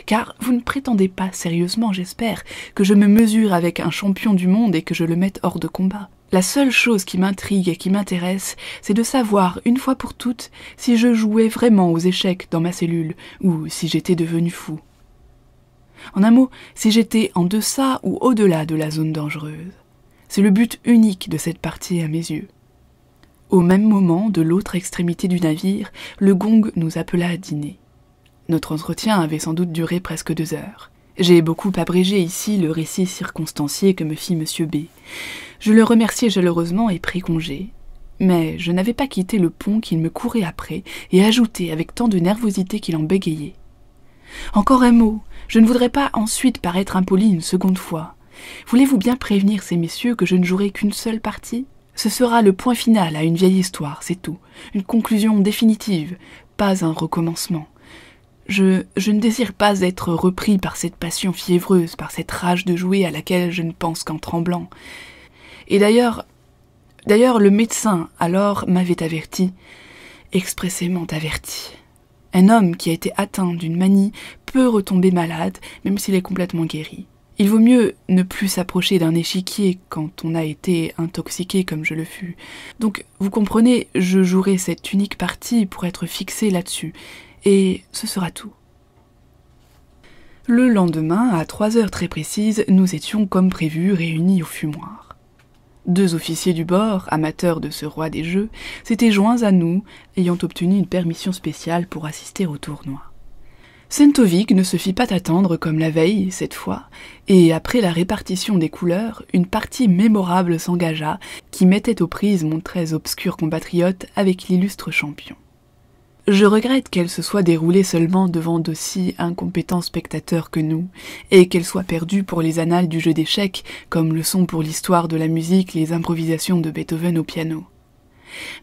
Car vous ne prétendez pas sérieusement, j'espère, que je me mesure avec un champion du monde et que je le mette hors de combat. La seule chose qui m'intrigue et qui m'intéresse, c'est de savoir, une fois pour toutes, si je jouais vraiment aux échecs dans ma cellule, ou si j'étais devenu fou. En un mot, si j'étais en deçà ou au-delà de la zone dangereuse. C'est le but unique de cette partie à mes yeux. Au même moment, de l'autre extrémité du navire, le gong nous appela à dîner. Notre entretien avait sans doute duré presque 2 heures. J'ai beaucoup abrégé ici le récit circonstancié que me fit M. B. Je le remerciai chaleureusement et pris congé. Mais je n'avais pas quitté le pont qu'il me courait après et ajoutai avec tant de nervosité qu'il en bégayait. « Encore un mot, je ne voudrais pas ensuite paraître impoli une seconde fois. Voulez-vous bien prévenir ces messieurs que je ne jouerai qu'une seule partie ? Ce sera le point final à une vieille histoire, c'est tout. Une conclusion définitive, pas un recommencement. Je ne désire pas être repris par cette passion fiévreuse, par cette rage de jouer à laquelle je ne pense qu'en tremblant. Et d'ailleurs, le médecin alors m'avait averti, expressément averti. Un homme qui a été atteint d'une manie peut retomber malade, même s'il est complètement guéri. Il vaut mieux ne plus s'approcher d'un échiquier quand on a été intoxiqué comme je le fus. Donc, vous comprenez, je jouerai cette unique partie pour être fixé là-dessus. Et ce sera tout. Le lendemain, à 3 heures très précises, nous étions comme prévu réunis au fumoir. 2 officiers du bord, amateurs de ce roi des jeux, s'étaient joints à nous, ayant obtenu une permission spéciale pour assister au tournoi. Sentovik ne se fit pas attendre comme la veille, cette fois, et après la répartition des couleurs, une partie mémorable s'engagea qui mettait aux prises mon très obscur compatriote avec l'illustre champion. Je regrette qu'elle se soit déroulée seulement devant d'aussi incompétents spectateurs que nous, et qu'elle soit perdue pour les annales du jeu d'échecs, comme le sont pour l'histoire de la musique les improvisations de Beethoven au piano.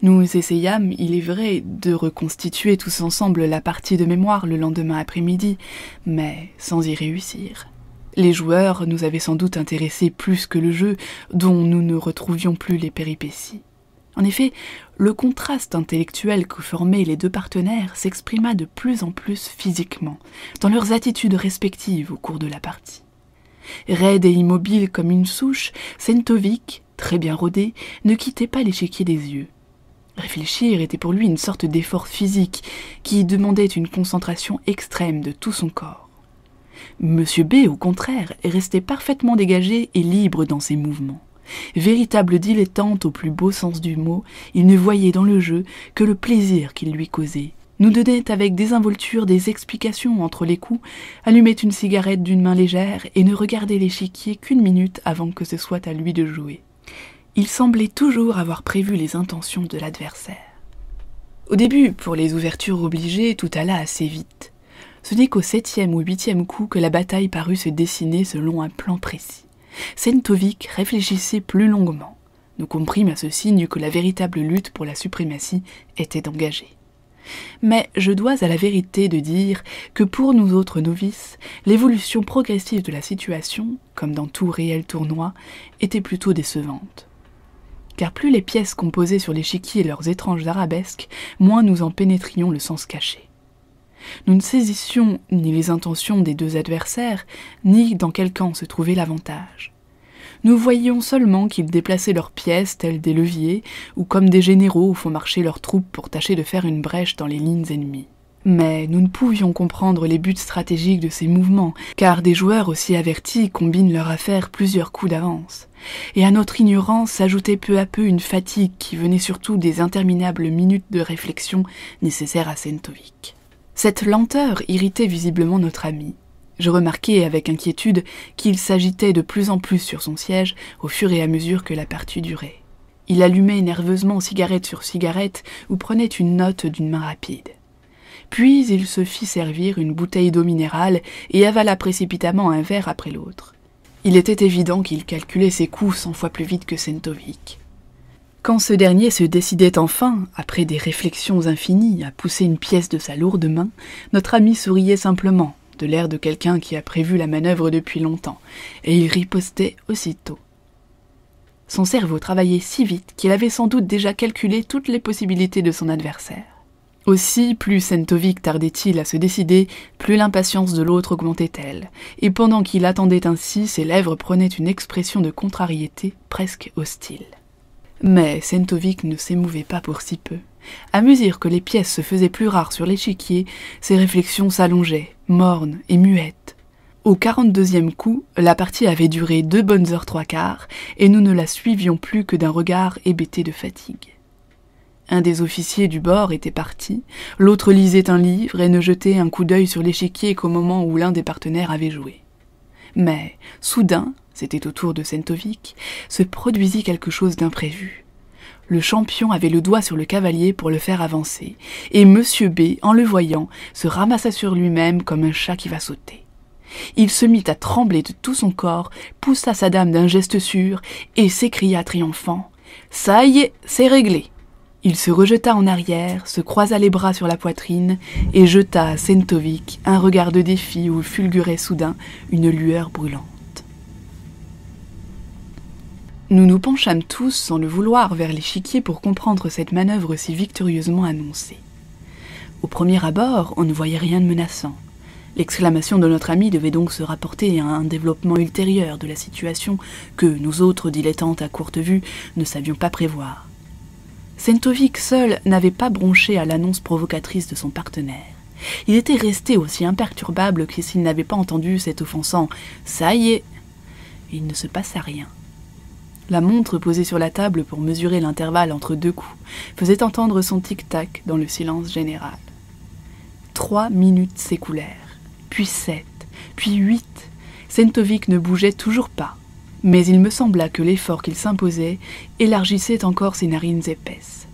Nous essayâmes, il est vrai, de reconstituer tous ensemble la partie de mémoire le lendemain après-midi, mais sans y réussir. Les joueurs nous avaient sans doute intéressés plus que le jeu, dont nous ne retrouvions plus les péripéties. En effet, le contraste intellectuel que formaient les 2 partenaires s'exprima de plus en plus physiquement, dans leurs attitudes respectives au cours de la partie. Raide et immobile comme une souche, Sentovik, très bien rodé, ne quittait pas l'échiquier des yeux. Réfléchir était pour lui une sorte d'effort physique qui demandait une concentration extrême de tout son corps. Monsieur B, au contraire, restait parfaitement dégagé et libre dans ses mouvements. Véritable dilettante au plus beau sens du mot, il ne voyait dans le jeu que le plaisir qu'il lui causait. Nous donnait avec désinvolture des explications entre les coups, allumait une cigarette d'une main légère et ne regardait l'échiquier qu'1 minute avant que ce soit à lui de jouer. Il semblait toujours avoir prévu les intentions de l'adversaire. Au début, pour les ouvertures obligées, tout alla assez vite. Ce n'est qu'au 7e ou 8e coup que la bataille parut se dessiner selon un plan précis. Sentovik réfléchissait plus longuement. Nous comprîmes à ce signe que la véritable lutte pour la suprématie était engagée. Mais je dois à la vérité de dire que pour nous autres novices, l'évolution progressive de la situation, comme dans tout réel tournoi, était plutôt décevante. Car plus les pièces composaient sur l'échiquier leurs étranges arabesques, moins nous en pénétrions le sens caché. Nous ne saisissions ni les intentions des 2 adversaires, ni dans quel camp se trouvait l'avantage. Nous voyions seulement qu'ils déplaçaient leurs pièces tels des leviers, ou comme des généraux font marcher leurs troupes pour tâcher de faire une brèche dans les lignes ennemies. Mais nous ne pouvions comprendre les buts stratégiques de ces mouvements, car des joueurs aussi avertis combinent leur affaire plusieurs coups d'avance. Et à notre ignorance s'ajoutait peu à peu une fatigue qui venait surtout des interminables minutes de réflexion nécessaires à Sentovik. Cette lenteur irritait visiblement notre ami. Je remarquai avec inquiétude qu'il s'agitait de plus en plus sur son siège au fur et à mesure que la partie durait. Il allumait nerveusement cigarette sur cigarette ou prenait une note d'une main rapide. Puis il se fit servir une bouteille d'eau minérale et avala précipitamment un verre après l'autre. Il était évident qu'il calculait ses coups 100 fois plus vite que Sentovik. Quand ce dernier se décidait enfin, après des réflexions infinies, à pousser une pièce de sa lourde main, notre ami souriait simplement, de l'air de quelqu'un qui a prévu la manœuvre depuis longtemps, et il ripostait aussitôt. Son cerveau travaillait si vite qu'il avait sans doute déjà calculé toutes les possibilités de son adversaire. Aussi, plus Sentovik tardait-il à se décider, plus l'impatience de l'autre augmentait-elle, et pendant qu'il attendait ainsi, ses lèvres prenaient une expression de contrariété presque hostile. Mais Sentovik ne s'émouvait pas pour si peu. À mesure que les pièces se faisaient plus rares sur l'échiquier, ses réflexions s'allongeaient, mornes et muettes. Au 42e coup, la partie avait duré 2 bonnes heures 3/4, et nous ne la suivions plus que d'un regard hébété de fatigue. Un des officiers du bord était parti, l'autre lisait un livre et ne jetait un coup d'œil sur l'échiquier qu'au moment où l'un des partenaires avait joué. Mais, soudain, c'était au tour de Sentovik, se produisit quelque chose d'imprévu. Le champion avait le doigt sur le cavalier pour le faire avancer, et Monsieur B, en le voyant, se ramassa sur lui-même comme un chat qui va sauter. Il se mit à trembler de tout son corps, poussa sa dame d'un geste sûr, et s'écria triomphant « Ça y est, c'est réglé !» Il se rejeta en arrière, se croisa les bras sur la poitrine, et jeta à Sentovik un regard de défi où fulgurait soudain une lueur brûlante. Nous nous penchâmes tous, sans le vouloir, vers l'échiquier pour comprendre cette manœuvre si victorieusement annoncée. Au premier abord, on ne voyait rien de menaçant. L'exclamation de notre ami devait donc se rapporter à un développement ultérieur de la situation que nous autres dilettantes à courte vue ne savions pas prévoir. Sentovic seul n'avait pas bronché à l'annonce provocatrice de son partenaire. Il était resté aussi imperturbable que s'il n'avait pas entendu cet offensant « ça y est ». Il ne se passa rien. La montre posée sur la table pour mesurer l'intervalle entre deux coups faisait entendre son tic-tac dans le silence général. 3 minutes s'écoulèrent, puis 7, puis 8. Sentovic ne bougeait toujours pas, mais il me sembla que l'effort qu'il s'imposait élargissait encore ses narines épaisses.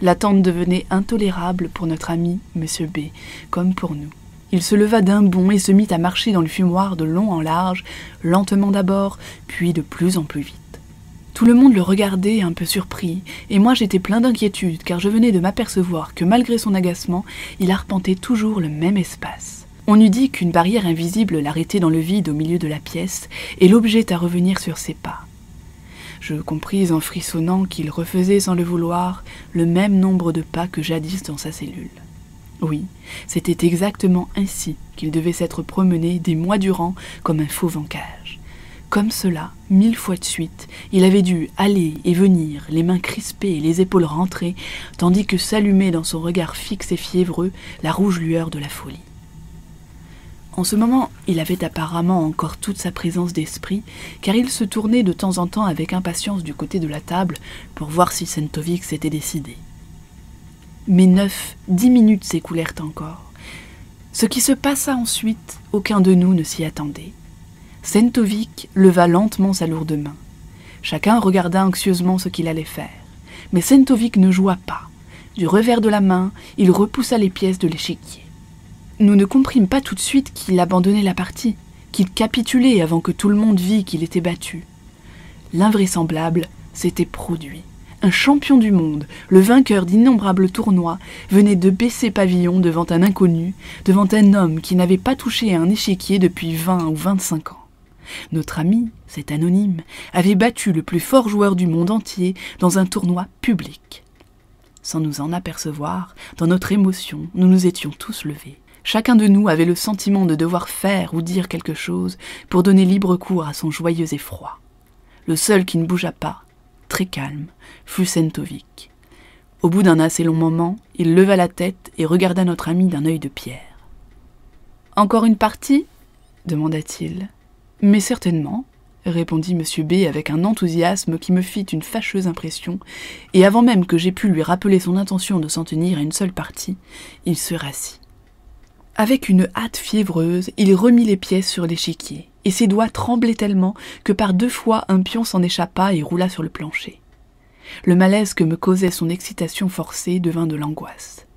L'attente devenait intolérable pour notre ami, M. B, comme pour nous. Il se leva d'un bond et se mit à marcher dans le fumoir de long en large, lentement d'abord, puis de plus en plus vite. Tout le monde le regardait un peu surpris, et moi j'étais plein d'inquiétude, car je venais de m'apercevoir que malgré son agacement, il arpentait toujours le même espace. On eût dit qu'une barrière invisible l'arrêtait dans le vide au milieu de la pièce, et l'obligeait à revenir sur ses pas. Je compris en frissonnant qu'il refaisait sans le vouloir le même nombre de pas que jadis dans sa cellule. Oui, c'était exactement ainsi qu'il devait s'être promené des mois durant comme un fauve en cage. Comme cela, 1000 fois de suite, il avait dû aller et venir, les mains crispées et les épaules rentrées, tandis que s'allumait dans son regard fixe et fiévreux la rouge lueur de la folie. En ce moment, il avait apparemment encore toute sa présence d'esprit, car il se tournait de temps en temps avec impatience du côté de la table pour voir si Sentovic s'était décidé. Mais 9, 10 minutes s'écoulèrent encore. Ce qui se passa ensuite, aucun de nous ne s'y attendait. Sentovic leva lentement sa lourde main. Chacun regarda anxieusement ce qu'il allait faire. Mais Sentovic ne joua pas. Du revers de la main, il repoussa les pièces de l'échiquier. Nous ne comprîmes pas tout de suite qu'il abandonnait la partie, qu'il capitulait avant que tout le monde vît qu'il était battu. L'invraisemblable s'était produit. Un champion du monde, le vainqueur d'innombrables tournois, venait de baisser pavillon devant un inconnu, devant un homme qui n'avait pas touché à un échiquier depuis 20 ou 25 ans. Notre ami, cet anonyme, avait battu le plus fort joueur du monde entier dans un tournoi public. Sans nous en apercevoir, dans notre émotion, nous nous étions tous levés. Chacun de nous avait le sentiment de devoir faire ou dire quelque chose pour donner libre cours à son joyeux effroi. Le seul qui ne bougea pas, très calme, fut Sentovic. Au bout d'un assez long moment, il leva la tête et regarda notre ami d'un œil de pierre. « Encore une partie » demanda-t-il. « Mais certainement » répondit M. B avec un enthousiasme qui me fit une fâcheuse impression, et avant même que j'aie pu lui rappeler son intention de s'en tenir à une seule partie, il se rassit. Avec une hâte fiévreuse, il remit les pièces sur l'échiquier, et ses doigts tremblaient tellement que par 2 fois un pion s'en échappa et roula sur le plancher. Le malaise que me causait son excitation forcée devint de l'angoisse.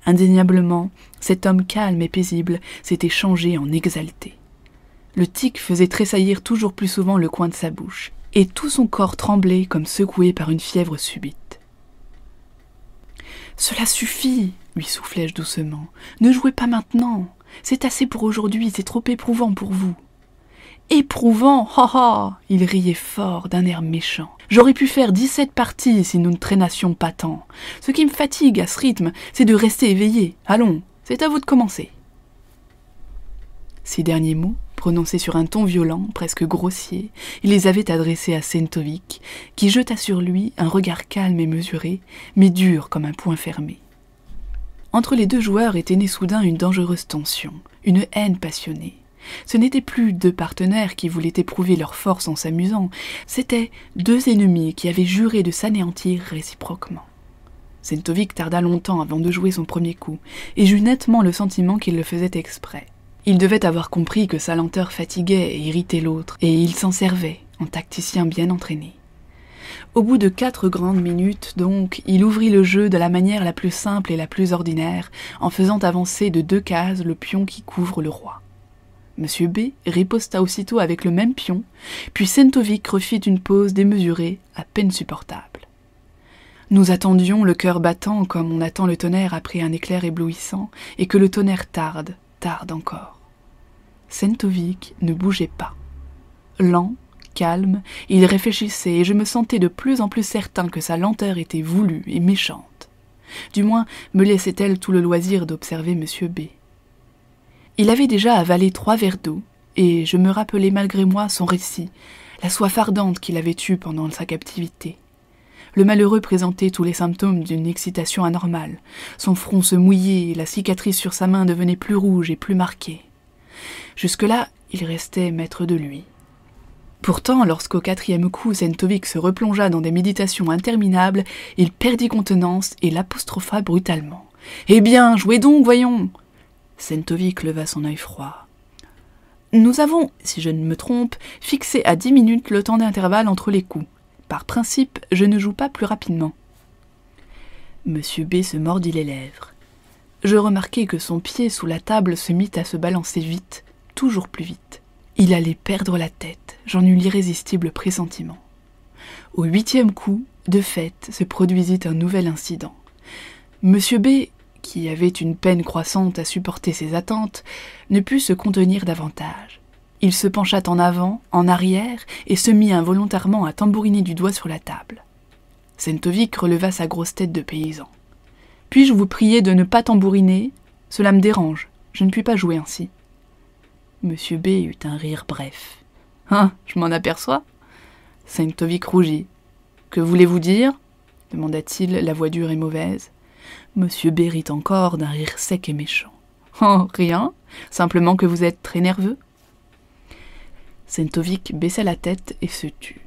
Indéniablement, cet homme calme et paisible s'était changé en exalté. Le tic faisait tressaillir toujours plus souvent le coin de sa bouche, et tout son corps tremblait comme secoué par une fièvre subite. « Cela suffit !» lui soufflai-je doucement. « Ne jouez pas maintenant. C'est assez pour aujourd'hui, c'est trop éprouvant pour vous. » « Éprouvant, ha ha !» Il riait fort d'un air méchant. « J'aurais pu faire 17 parties si nous ne traînassions pas tant. Ce qui me fatigue à ce rythme, c'est de rester éveillé. Allons, c'est à vous de commencer. » Ces derniers mots, prononcés sur un ton violent, presque grossier, il les avait adressés à Sentovic, qui jeta sur lui un regard calme et mesuré, mais dur comme un poing fermé. Entre les deux joueurs était née soudain une dangereuse tension, une haine passionnée. Ce n'étaient plus 2 partenaires qui voulaient éprouver leur force en s'amusant, c'étaient 2 ennemis qui avaient juré de s'anéantir réciproquement. Sentovic tarda longtemps avant de jouer son premier coup, et j'eus nettement le sentiment qu'il le faisait exprès. Il devait avoir compris que sa lenteur fatiguait et irritait l'autre, et il s'en servait, en tacticien bien entraîné. Au bout de 4 grandes minutes, donc, il ouvrit le jeu de la manière la plus simple et la plus ordinaire, en faisant avancer de 2 cases le pion qui couvre le roi. M. B riposta aussitôt avec le même pion, puis Sentovic refit une pause démesurée, à peine supportable. Nous attendions le cœur battant comme on attend le tonnerre après un éclair éblouissant, et que le tonnerre tarde encore. Sentovic ne bougeait pas. Lent, calme, il réfléchissait, et je me sentais de plus en plus certain que sa lenteur était voulue et méchante. Du moins, me laissait-elle tout le loisir d'observer Monsieur B. Il avait déjà avalé 3 verres d'eau, et je me rappelais malgré moi son récit, la soif ardente qu'il avait eue pendant sa captivité. Le malheureux présentait tous les symptômes d'une excitation anormale. Son front se mouillait et la cicatrice sur sa main devenait plus rouge et plus marquée. Jusque-là, il restait maître de lui. Pourtant, lorsqu'au 4e coup, Sentovic se replongea dans des méditations interminables, il perdit contenance et l'apostropha brutalement. « Eh bien, jouez donc, voyons !» Sentovic leva son œil froid. « Nous avons, si je ne me trompe, fixé à 10 minutes le temps d'intervalle entre les coups. Par principe, je ne joue pas plus rapidement. » Monsieur B se mordit les lèvres. Je remarquai que son pied sous la table se mit à se balancer vite, toujours plus vite. Il allait perdre la tête, j'en eus l'irrésistible pressentiment. Au 8e coup, de fait, se produisit un nouvel incident. Monsieur B, qui avait une peine croissante à supporter ses attentes, ne put se contenir davantage. Il se pencha en avant, en arrière, et se mit involontairement à tambouriner du doigt sur la table. Sentovic releva sa grosse tête de paysan. « Puis-je vous prier de ne pas tambouriner ? Cela me dérange, je ne puis pas jouer ainsi. » Monsieur B eut un rire bref. « Hein, je m'en aperçois ?» Sentovic rougit. « Que voulez-vous dire ?» demanda-t-il, la voix dure et mauvaise. Monsieur B rit encore d'un rire sec et méchant. « Oh, rien, simplement que vous êtes très nerveux. » Sentovic baissa la tête et se tut.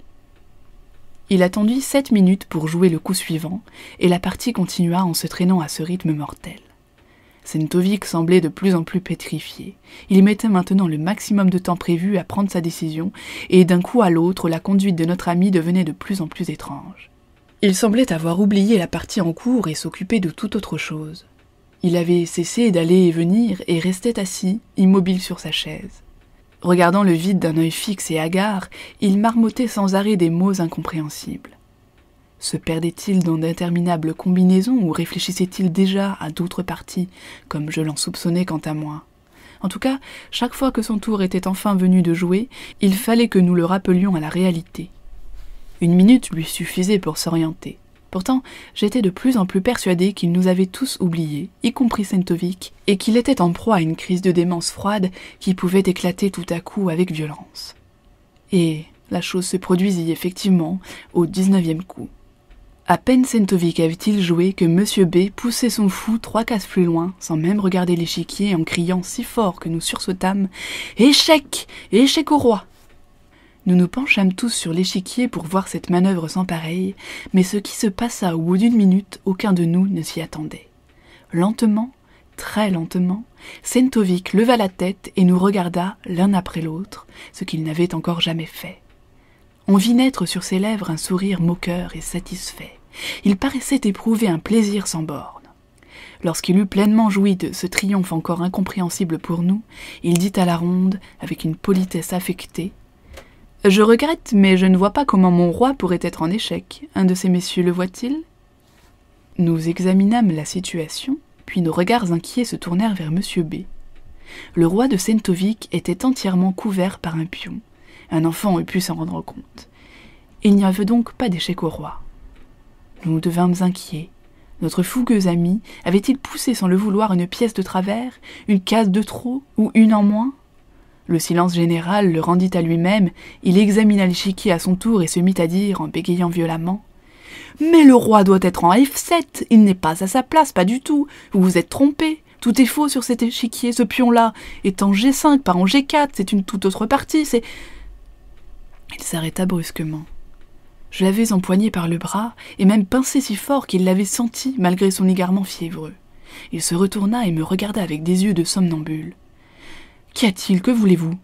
Il attendit 7 minutes pour jouer le coup suivant, et la partie continua en se traînant à ce rythme mortel. Sentovic semblait de plus en plus pétrifié. Il mettait maintenant le maximum de temps prévu à prendre sa décision, et d'un coup à l'autre, la conduite de notre ami devenait de plus en plus étrange. Il semblait avoir oublié la partie en cours et s'occuper de toute autre chose. Il avait cessé d'aller et venir et restait assis, immobile sur sa chaise. Regardant le vide d'un œil fixe et hagard, il marmottait sans arrêt des mots incompréhensibles. Se perdait-il dans d'interminables combinaisons ou réfléchissait-il déjà à d'autres parties, comme je l'en soupçonnais quant à moi? En tout cas, chaque fois que son tour était enfin venu de jouer, il fallait que nous le rappelions à la réalité. 1 minute lui suffisait pour s'orienter. Pourtant, j'étais de plus en plus persuadé qu'il nous avait tous oubliés, y compris Sentovic, et qu'il était en proie à une crise de démence froide qui pouvait éclater tout à coup avec violence. Et la chose se produisit effectivement au 19e coup. À peine Sentovic avait-il joué que Monsieur B poussait son fou 3 cases plus loin, sans même regarder l'échiquier, en criant si fort que nous sursautâmes « Échec ! Échec au roi !» Nous nous penchâmes tous sur l'échiquier pour voir cette manœuvre sans pareille, mais ce qui se passa au bout d'1 minute, aucun de nous ne s'y attendait. Lentement, très lentement, Sentovic leva la tête et nous regarda l'un après l'autre, ce qu'il n'avait encore jamais fait. On vit naître sur ses lèvres un sourire moqueur et satisfait. Il paraissait éprouver un plaisir sans borne. Lorsqu'il eut pleinement joui de ce triomphe encore incompréhensible pour nous, il dit à la ronde, avec une politesse affectée, « Je regrette, mais je ne vois pas comment mon roi pourrait être en échec. Un de ces messieurs le voit-il » Nous examinâmes la situation, puis nos regards inquiets se tournèrent vers Monsieur B. Le roi de Sentovic était entièrement couvert par un pion. Un enfant eût pu s'en rendre compte. Il n'y avait donc pas d'échec au roi. Nous devînmes inquiets. Notre fougueux ami avait-il poussé sans le vouloir une pièce de travers, une case de trop ou une en moins? Le silence général le rendit à lui-même, il examina l'échiquier à son tour et se mit à dire, en bégayant violemment, « Mais le roi doit être en F7, il n'est pas à sa place, pas du tout, vous vous êtes trompé, tout est faux sur cet échiquier, ce pion-là est en G5, pas en G4, c'est une toute autre partie, c'est... » Il s'arrêta brusquement. Je l'avais empoigné par le bras, et même pincé si fort qu'il l'avait senti malgré son égarement fiévreux. Il se retourna et me regarda avec des yeux de somnambule. « Qu'y a-t-il, que voulez-vous ?»«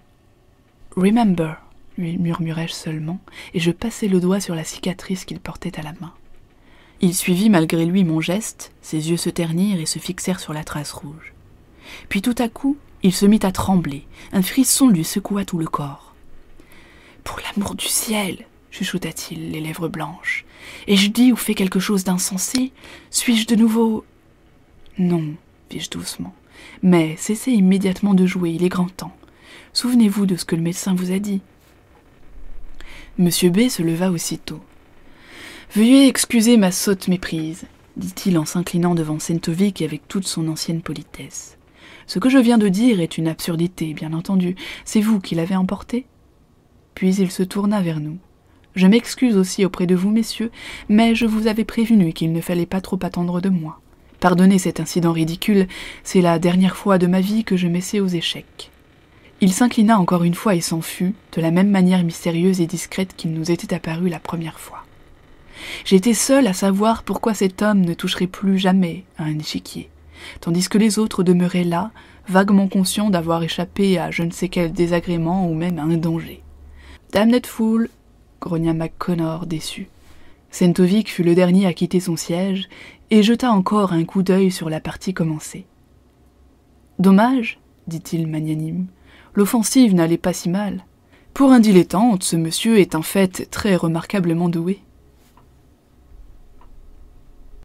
Remember » lui murmurai-je seulement, et je passai le doigt sur la cicatrice qu'il portait à la main. Il suivit malgré lui mon geste, ses yeux se ternirent et se fixèrent sur la trace rouge. Puis tout à coup, il se mit à trembler, un frisson lui secoua tout le corps. « Pour l'amour du ciel !» chuchota-t-il, les lèvres blanches. « Ai-je dit ou fait quelque chose d'insensé? Suis-je de nouveau... » ?»« Non, fis-je doucement. Mais cessez immédiatement de jouer, il est grand temps. Souvenez-vous de ce que le médecin vous a dit. » Monsieur B se leva aussitôt. « Veuillez excuser ma sotte méprise. dit-il en s'inclinant devant Sentovic avec toute son ancienne politesse. Ce que je viens de dire est une absurdité, bien entendu. C'est vous qui l'avez emporté ? Puis il se tourna vers nous. Je m'excuse aussi auprès de vous, messieurs, mais je vous avais prévenu qu'il ne fallait pas trop attendre de moi. Pardonnez cet incident ridicule, c'est la dernière fois de ma vie que je m'essaie aux échecs. Il s'inclina encore une fois et s'en fut, de la même manière mystérieuse et discrète qu'il nous était apparu la première fois. J'étais seul à savoir pourquoi cet homme ne toucherait plus jamais à un échiquier, tandis que les autres demeuraient là, vaguement conscients d'avoir échappé à je ne sais quel désagrément ou même à un danger. « Damned fool !» grogna McConnor déçu. Sentovic fut le dernier à quitter son siège et jeta encore un coup d'œil sur la partie commencée. « Dommage, dit-il magnanime, l'offensive n'allait pas si mal. Pour un dilettante, ce monsieur est en fait très remarquablement doué.